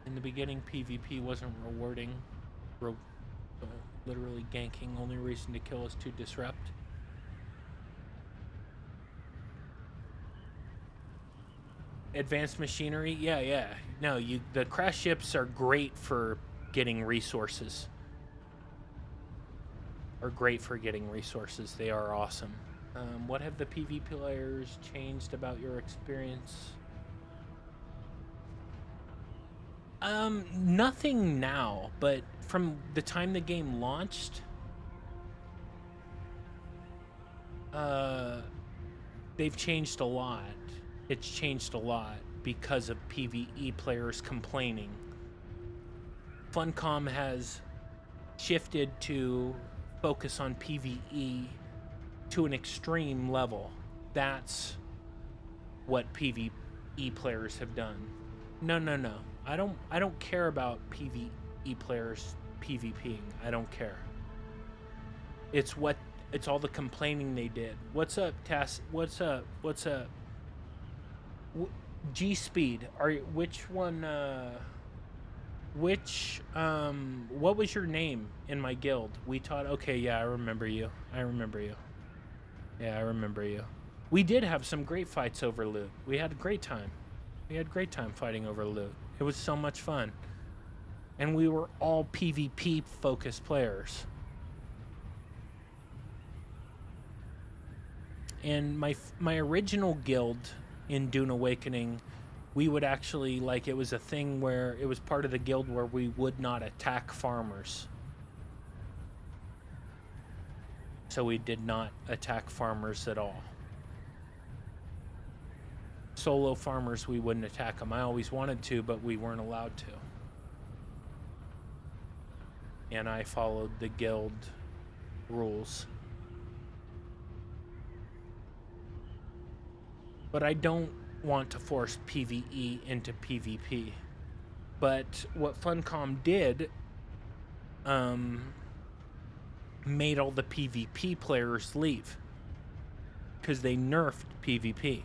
In the beginning, PvP wasn't rewarding. Literally ganking, only reason to kill is to disrupt. Advanced machinery, yeah. No, the crash ships are great for getting resources. They are awesome. What have the PvP players changed about your experience? Nothing now, but from the time the game launched, they've changed a lot. It's changed a lot because of PvE players complaining. Funcom has shifted to focus on PvE to an extreme level. That's what PvE players have done. No. I don't care about PvE players PvPing. I don't care. It's all the complaining they did. What's up, Tass? What's up? G Speed. Which one? What was your name in my guild? We taught. Okay, yeah, I remember you. Yeah, I remember you. We did have some great fights over loot. We had a great time. Fighting over loot. It was so much fun. And we were all PvP focused players. And my original guild in Dune Awakening, we would actually, like, it was a thing where it was part of the guild where we would not attack farmers. So we did not attack farmers at all. Solo farmers, we wouldn't attack them. I always wanted to, but we weren't allowed to. And I followed the guild rules. But I don't want to force PvE into PvP. But what Funcom did made all the PvP players leave because they nerfed PvP.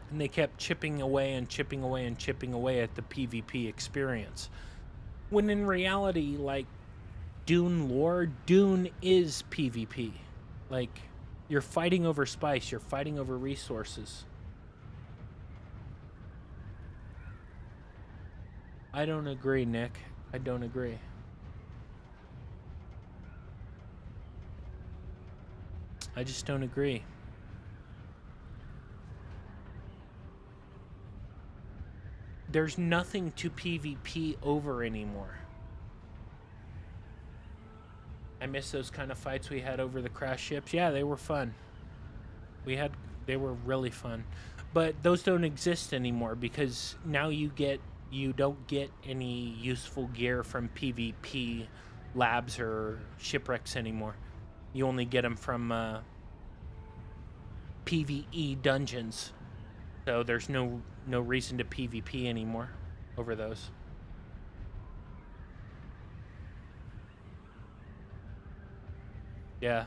And they kept chipping away at the PvP experience. When in reality, like, Dune lore, Dune is PvP. Like, you're fighting over spice, you're fighting over resources. I don't agree, Nick. I don't agree. I just don't agree. There's nothing to PvP over anymore. I miss those kind of fights we had over the crash ships. Yeah, they were fun. They were really fun. But those don't exist anymore because now you don't get any useful gear from PvP labs or shipwrecks anymore. You only get them from PvE dungeons. So there's no reason to PvP anymore over those. Yeah.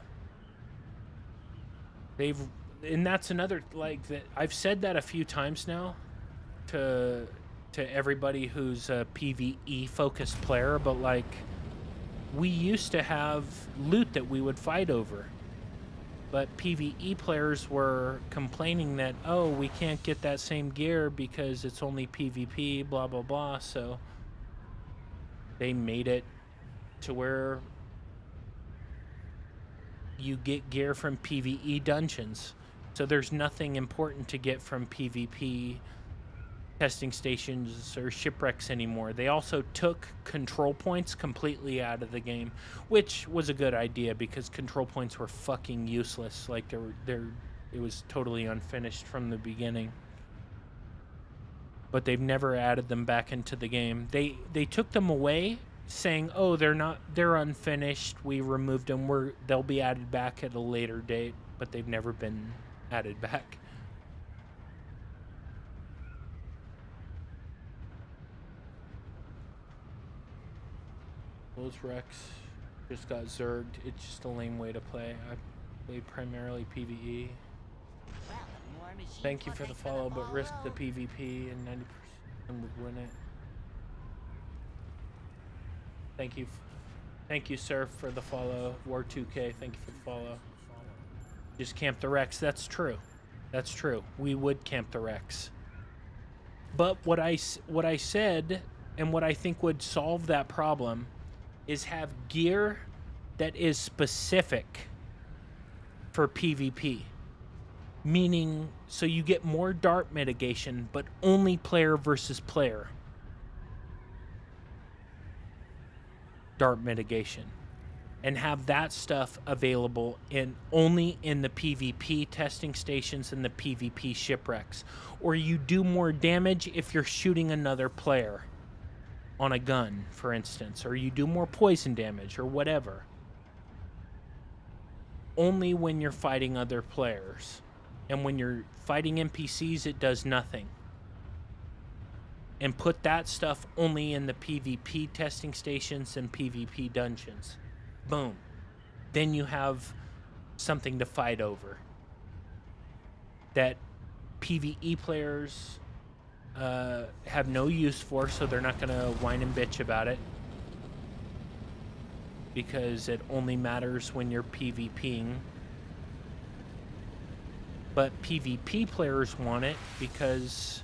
And that's another, like, that I've said that a few times now to everybody who's a PvE focused player, but like, we used to have loot that we would fight over. But PvE players were complaining that, oh, we can't get that same gear because it's only PvP, blah, blah, blah. So they made it to where you get gear from PvE dungeons. So there's nothing important to get from PvP testing stations or shipwrecks anymore. They also took control points completely out of the game, which was a good idea because control points were fucking useless. Like it was totally unfinished from the beginning. But they've never added them back into the game. They took them away saying, "Oh, they're unfinished. We removed them. They'll be added back at a later date," but they've never been added back. Those wrecks just got zerged. It's just a lame way to play. I play primarily PvE. Thank you for the follow, but risk the PvP and 90% would win it. Thank you, sir, for the follow. War2K, thank you for the follow. Just camp the wrecks. That's true. That's true. We would camp the wrecks. But what I said and what I think would solve that problem is have gear that is specific for PvP. Meaning, so you get more dart mitigation, but only player versus player dart mitigation. And have that stuff available only in the PvP testing stations and the PvP shipwrecks. Or you do more damage if you're shooting another player on a gun, for instance, or you do more poison damage or whatever. Only when you're fighting other players. And when you're fighting NPCs, it does nothing. And put that stuff only in the PvP testing stations and PvP dungeons. Boom. Then you have something to fight over. That PvE players have no use for, so they're not going to whine and bitch about it. Because it only matters when you're PvPing. But PvP players want it because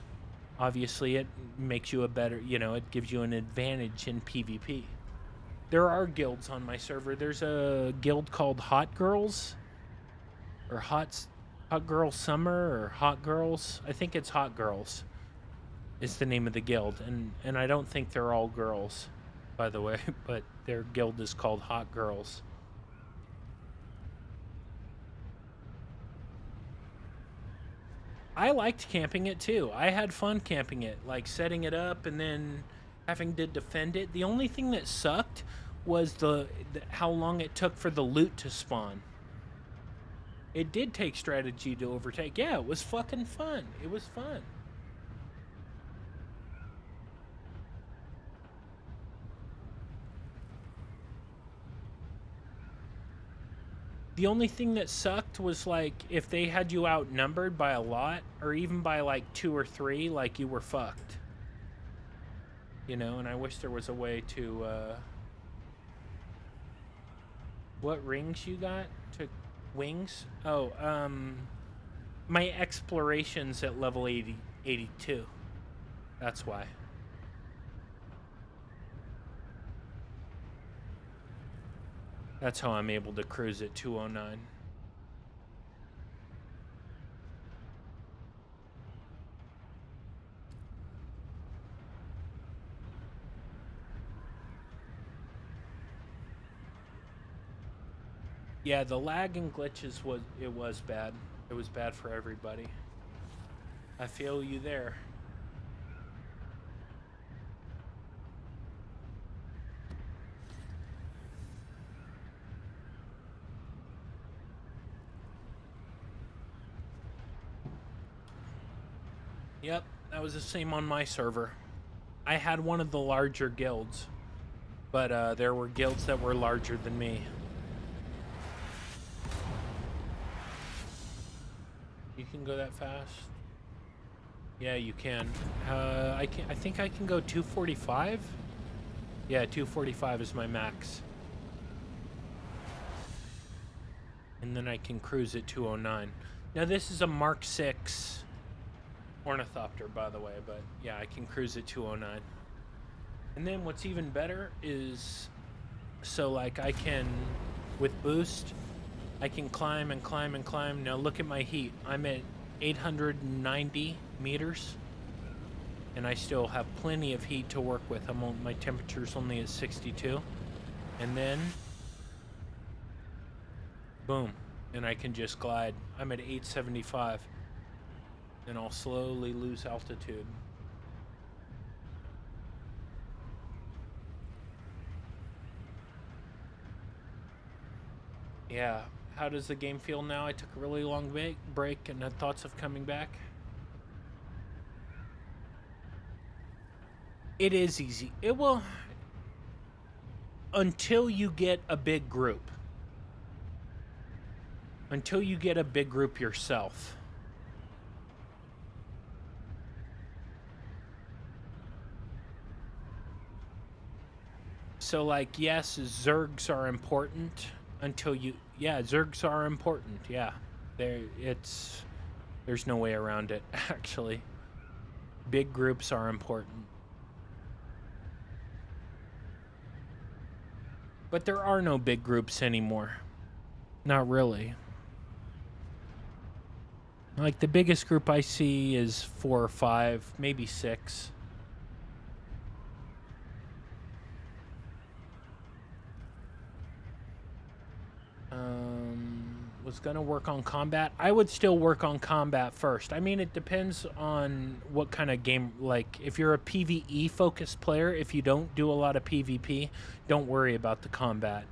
obviously it makes you a better, it gives you an advantage in PvP. There are guilds on my server. There's a guild called Hot Girls or Hot Girl Summer or Hot Girls. I think it's Hot Girls is the name of the guild. And I don't think they're all girls, by the way, but their guild is called Hot Girls. I liked camping it too. I had fun camping it, like setting it up and then having to defend it. The only thing that sucked was how long it took for the loot to spawn. It did take strategy to overtake. Yeah, it was fucking fun. It was fun. The only thing that sucked was, like, if they had you outnumbered by a lot, or even by, like, 2 or 3, like, you were fucked. And I wish there was a way to, What rings you got? Wings? Oh, my exploration's at level 82. That's why. That's how I'm able to cruise at 209. Yeah, the lag and glitches was bad. It was bad for everybody. I feel you there. Yep, that was the same on my server. I had one of the larger guilds, but there were guilds that were larger than me. You can go that fast? Yeah, you can. I think I can go 245? Yeah, 245 is my max. And then I can cruise at 209. Now this is a Mark 6 ornithopter, by the way, but yeah, I can cruise at 209. And then what's even better is, so like I can, with boost, I can climb and climb and climb. Now look at my heat. I'm at 890 meters. And I still have plenty of heat to work with. My temperature's only at 62. And then, boom. And I can just glide. I'm at 875. And I'll slowly lose altitude. Yeah. How does the game feel now? I took a really long break and had thoughts of coming back. It is easy. It will, until you get a big group. Until you get a big group yourself. So, like, yes, Zergs are important until you... Yeah, Zergs are important, yeah. There's no way around it, actually. Big groups are important. But there are no big groups anymore. Not really. Like, the biggest group I see is 4 or 5, maybe 6. Was gonna work on combat. I would still work on combat first. I mean, it depends on what kind of game. Like, if you're a PvE focused player, if you don't do a lot of PvP, don't worry about the combat.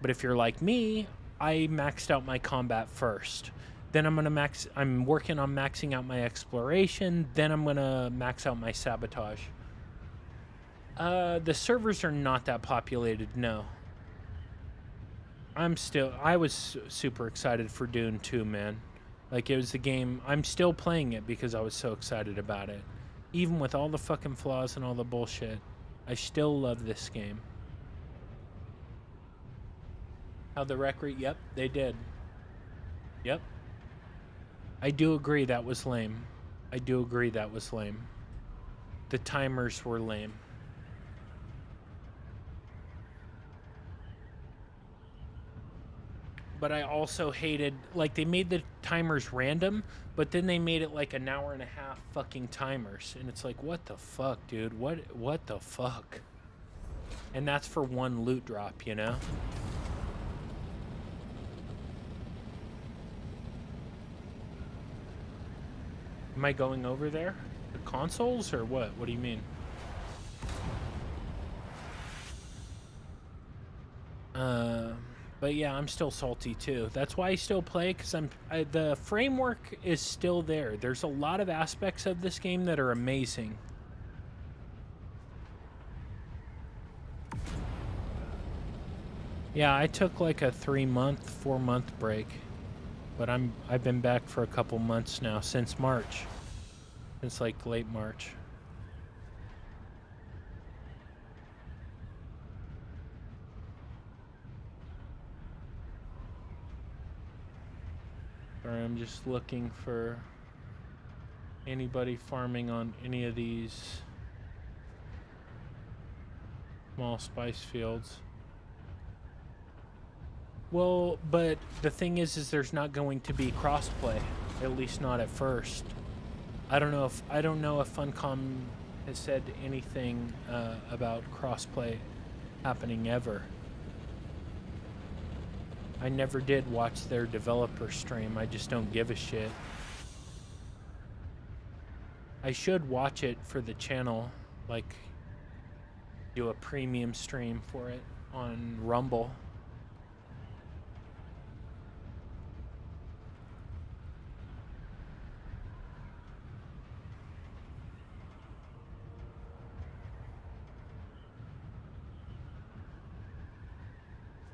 But if you're like me, I maxed out my combat first. Then I'm working on maxing out my exploration. Then I'm gonna max out my sabotage. The servers are not that populated, no. I was super excited for Dune 2, man. Like, it was the game, I'm still playing it because I was so excited about it. Even with all the fucking flaws and all the bullshit, I still love this game. How the yep, they did. Yep. I do agree that was lame. I do agree that was lame. The timers were lame. But I also hated, like, they made the timers random, but then they made it like an hour and a half fucking timers. And it's like, what the fuck, dude? What the fuck? And that's for one loot drop, you know? Am I going over there? The consoles or what? What do you mean? But yeah, I'm still salty too. That's why I still play, because the framework is still there. There's a lot of aspects of this game that are amazing. Yeah, I took like a 3-month, 4-month break, but I've been back for a couple months now, since March, since like late March. Sorry, I'm just looking for anybody farming on any of these small spice fields. Well, but the thing is there's not going to be crossplay, at least not at first. I don't know if Funcom has said anything about crossplay happening ever. I never did watch their developer stream. I just don't give a shit. I should watch it for the channel, like do a premium stream for it on Rumble.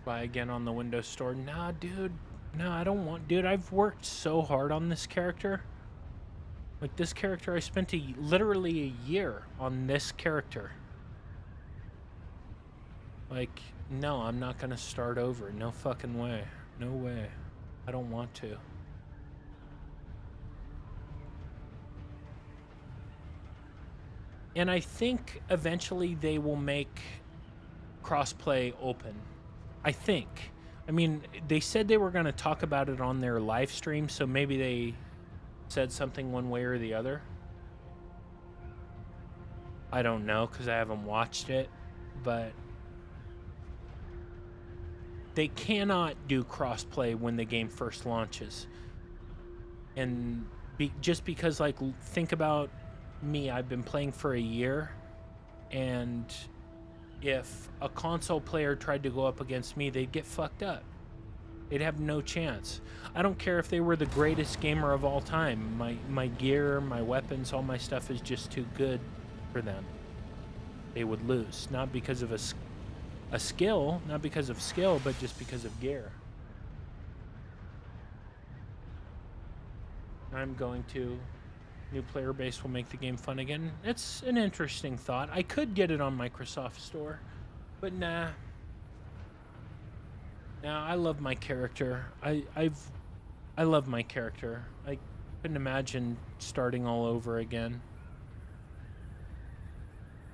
Buy again on the Windows Store. Nah, dude. No, I don't want... Dude, I've worked so hard on this character. Like, this character, I spent literally a year on this character. Like, no, I'm not gonna start over. No fucking way. No way. I don't want to. And I think eventually they will make crossplay open. I think. I mean, they said they were going to talk about it on their live stream, so maybe they said something one way or the other. I don't know because I haven't watched it, but they cannot do crossplay when the game first launches. And just because, like, think about me, I've been playing for a year, and if a console player tried to go up against me, they'd get fucked up. They'd have no chance. I don't care if they were the greatest gamer of all time. My gear, my weapons, all my stuff is just too good for them. They would lose, not because of a skill, not because of skill, but just because of gear. I'm going to. New player base will make the game fun again. It's an interesting thought. I could get it on Microsoft Store, but nah. Nah, I love my character. I love my character. I couldn't imagine starting all over again.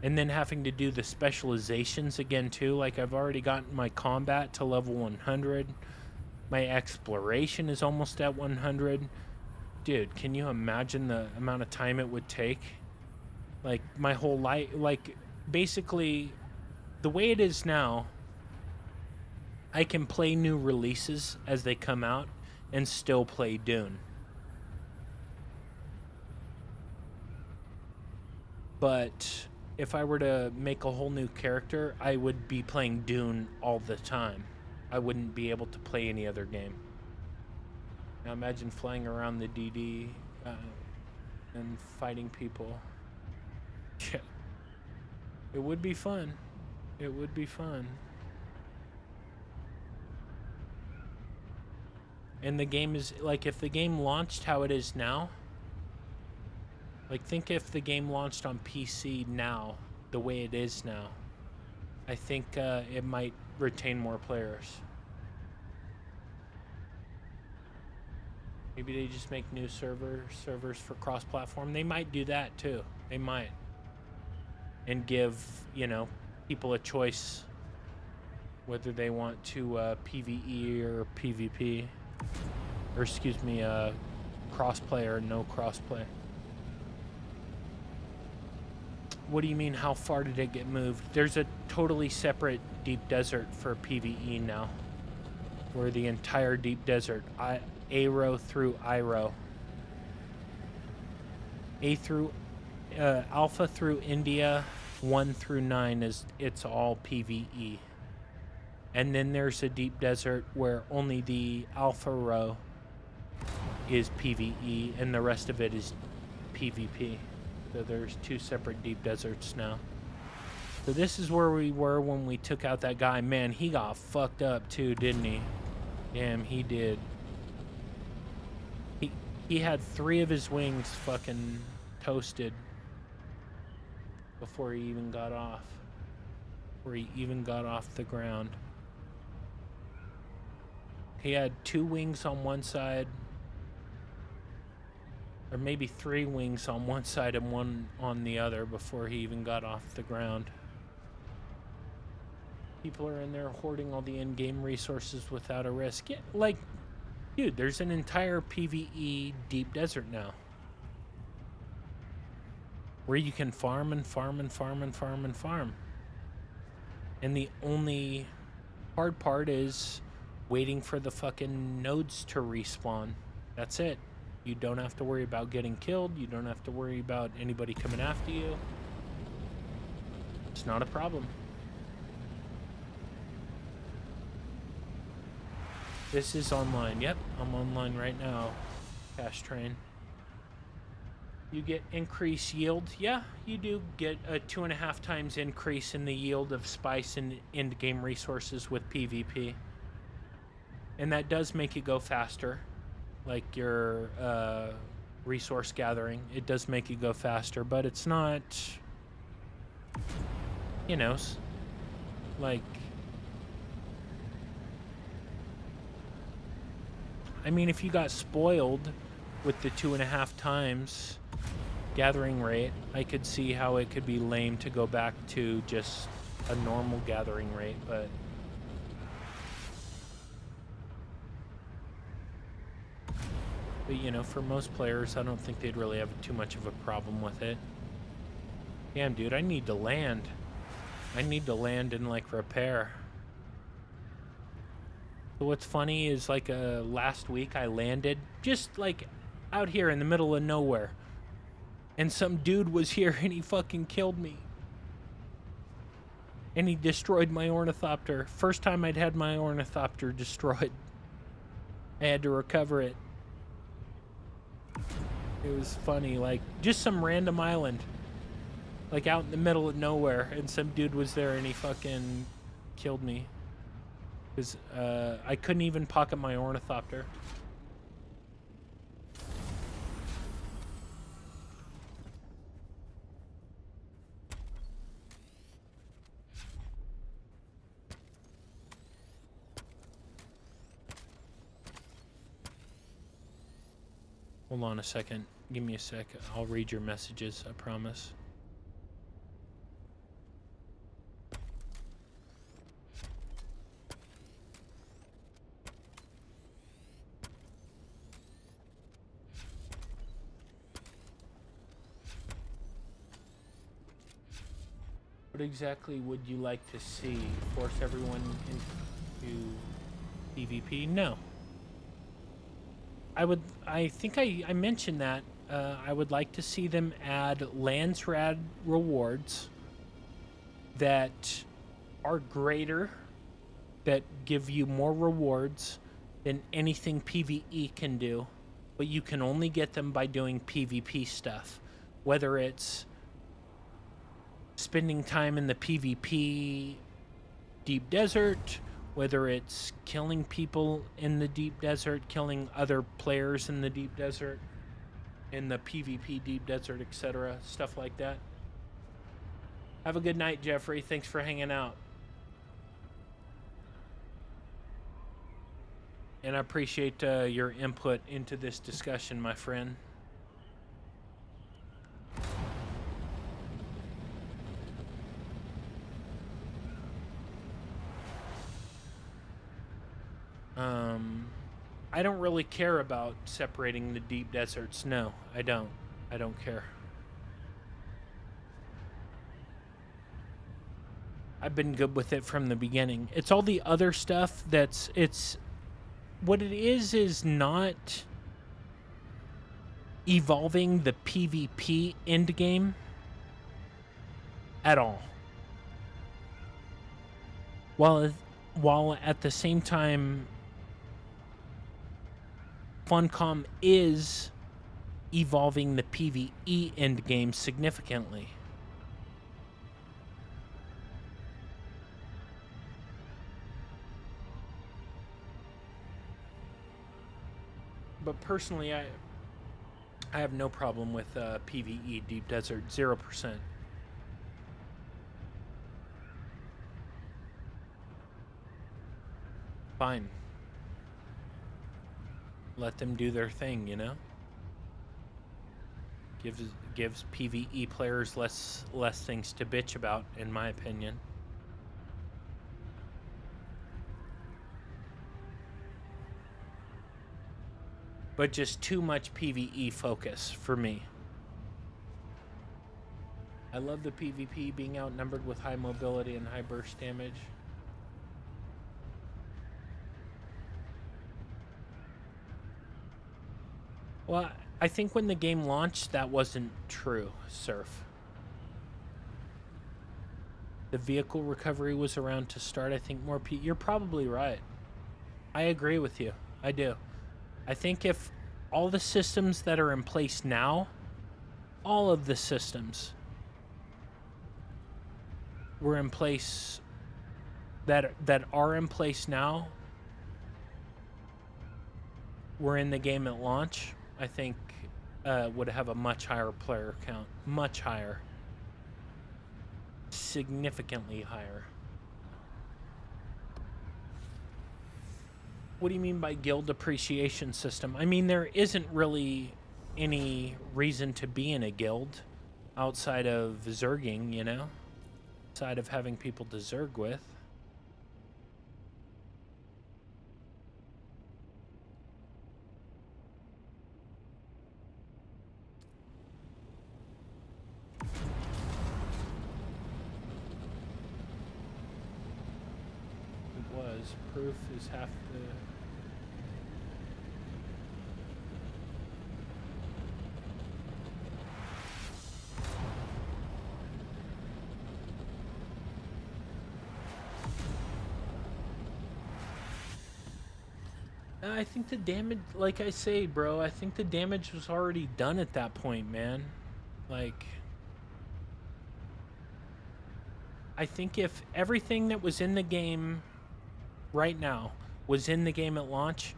And then having to do the specializations again too. Like, I've already gotten my combat to level 100. My exploration is almost at 100. Dude, can you imagine the amount of time it would take? Like, my whole life, like, basically, the way it is now, I can play new releases as they come out and still play Dune. But if I were to make a whole new character, I would be playing Dune all the time. I wouldn't be able to play any other game. Now imagine flying around the DD and fighting people. Yeah. It would be fun. It would be fun. And the game is, like, if the game launched how it is now, like, think if the game launched on PC now, the way it is now, I think it might retain more players. Maybe they just make new servers for cross-platform. They might do that too. They might. And give, you know, people a choice whether they want to PvE or PvP. Or, excuse me, cross-play or no cross-play. What do you mean, how far did it get moved? There's a totally separate deep desert for PvE now. Where the entire deep desert, AIRO through AIRO. Alpha through India, 1 through 9 it's all PvE. And then there's a deep desert where only the Alpha row is PvE and the rest of it is PvP. So there's 2 separate deep deserts now. So this is where we were when we took out that guy. Man, he got fucked up too, didn't he? Damn, he did. He had 3 of his wings fucking toasted before he even got off. Before he even got off the ground. He had 2 wings on one side, or maybe 3 wings on one side and 1 on the other before he even got off the ground. People are in there hoarding all the in-game resources without a risk. Yeah, like, dude, there's an entire PvE deep desert now. Where you can farm and farm and farm and farm and farm. And the only hard part is waiting for the fucking nodes to respawn. That's it. You don't have to worry about getting killed. You don't have to worry about anybody coming after you. It's not a problem. This is online. Yep, I'm online right now. Cash train. You get increased yield. Yeah, you do get a 2.5 times increase in the yield of spice and end-game resources with PvP. And that does make it go faster. Like your resource gathering. It does make it go faster, but it's not, you know, like, I mean, if you got spoiled with the 2.5 times gathering rate, I could see how it could be lame to go back to just a normal gathering rate, but But, you know, for most players, I don't think they'd really have too much of a problem with it. Damn, dude, I need to land. I need to land and, like, repair. So what's funny is, like, last week I landed just, like, out here in the middle of nowhere. And some dude was here and he fucking killed me. And he destroyed my ornithopter. First time I'd had my ornithopter destroyed. I had to recover it. It was funny, like, just some random island. Like, out in the middle of nowhere. And some dude was there and he fucking killed me. Because I couldn't even pocket my ornithopter. Hold on a second. Give me a sec. I'll read your messages, I promise. What exactly would you like to see? Force everyone into PvP? No. I think I mentioned that. I would like to see them add Landsrad rewards that are greater, that give you more rewards than anything PvE can do, but you can only get them by doing PvP stuff. Whether it's spending time in the PvP deep desert, whether it's killing people in the deep desert, killing other players in the deep desert, in the PvP deep desert, etc. Stuff like that. Have a good night, Jeffrey. Thanks for hanging out. And I appreciate your input into this discussion, my friend. I don't really care about separating the deep deserts. No, I don't. I don't care. I've been good with it from the beginning. It's all the other stuff it's what it is not evolving the PvP endgame at all. While at the same time Funcom is evolving the PvE endgame significantly. But personally, I have no problem with PvE Deep Desert, 0%. Fine. Let them do their thing, you know? Gives PvE players less things to bitch about, in my opinion. But just too much PvE focus for me. I love the PvP being outnumbered with high mobility and high burst damage. Well, I think when the game launched, that wasn't true, Surf. The vehicle recovery was around to start. I think more you're probably right. I agree with you. I do. I think if all the systems that are in place now, all of the systems were in place that are in place now were in the game at launch, I think would have a much higher player count. Much higher. Significantly higher. What do you mean by guild appreciation system? I mean, there isn't really any reason to be in a guild outside of zerging, you know? Outside of having people to zerg with. because proof is half the... I think the damage, like I say, bro, I think the damage was already done at that point, man. Like, I think if everything that was in the game right now was in the game at launch,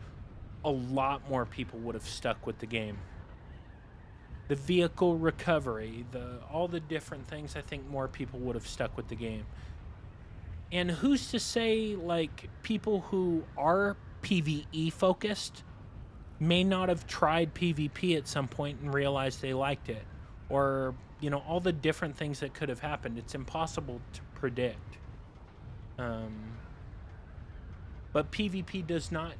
a lot more people would have stuck with the game. The vehicle recovery, all the different things, I think more people would have stuck with the game. And who's to say, like, people who are PvE focused may not have tried PvP at some point and realized they liked it, or all the different things that could have happened. It's impossible to predict. But PvP does not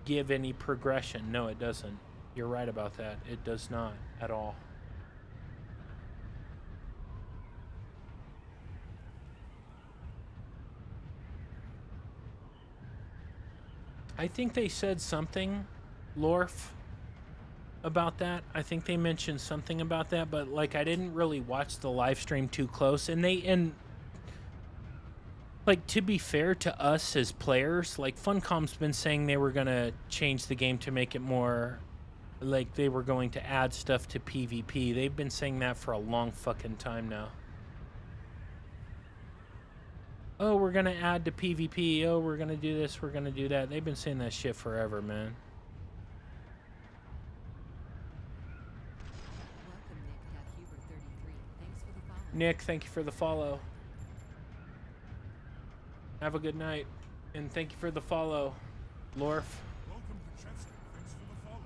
give any progression. No, it doesn't. You're right about that. It does not at all. I think they said something, Lorf, about that. I think they mentioned something about that, but like I didn't really watch the live stream too close. And like, to be fair to us as players, like Funcom's been saying they were gonna change the game to make it more like they were going to add stuff to PvP. They've been saying that for a long fucking time now. Oh, we're gonna add to PvP. Oh, we're gonna do this. We're gonna do that. They've been saying that shit forever, man. Welcome, Nick.Huber33. Thanks for the follow. Nick, thank you for the follow. Have a good night, and thank you for the follow, Lorf. Welcome to Chester. Thanks for the follow.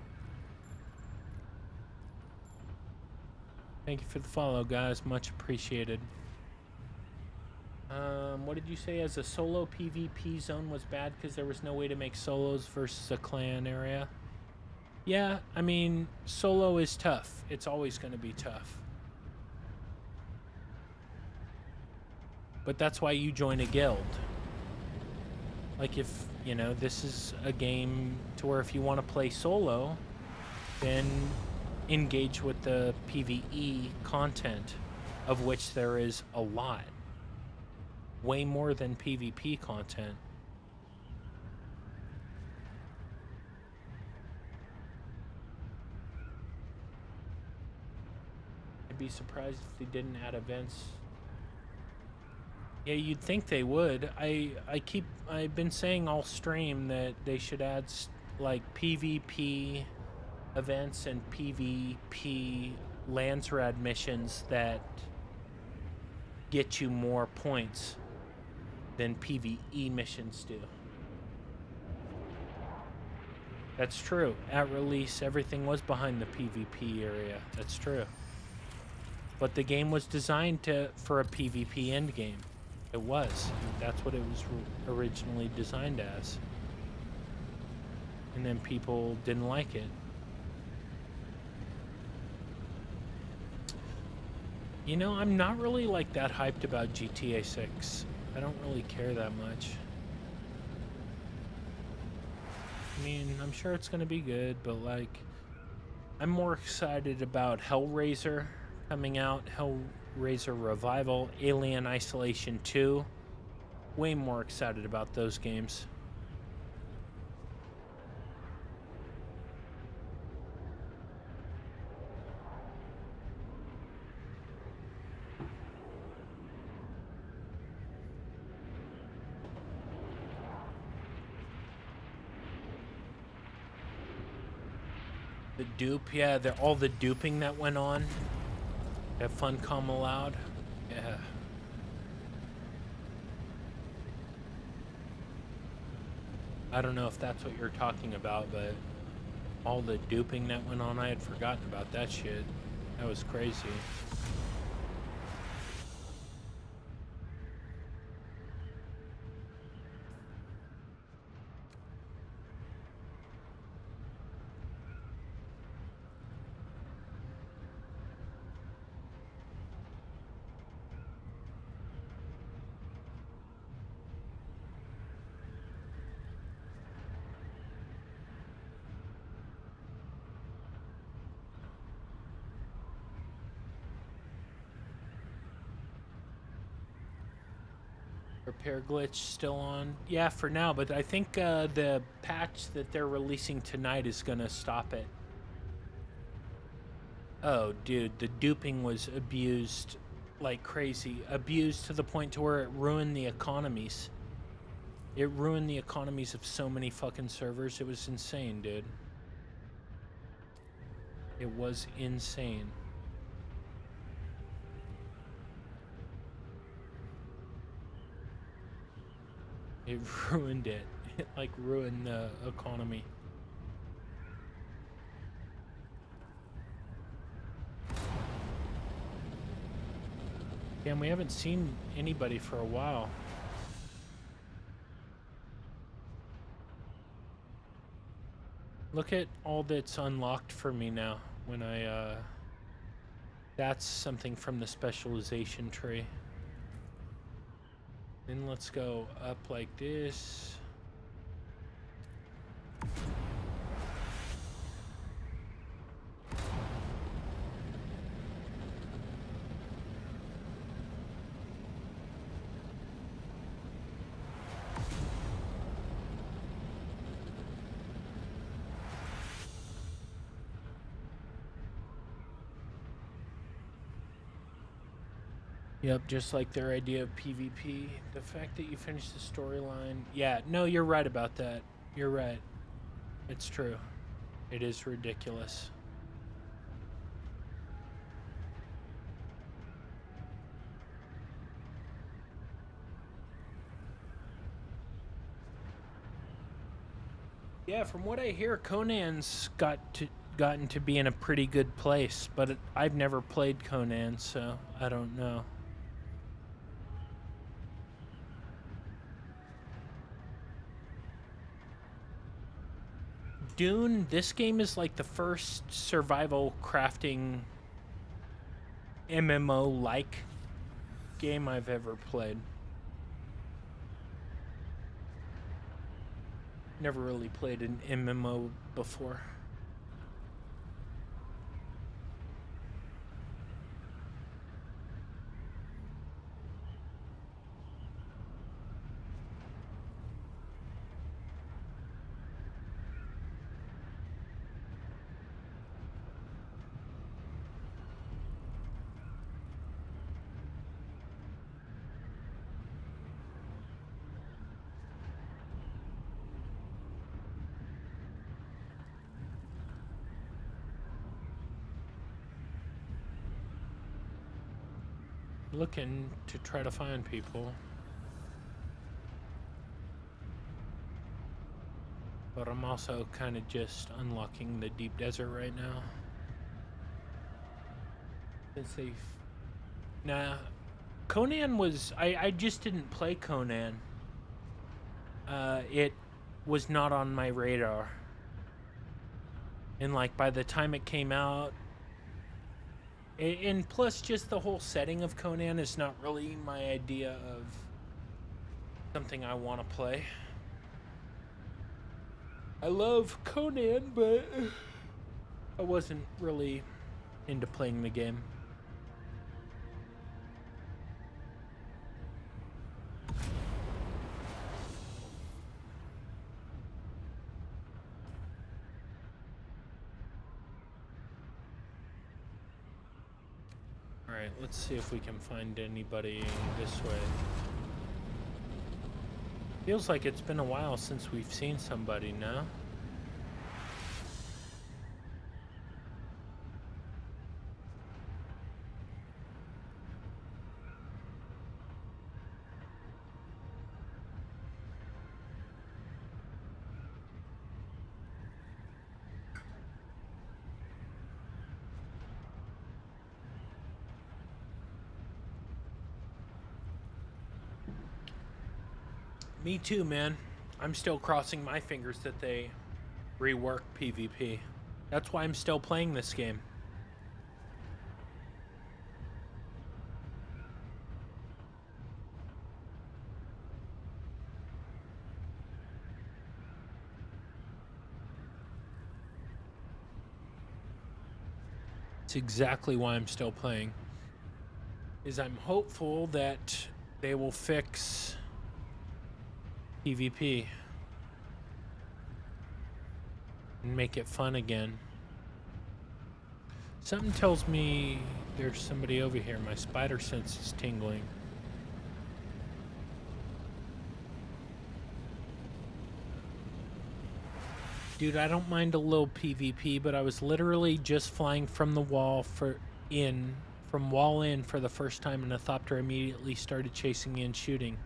Thank you for the follow, guys. Much appreciated. What did you say? As a solo PvP zone was bad because there was no way to make solos versus a clan area? Yeah, I mean, solo is tough. It's always going to be tough. But that's why you join a guild. Like, if, this is a game to where if you want to play solo, then engage with the PvE content, of which there is a lot. Way more than PvP content. I'd be surprised if they didn't add events. Yeah, you'd think they would. I've been saying all stream that they should add like PvP events and PvP Landsrad missions that get you more points than PvE missions do. That's true. At release, everything was behind the PvP area. That's true. But the game was designed for a PvP endgame. It was. That's what it was originally designed as. And then people didn't like it. I'm not really like that hyped about GTA 6. I don't really care that much. I mean, I'm sure it's gonna be good, but like, I'm more excited about Hellraiser coming out, Hellraiser Revival, Alien Isolation 2. Way more excited about those games. The dupe, yeah, all the duping that went on that Funcom allowed. Yeah. I don't know if that's what you're talking about, but all the duping that went on, I had forgotten about that shit. That was crazy. repair glitch still on? Yeah, for now, but I think the patch that they're releasing tonight is gonna stop it. Oh, dude, the duping was abused like crazy. Abused to the point to where it ruined the economies. It ruined the economies of so many fucking servers. It was insane, dude. It was insane. It ruined it. It like ruined the economy. Damn, we haven't seen anybody for a while. Look at all that's unlocked for me now when I, that's something from the specialization tree. Then let's go up like this. Yep, just like their idea of PvP. The fact that you finished the storyline. Yeah, no, you're right about that. You're right. It's true. It is ridiculous. Yeah, from what I hear, Conan's gotten to be in a pretty good place, but I've never played Conan, so I don't know. Dune, this game is like the first survival crafting MMO-like game I've ever played. Never really played an MMO before. Looking to try to find people. But I'm also kind of just unlocking the deep desert right now. Since they've... Nah. Conan was... I just didn't play Conan. It was not on my radar. And like by the time it came out... And plus, just the whole setting of Conan is not really my idea of something I want to play. I love Conan, but I wasn't really into playing the game. Alright, let's see if we can find anybody this way. Feels like it's been a while since we've seen somebody, no? Me too, man. I'm still crossing my fingers that they rework PvP. That's why I'm still playing this game. It's exactly why I'm still playing. Is I'm hopeful that they will fix PvP. And make it fun again. Something tells me there's somebody over here. My spider sense is tingling. Dude, I don't mind a little PvP, but I was literally just flying from the wall from wall in for the first time, and a Thopter immediately started chasing me and shooting.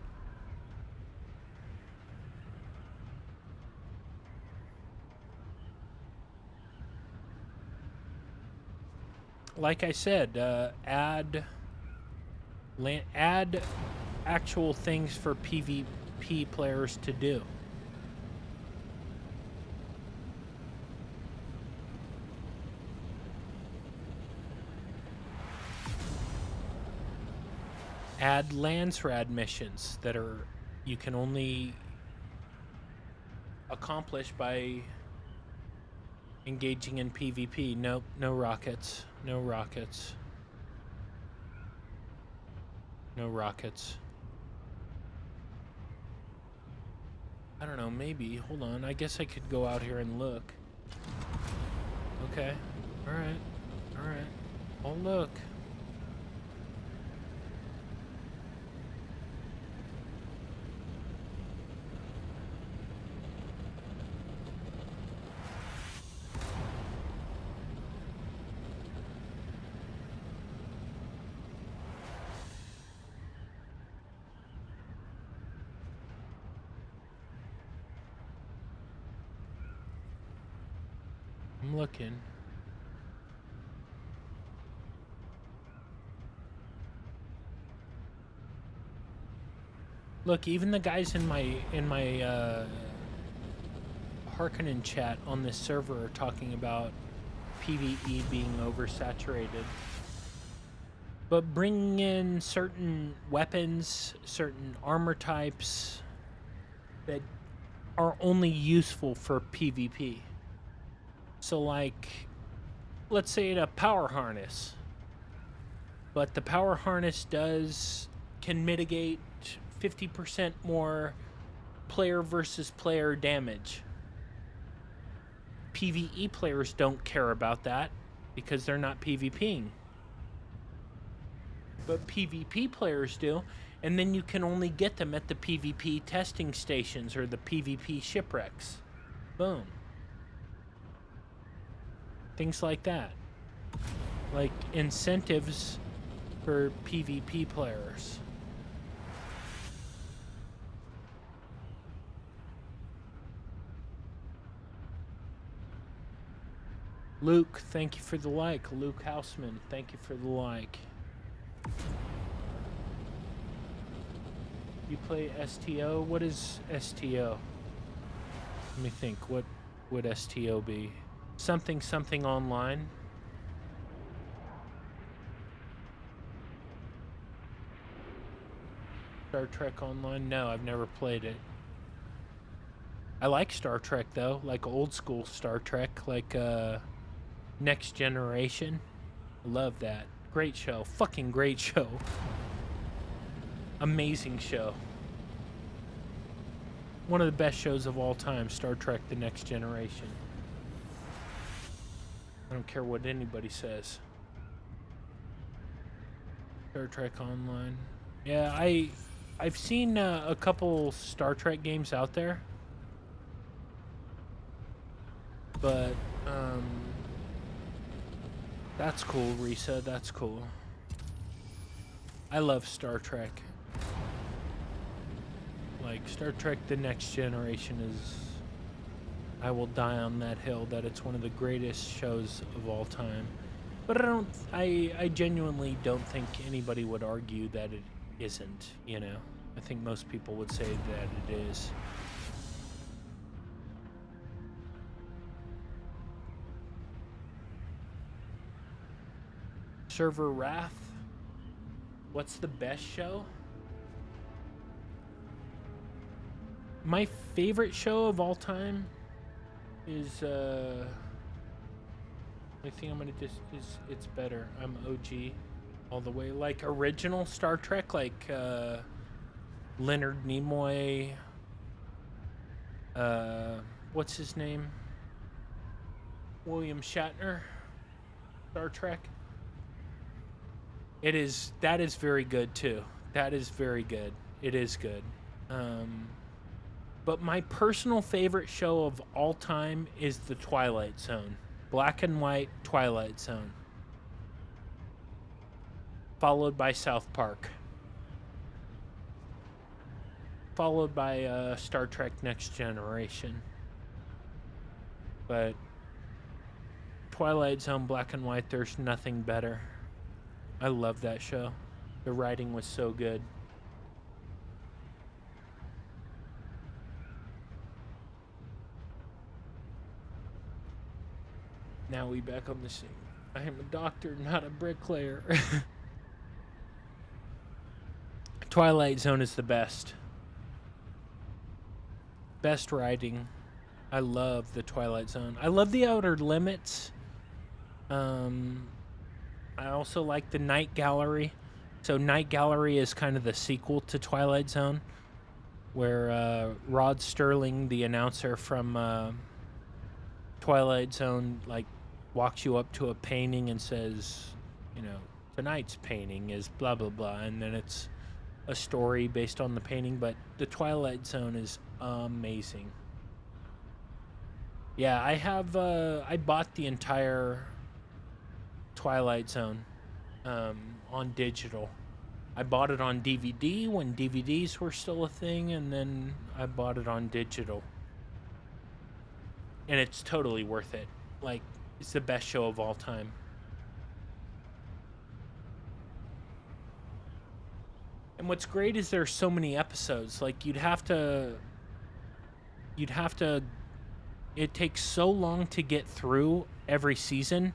Like I said, add actual things for PvP players to do. Add Lansrad missions that you can only accomplish by engaging in PvP. Nope, no rockets. No rockets. No rockets. I don't know, maybe. Hold on. I guess I could go out here and look. Okay. Alright. Alright. I'll look. I'm looking. Look, even the guys in my Harkonnen chat on this server are talking about PvE being oversaturated. But bringing in certain weapons, certain armor types that are only useful for PvP. So like, let's say a power harness, but the power harness can mitigate 50% more player versus player damage. PvE players don't care about that because they're not PvPing. But PvP players do, and then you can only get them at the PvP testing stations or the PvP shipwrecks. Boom. Things like that. Like incentives for PvP players. Luke, thank you for the like. Luke Houseman, thank you for the like. You play STO? What is STO? Let me think. What would STO be? Something online. Star Trek Online? No, I've never played it. I like Star Trek though, like old school Star Trek, like Next Generation. I love that. Great show. Fucking great show. Amazing show. One of the best shows of all time, Star Trek The Next Generation. I don't care what anybody says. Star Trek Online. Yeah, I've seen a couple Star Trek games out there. But, that's cool, Risa. That's cool. I love Star Trek. Like, Star Trek The Next Generation is... I will die on that hill that it's one of the greatest shows of all time. But I genuinely don't think anybody would argue that it isn't, you know? I think most people would say that it is. Server Wrath? What's the best show? My favorite show of all time is I think I'm gonna just it's better. I'm OG all the way. Like original Star Trek, like Leonard Nimoy, what's his name? William Shatner, Star Trek. That is very good too. That is very good. It is good. But my personal favorite show of all time is The Twilight Zone. Black and white Twilight Zone. Followed by South Park. Followed by Star Trek Next Generation. But Twilight Zone, black and white, there's nothing better. I love that show. The writing was so good. Now we back on the scene. I am a doctor, not a bricklayer. Twilight Zone is the best. Best writing. I love the Twilight Zone. I love the Outer Limits. I also like the Night Gallery. So Night Gallery is kind of the sequel to Twilight Zone, where Rod Sterling, the announcer from Twilight Zone, like walks you up to a painting and says, you know, tonight's painting is blah blah blah, and then it's a story based on the painting. But the Twilight Zone is amazing. Yeah, I bought the entire Twilight Zone on digital. I bought it on DVD when DVDs were still a thing, and then I bought it on digital. And it's totally worth it. Like, it's the best show of all time. And what's great is there's so many episodes. Like, it takes so long to get through every season.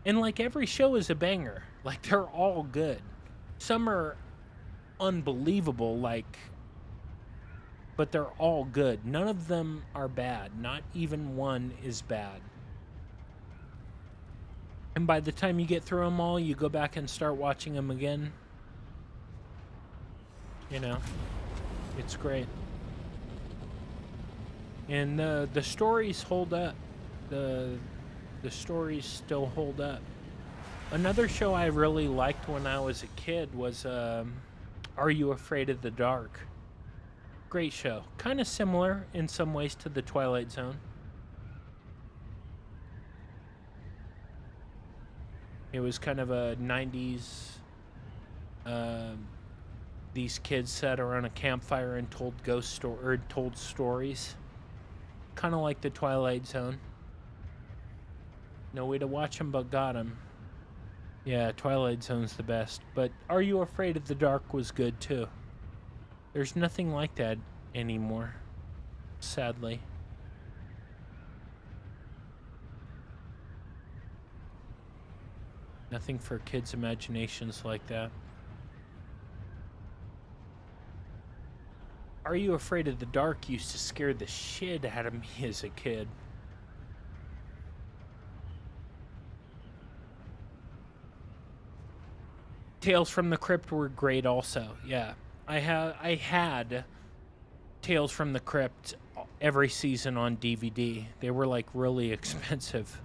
And like every show is a banger. Like, they're all good. Some are unbelievable, but they're all good. None of them are bad. Not even one is bad. And by the time you get through them all, you go back and start watching them again. You know, it's great. And the stories hold up. The stories still hold up. Another show I really liked when I was a kid was Are You Afraid of the Dark? Great show. Kind of similar in some ways to The Twilight Zone. It was kind of a 90s... these kids sat around a campfire and told told stories. Kind of like The Twilight Zone. No way to watch them, but got them. Yeah, Twilight Zone's the best. But Are You Afraid of the Dark was good too. There's nothing like that anymore, sadly. Nothing for kids' imaginations like that. Are You Afraid of the Dark used to scare the shit out of me as a kid. Tales from the Crypt were great also. Yeah. I had Tales from the Crypt every season on DVD. They were like really expensive.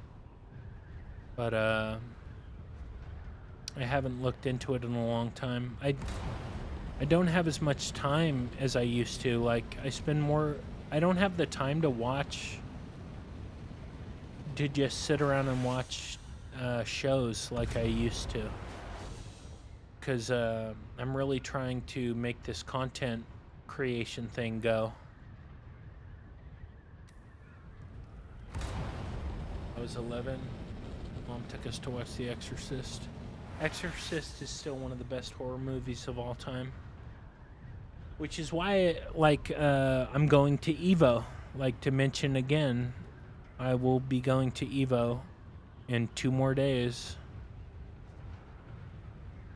But I haven't looked into it in a long time. I don't have as much time as I used to. Like, I don't have the time to just sit around and watch shows like I used to. Because I'm really trying to make this content creation thing go. I was 11. Mom took us to watch The Exorcist. Exorcist is still one of the best horror movies of all time. Which is why, I'm going to EVO. Like, to mention again, I will be going to EVO in 2 more days.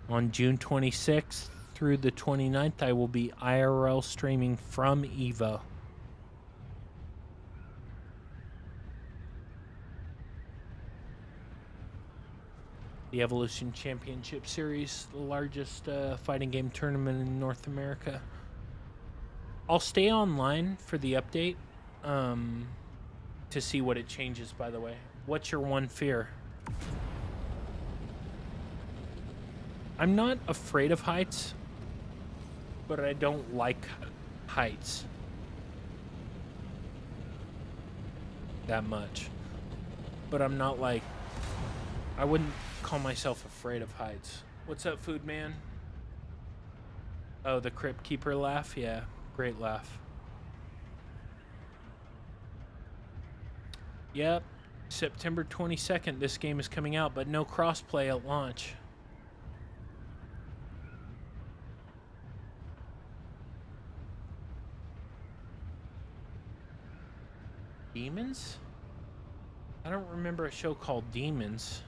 On June 26th through the 29th, I will be IRL streaming from EVO. The Evolution Championship Series, the largest fighting game tournament in North America. I'll stay online for the update to see what it changes, by the way. What's your one fear? I'm not afraid of heights, but I don't like heights that much. But I'm not like, I wouldn't call myself afraid of heights. What's up, Food Man? Oh, the Crypt Keeper laugh? Yeah, great laugh. Yep, September 22nd, this game is coming out, but no crossplay at launch. Demons? I don't remember a show called Demons.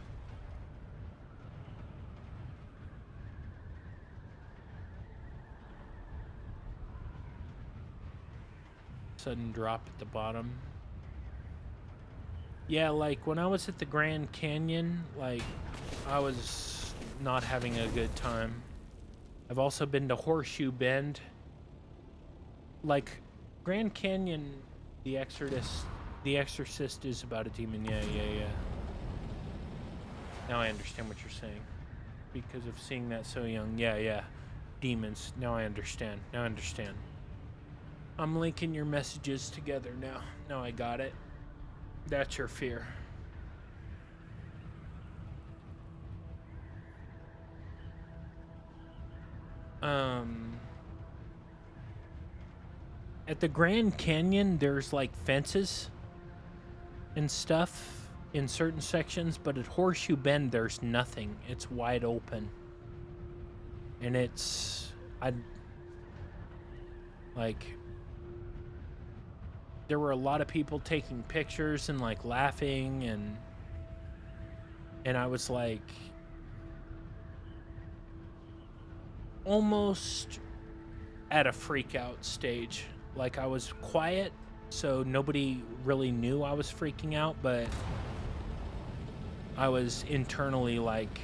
Sudden drop at the bottom. Yeah, like when I was at the Grand Canyon, like I was not having a good time. I've also been to Horseshoe Bend. Like Grand Canyon, The Exorcist is about a demon. Yeah. Now I understand what you're saying. Because of seeing that so young. Yeah. Demons. Now I understand. I'm linking your messages together now. Now I got it. That's your fear. At the Grand Canyon, there's like fences and stuff in certain sections, but at Horseshoe Bend, there's nothing. It's wide open. And there were a lot of people taking pictures and like laughing, and I was like almost at a freak out stage. Like I was quiet, so nobody really knew I was freaking out, but I was internally like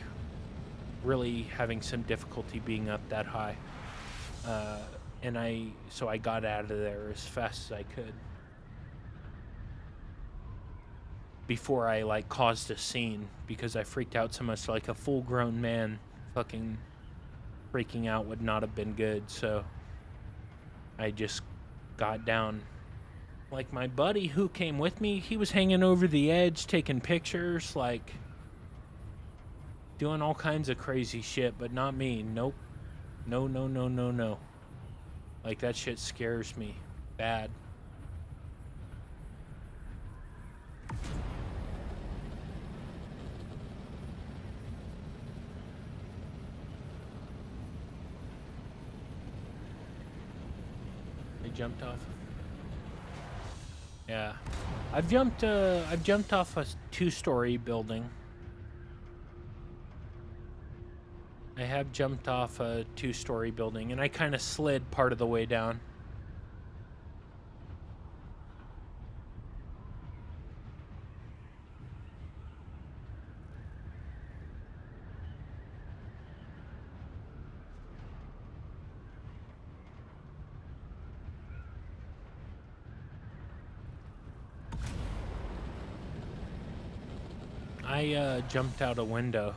really having some difficulty being up that high. So I got out of there as fast as I could before I like caused a scene, because I freaked out so much. Like a full-grown man fucking freaking out would not have been good, so I just got down. Like my buddy who came with me, he was hanging over the edge taking pictures, like doing all kinds of crazy shit, but not me. Nope. No. Like that shit scares me bad. I jumped off. Yeah, I've jumped off a 2-story building. I have jumped off a 2-story building, and I kind of slid part of the way down. I jumped out a window.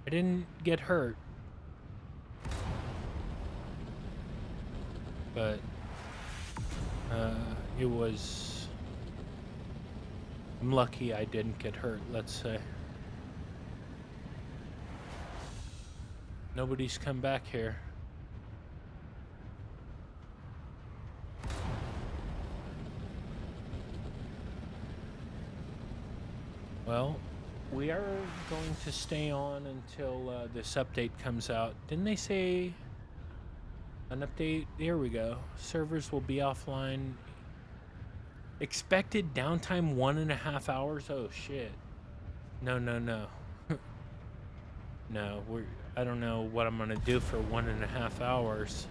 I didn't get hurt, but it was... I'm lucky I didn't get hurt, let's say. Nobody's come back here. Well, we are going to stay on until this update comes out. Didn't they say an update? Here we go. Servers will be offline. Expected downtime 1.5 hours. Oh shit. No. No, I don't know what I'm gonna do for 1.5 hours.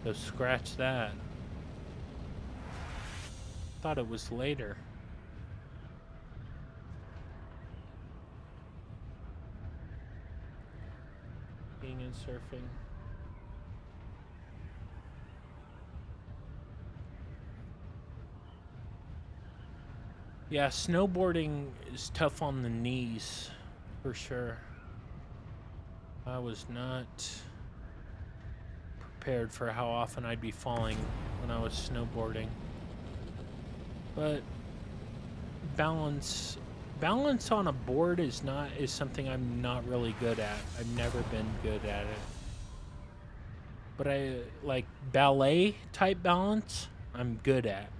So scratch that. Thought it was later. And surfing. Yeah, snowboarding is tough on the knees, for sure. I was not prepared for how often I'd be falling when I was snowboarding. But balance on a board is something I'm not really good at. I've never been good at it. But I like ballet type balance, I'm good at.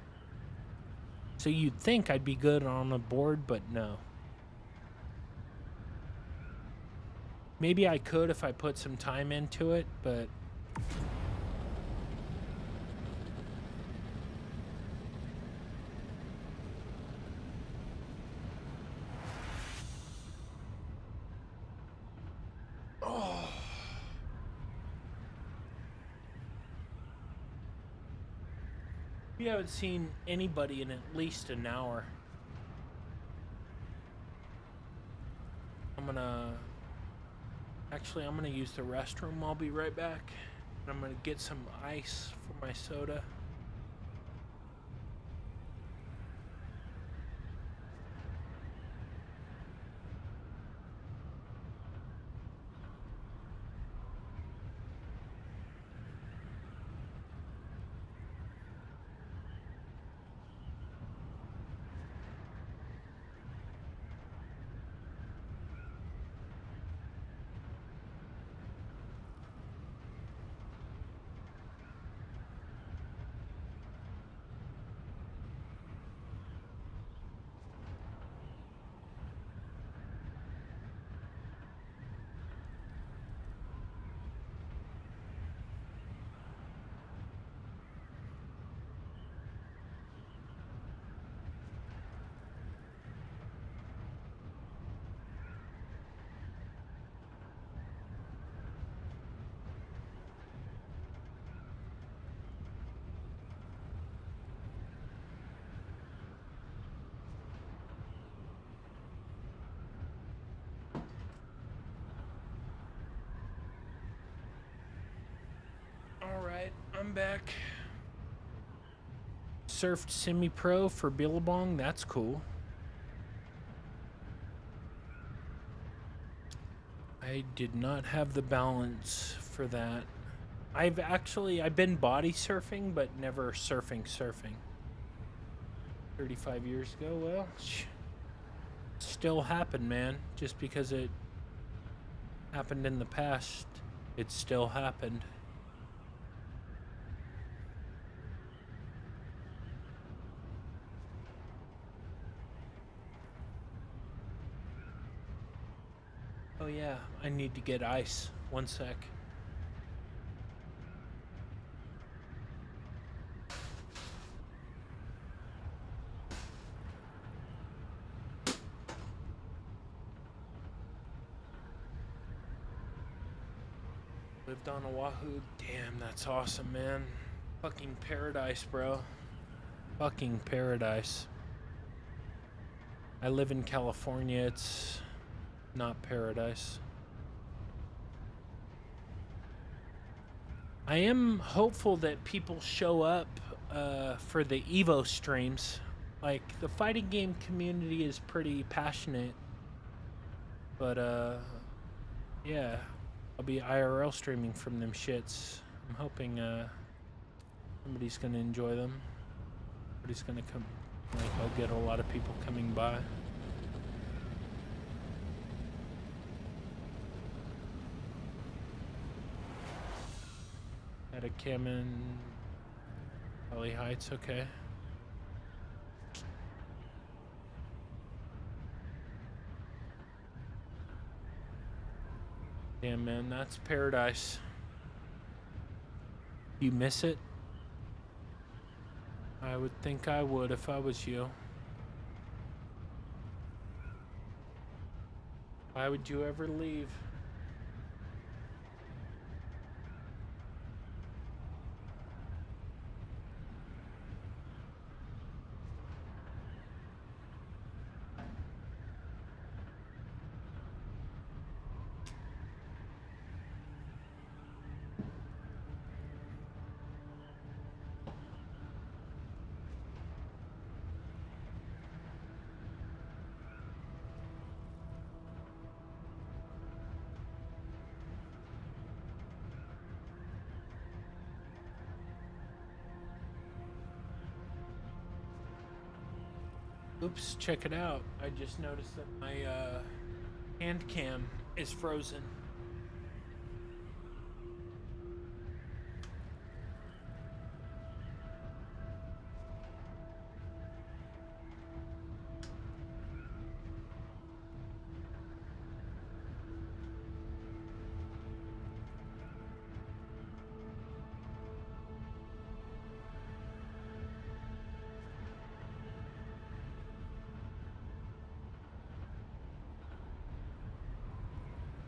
So you'd think I'd be good on a board, but no. Maybe I could if I put some time into it, but you haven't seen anybody in at least an hour. I'm gonna use the restroom. I'll be right back. I'm gonna get some ice for my soda. Alright, I'm back. Surfed semi-pro for Billabong, that's cool. I did not have the balance for that. I've been body surfing, but never surfing. 35 years ago, well, still happened, man. Just because it happened in the past, it still happened. Oh yeah, I need to get ice. One sec. Lived on Oahu. Damn, that's awesome, man. Fucking paradise, bro. Fucking paradise. I live in California. It's not paradise. I am hopeful that people show up for the Evo streams. Like, the fighting game community is pretty passionate. But, yeah. I'll be IRL streaming from them shits. I'm hoping somebody's gonna enjoy them. Somebody's gonna come. Like, I'll get a lot of people coming by. At a cam in Valley Heights, okay. Damn, man, that's paradise. You miss it? I would think I would if I was you. Why would you ever leave? Oops, check it out. I just noticed that my hand cam is frozen.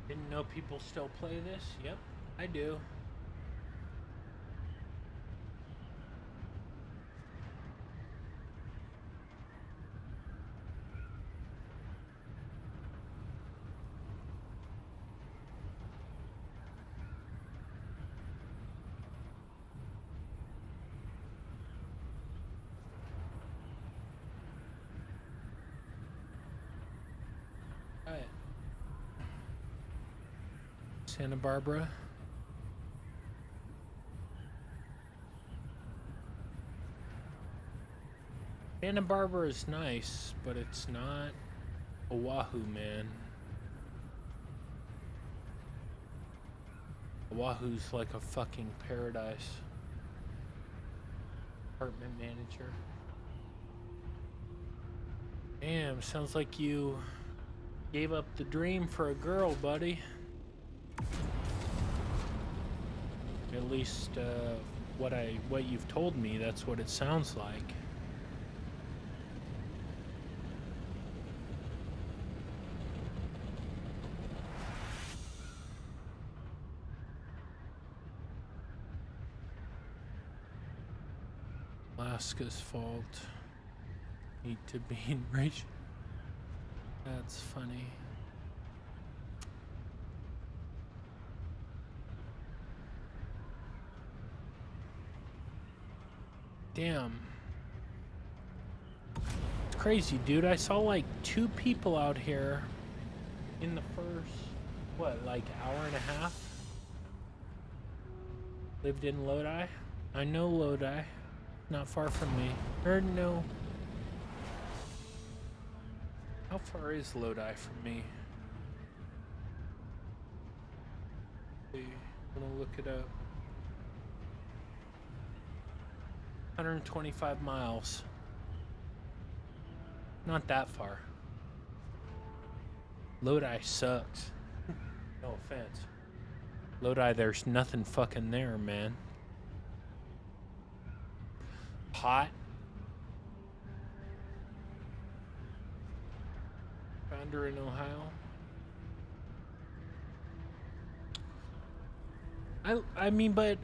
Didn't know people still play this? Yep, I do. Alright. Santa Barbara. Santa Barbara is nice, but it's not Oahu, man. Oahu's like a fucking paradise. Apartment manager. Damn, sounds like you gave up the dream for a girl, buddy. At least what you've told me, that's what it sounds like. Alaska's fault. Need to be enraged. That's funny. Damn. It's crazy, dude. I saw like 2 people out here in the first, what, like hour and a half? Lived in Lodi. I know Lodi. Not far from me. Or no. How far is Lodi from me? I'm gonna look it up. 125 miles. Not that far. Lodi sucks. No offense. Lodi, there's nothing fucking there, man. Hot. Found her in Ohio. I mean, but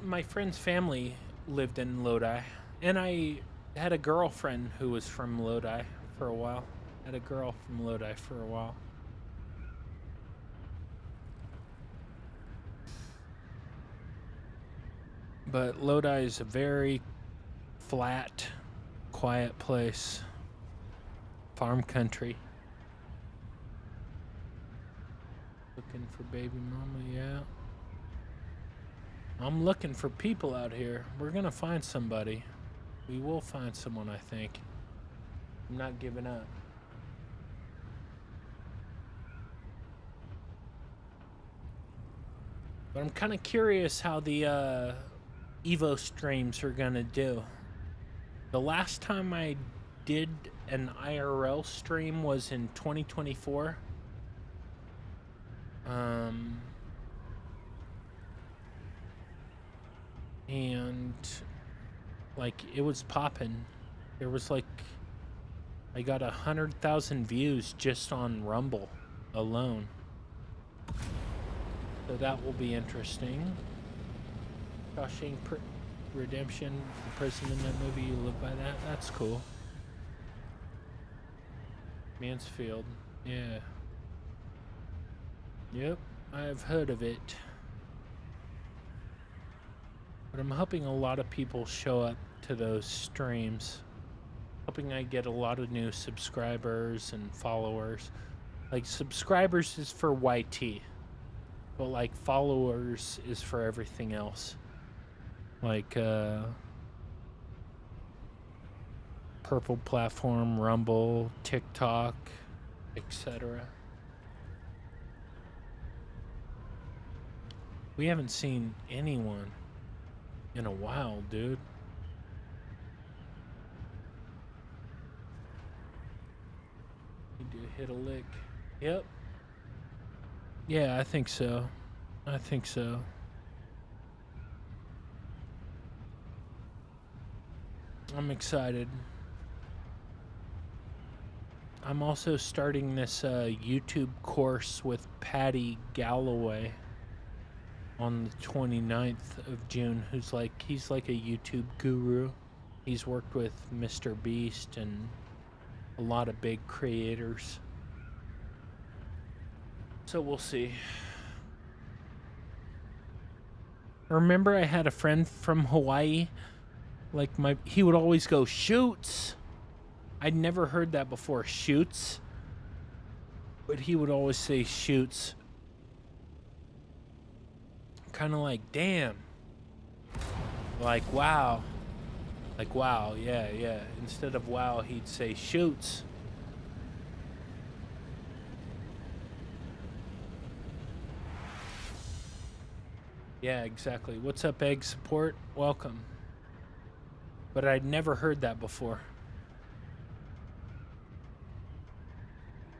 my friend's family lived in Lodi, and I had a girlfriend who was from Lodi for a while. Had a girl from Lodi for a while. But Lodi is a very flat, quiet place. Farm country. Looking for baby mama, yeah. I'm looking for people out here. We're gonna find somebody. We will find someone, I think. I'm not giving up. But I'm kind of curious how the Evo streams are gonna do. The last time I did an IRL stream was in 2024. And like it was popping. There was like I got 100,000 views just on Rumble alone. So that will be interesting. Shawshank Redemption, imprisonment in that movie, you live by that? That's cool. Mansfield, yeah. Yep, I've heard of it. But I'm hoping a lot of people show up to those streams. Hoping I get a lot of new subscribers and followers. Like, subscribers is for YT. But, like, followers is for everything else. Like, Purple Platform, Rumble, TikTok, etc. We haven't seen anyone in a while, dude. Need to hit a lick. Yep. Yeah, I think so. I think so. I'm excited. I'm also starting this YouTube course with Patty Galloway on the 29th of June, he's like a YouTube guru. He's worked with Mr. Beast and a lot of big creators. So we'll see. Remember I had a friend from Hawaii? Like he would always go, shoots. I'd never heard that before, shoots. But he would always say shoots. Kind of like, damn. Like, wow. Like, wow, yeah, yeah. Instead of wow, he'd say shoots. Yeah, exactly. What's up, Egg Support? Welcome. But I'd never heard that before.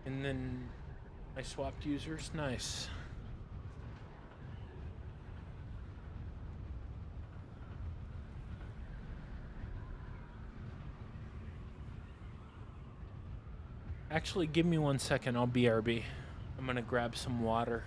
And then I swapped users. Nice. Actually, give me 1 second. I'll BRB. I'm gonna grab some water.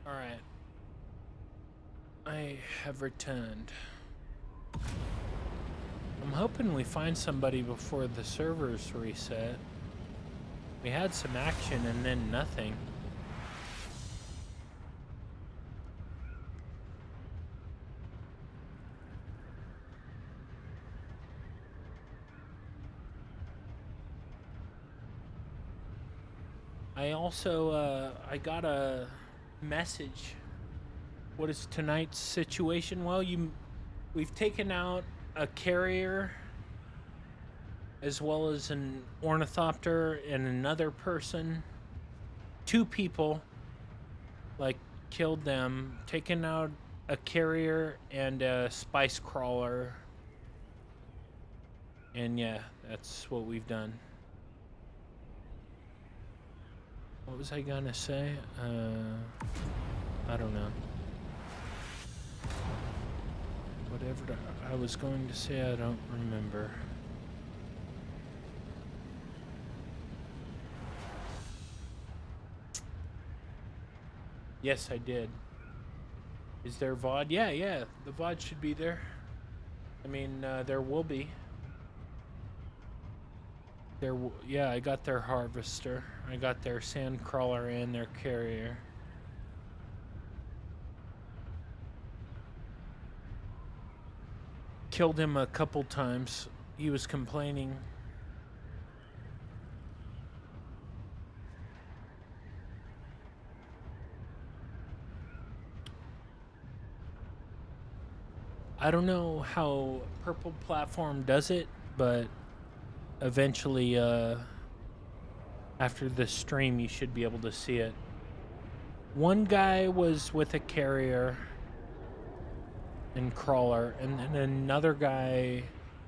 All right. I have returned. I'm hoping we find somebody before the servers reset. We had some action and then nothing. I also, I got a message. What is tonight's situation? Well, we've taken out a carrier as well as an ornithopter and another person. 2 people, like, killed them. Taken out a carrier and a spice crawler. And yeah, that's what we've done. What was I gonna say? I don't know. Whatever I was going to say, I don't remember. Yes, I did. Is there VOD? Yeah, yeah. The VOD should be there. I mean, there will be. Yeah, I got their harvester. I got their sand crawler and their carrier. Killed him a couple times. He was complaining. I don't know how Purple Platform does it, but eventually, after the stream, you should be able to see it. One guy was with a carrier and crawler, and then another guy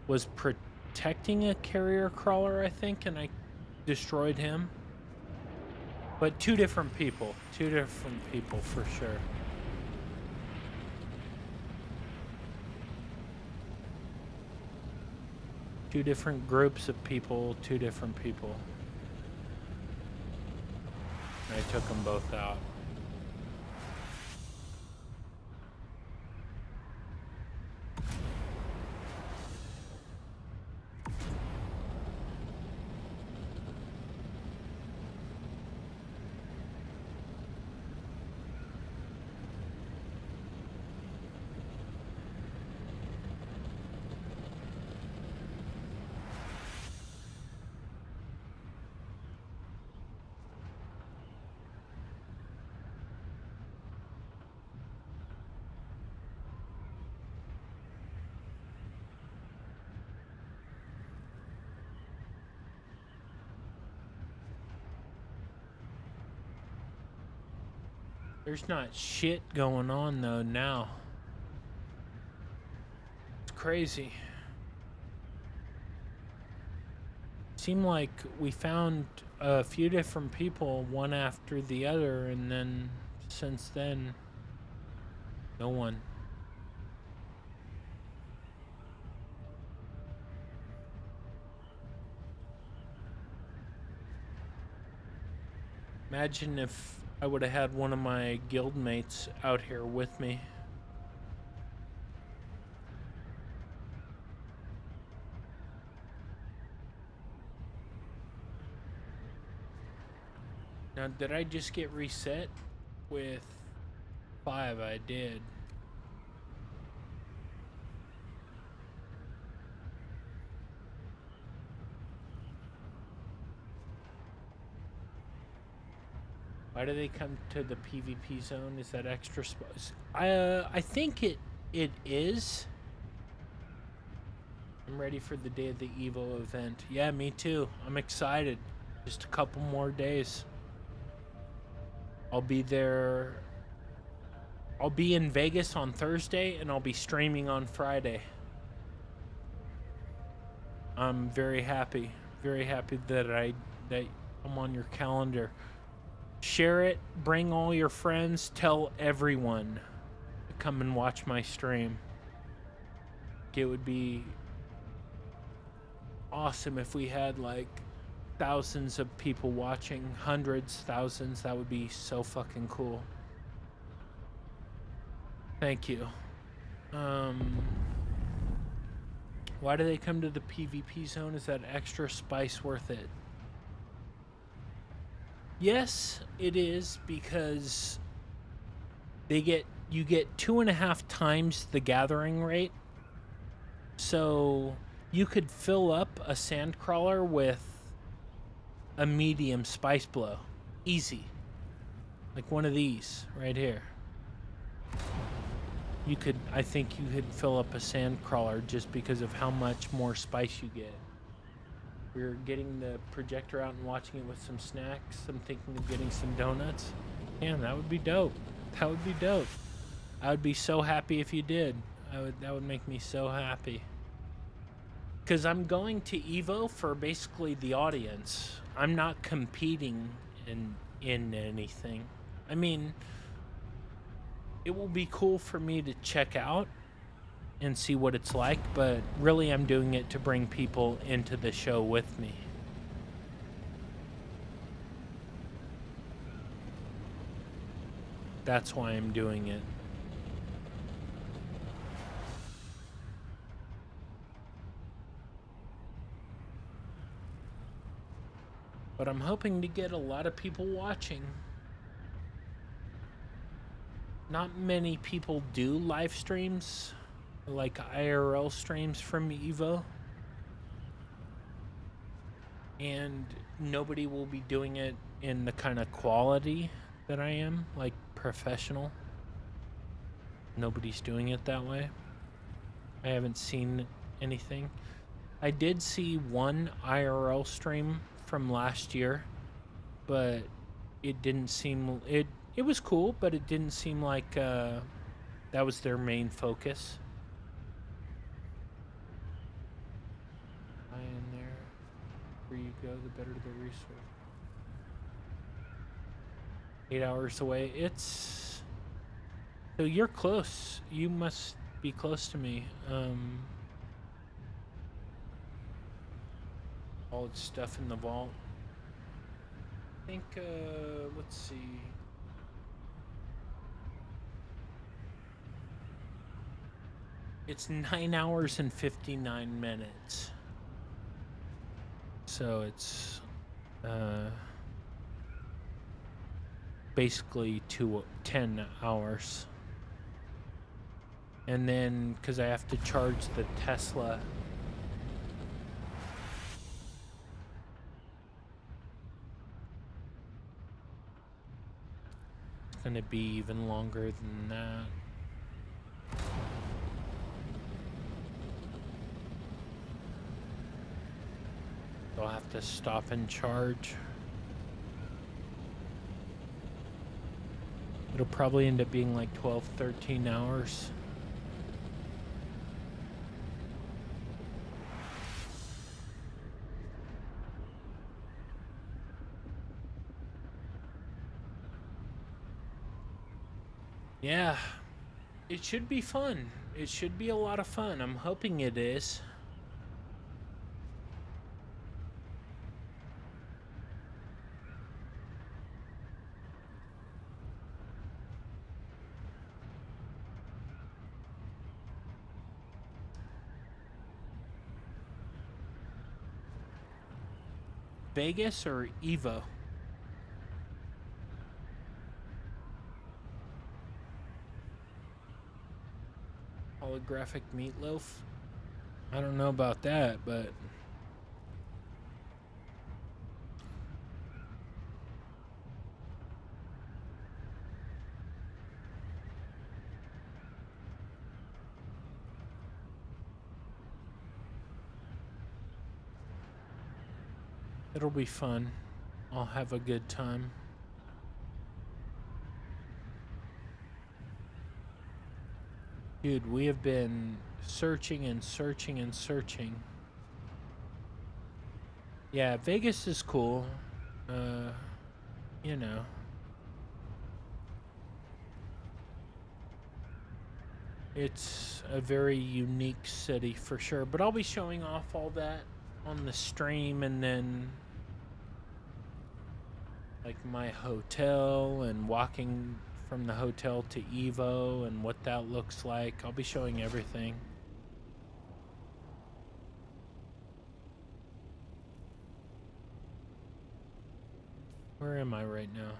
was protecting a carrier crawler, I think, and I destroyed him. But 2 different people. 2 different people for sure. Two different groups of people, two different people. I took them both out. There's not shit going on though now. It's crazy. Seemed like we found a few different people one after the other, and then since then, no one. Imagine if I would have had one of my guild mates out here with me. Now, did I just get reset with 5? I did. Why do they come to the PvP zone? Is that extra space? I think it is. I'm ready for the day of the Evo event. Yeah, me too. I'm excited. Just a couple more days. I'll be there. I'll be in Vegas on Thursday, and I'll be streaming on Friday. I'm very happy that I'm on your calendar. Share it, bring all your friends, tell everyone to come and watch my stream. It would be awesome if we had like thousands of people watching, hundreds, thousands. That would be so fucking cool. Thank you. Why do they come to the PvP zone? Is that extra spice worth it? Yes, it is, because you get 2.5 times the gathering rate. So you could fill up a sandcrawler with a medium spice blow. Easy. Like one of these right here. I think you could fill up a sandcrawler just because of how much more spice you get. We're getting the projector out and watching it with some snacks. I'm thinking of getting some donuts. Damn, that would be dope. That would be dope. I would be so happy if you did. That would make me so happy. Because I'm going to Evo for basically the audience. I'm not competing in anything. I mean, it will be cool for me to check out and see what it's like, but really I'm doing it to bring people into the show with me. That's why I'm doing it. But I'm hoping to get a lot of people watching. Not many people do live streams, like IRL streams from Evo. And nobody will be doing it in the kind of quality that I am, like professional. Nobody's doing it that way. I haven't seen anything. I did see one IRL stream from last year, but it didn't seem... It was cool, but it didn't seem like that was their main focus. In there, where you go, the better the resource. 8 hours away. It's... So you're close. You must be close to me. all its stuff in the vault. I think, let's see. It's 9 hours and 59 minutes. So it's basically 10 hours. And then, because I have to charge the Tesla, it's going to be even longer than that. So I'll have to stop and charge. It'll probably end up being like 12, 13 hours. Yeah, it should be fun. It should be a lot of fun. I'm hoping it is. Vegas or Evo? Holographic meatloaf? I don't know about that, but it'll be fun. I'll have a good time. Dude, we have been searching and searching and searching. Yeah, Vegas is cool. You know. It's a very unique city for sure, but I'll be showing off all that on the stream, and then like my hotel and walking from the hotel to Evo and what that looks like. I'll be showing everything. Where am I right now?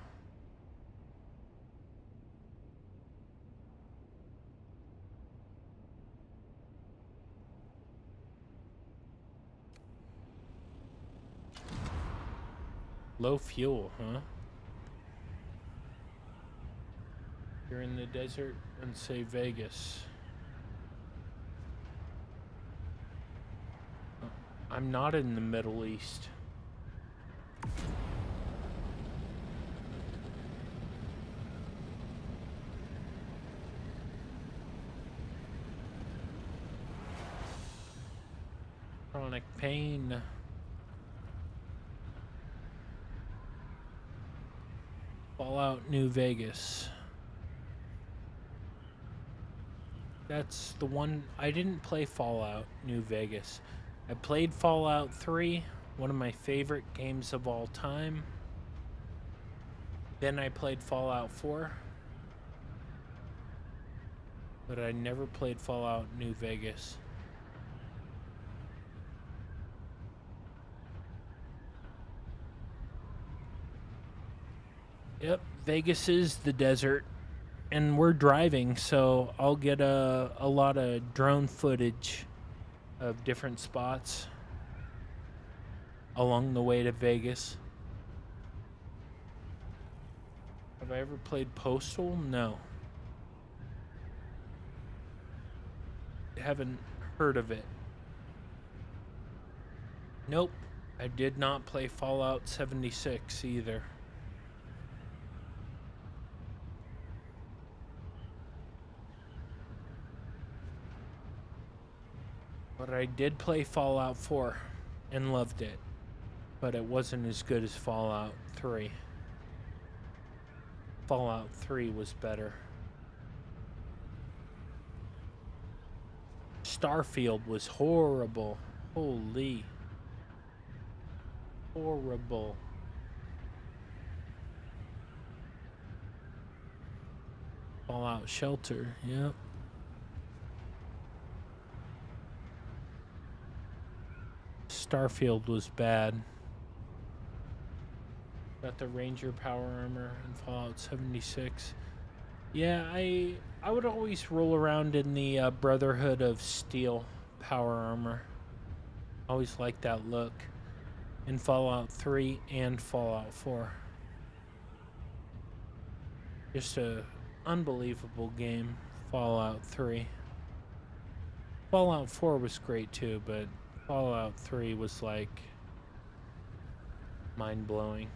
Low fuel, huh? You're in the desert and say Vegas. Oh, I'm not in the Middle East. Chronic pain. Fallout New Vegas. That's the one. I didn't play Fallout New Vegas. I played Fallout 3, one of my favorite games of all time. Then I played Fallout 4. But I never played Fallout New Vegas. Yep, Vegas is the desert, and we're driving, so I'll get a lot of drone footage of different spots along the way to Vegas. Have I ever played Postal? No. Haven't heard of it. Nope, I did not play Fallout 76 either. But I did play Fallout 4 and loved it. But it wasn't as good as Fallout 3. Fallout 3 was better. Starfield was horrible. Holy. Horrible. Fallout Shelter, yep. Starfield was bad. Got the Ranger power armor in Fallout 76. Yeah, I would always roll around in the Brotherhood of Steel power armor. Always liked that look in Fallout 3 and Fallout 4. Just a unbelievable game, Fallout 3. Fallout 4 was great too, but Fallout 3 was like mind-blowing.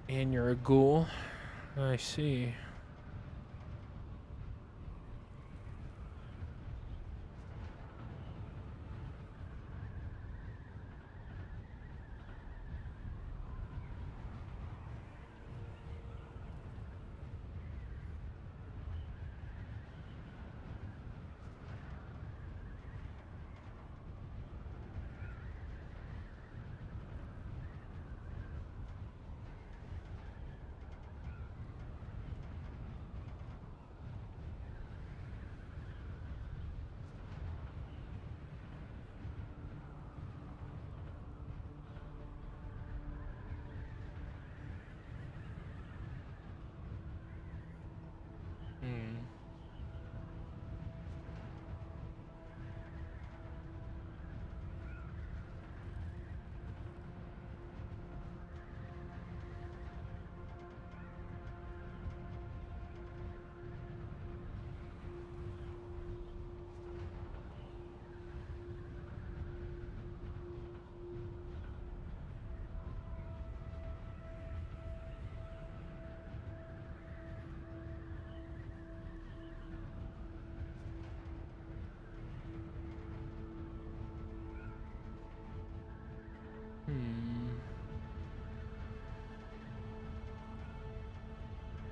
And you're a ghoul? I see.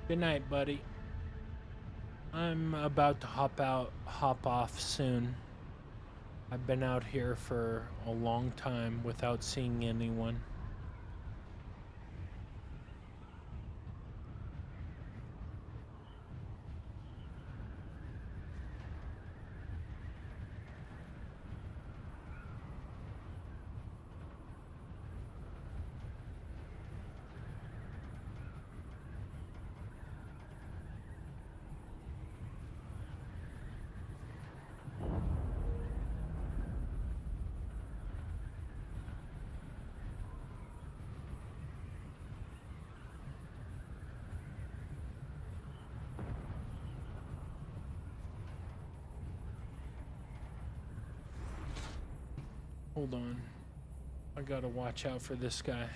Good night, buddy. I'm about to hop off soon. I've been out here for a long time without seeing anyone. Hold on. I gotta watch out for this guy.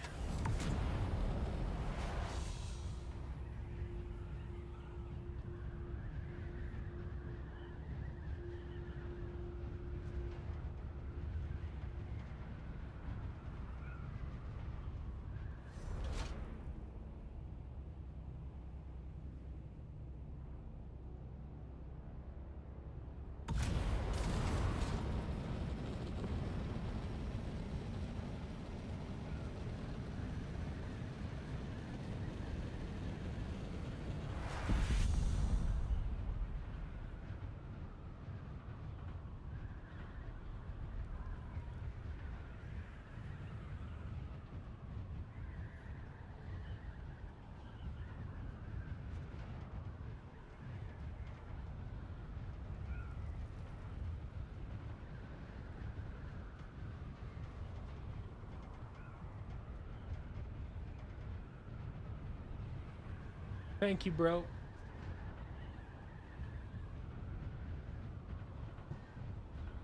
Thank you, bro.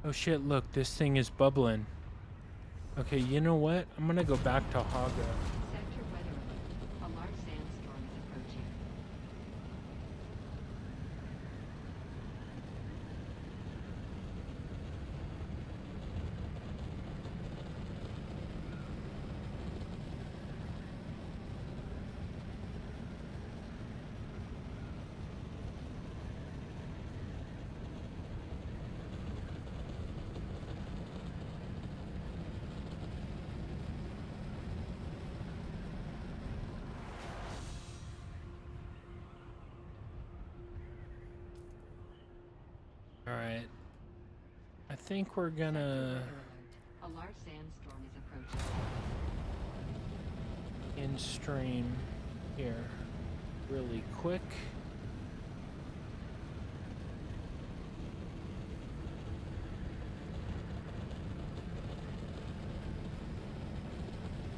Oh shit, look, this thing is bubbling. Okay, you know what? I'm gonna go back to Haga. Sector think we're Sector gonna weather alert. A large sandstorm is approaching. in stream here really quick.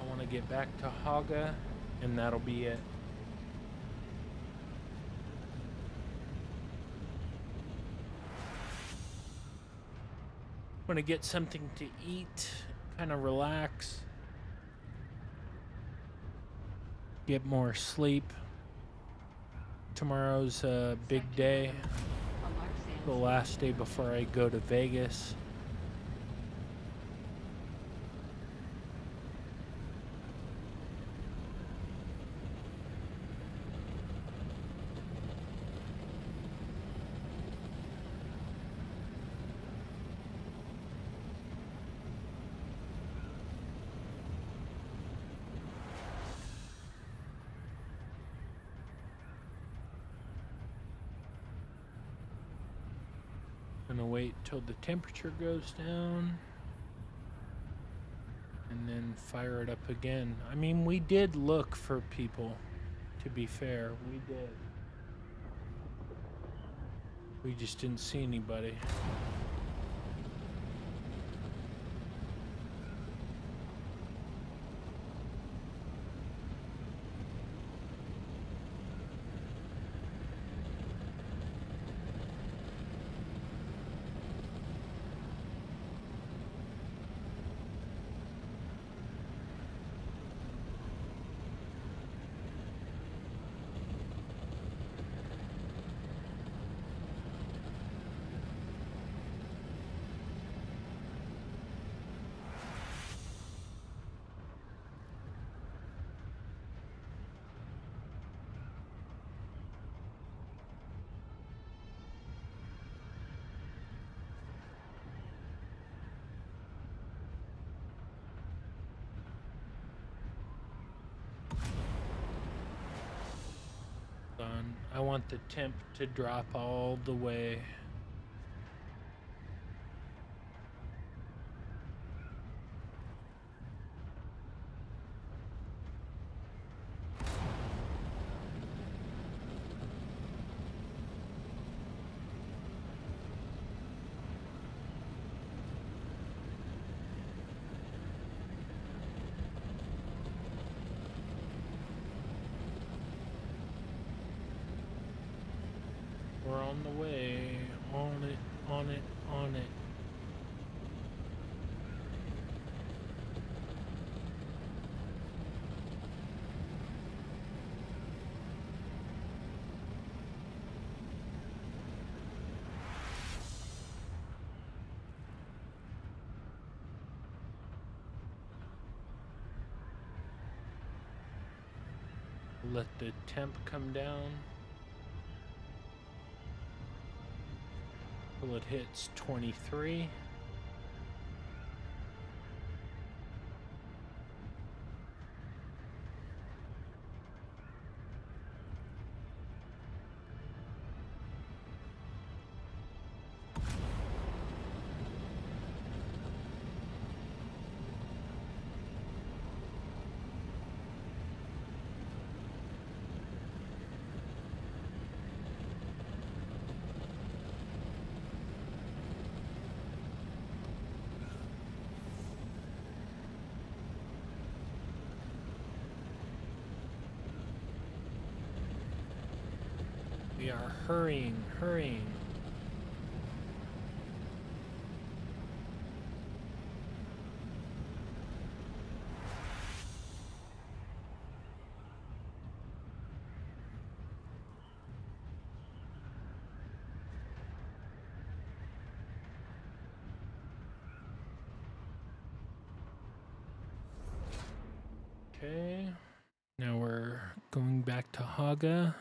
I want to get back to Haga, and that'll be it. Want to get something to eat, kind of relax, get more sleep. Tomorrow's a big Sector day, weather alert. A large the sandstorm last day before I go to Vegas. Gonna wait till the temperature goes down and then fire it up again. I mean, we did look for people, to be fair. We did. We just didn't see anybody. I want the temp to drop all the way. We're on the way. On it, on it, on it. Let the temp come down till it hits 23. We are hurrying, hurrying. Okay, now we're going back to Haga.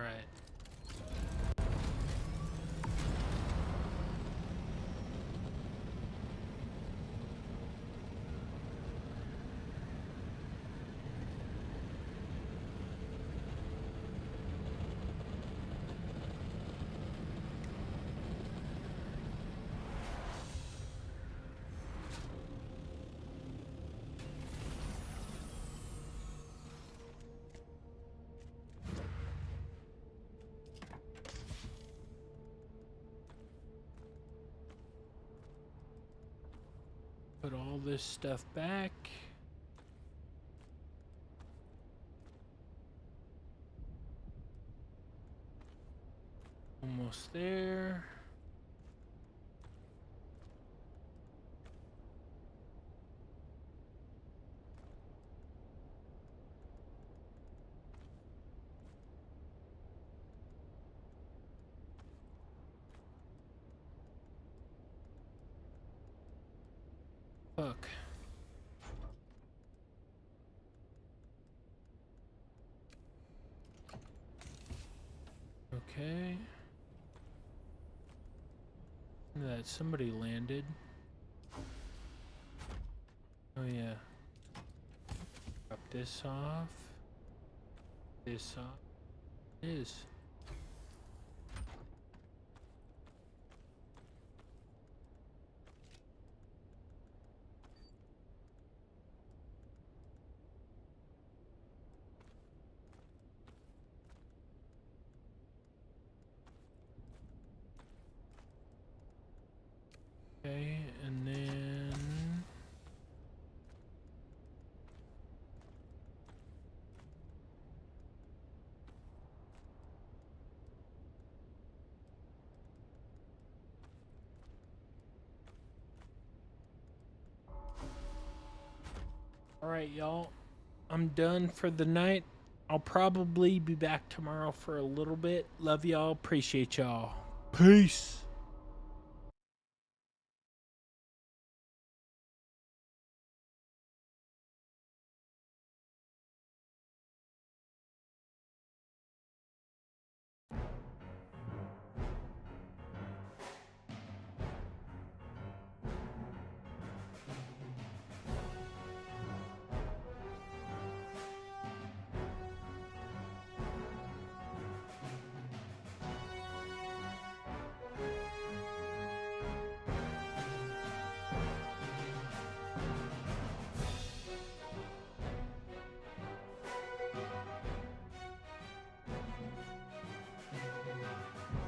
Alright. Put all this stuff back. Almost there. Fuck. Okay. That somebody landed. Oh yeah. Drop this off. This off. It is. Okay, and then all right, y'all. I'm done for the night. I'll probably be back tomorrow for a little bit. Love y'all. Appreciate y'all. Peace.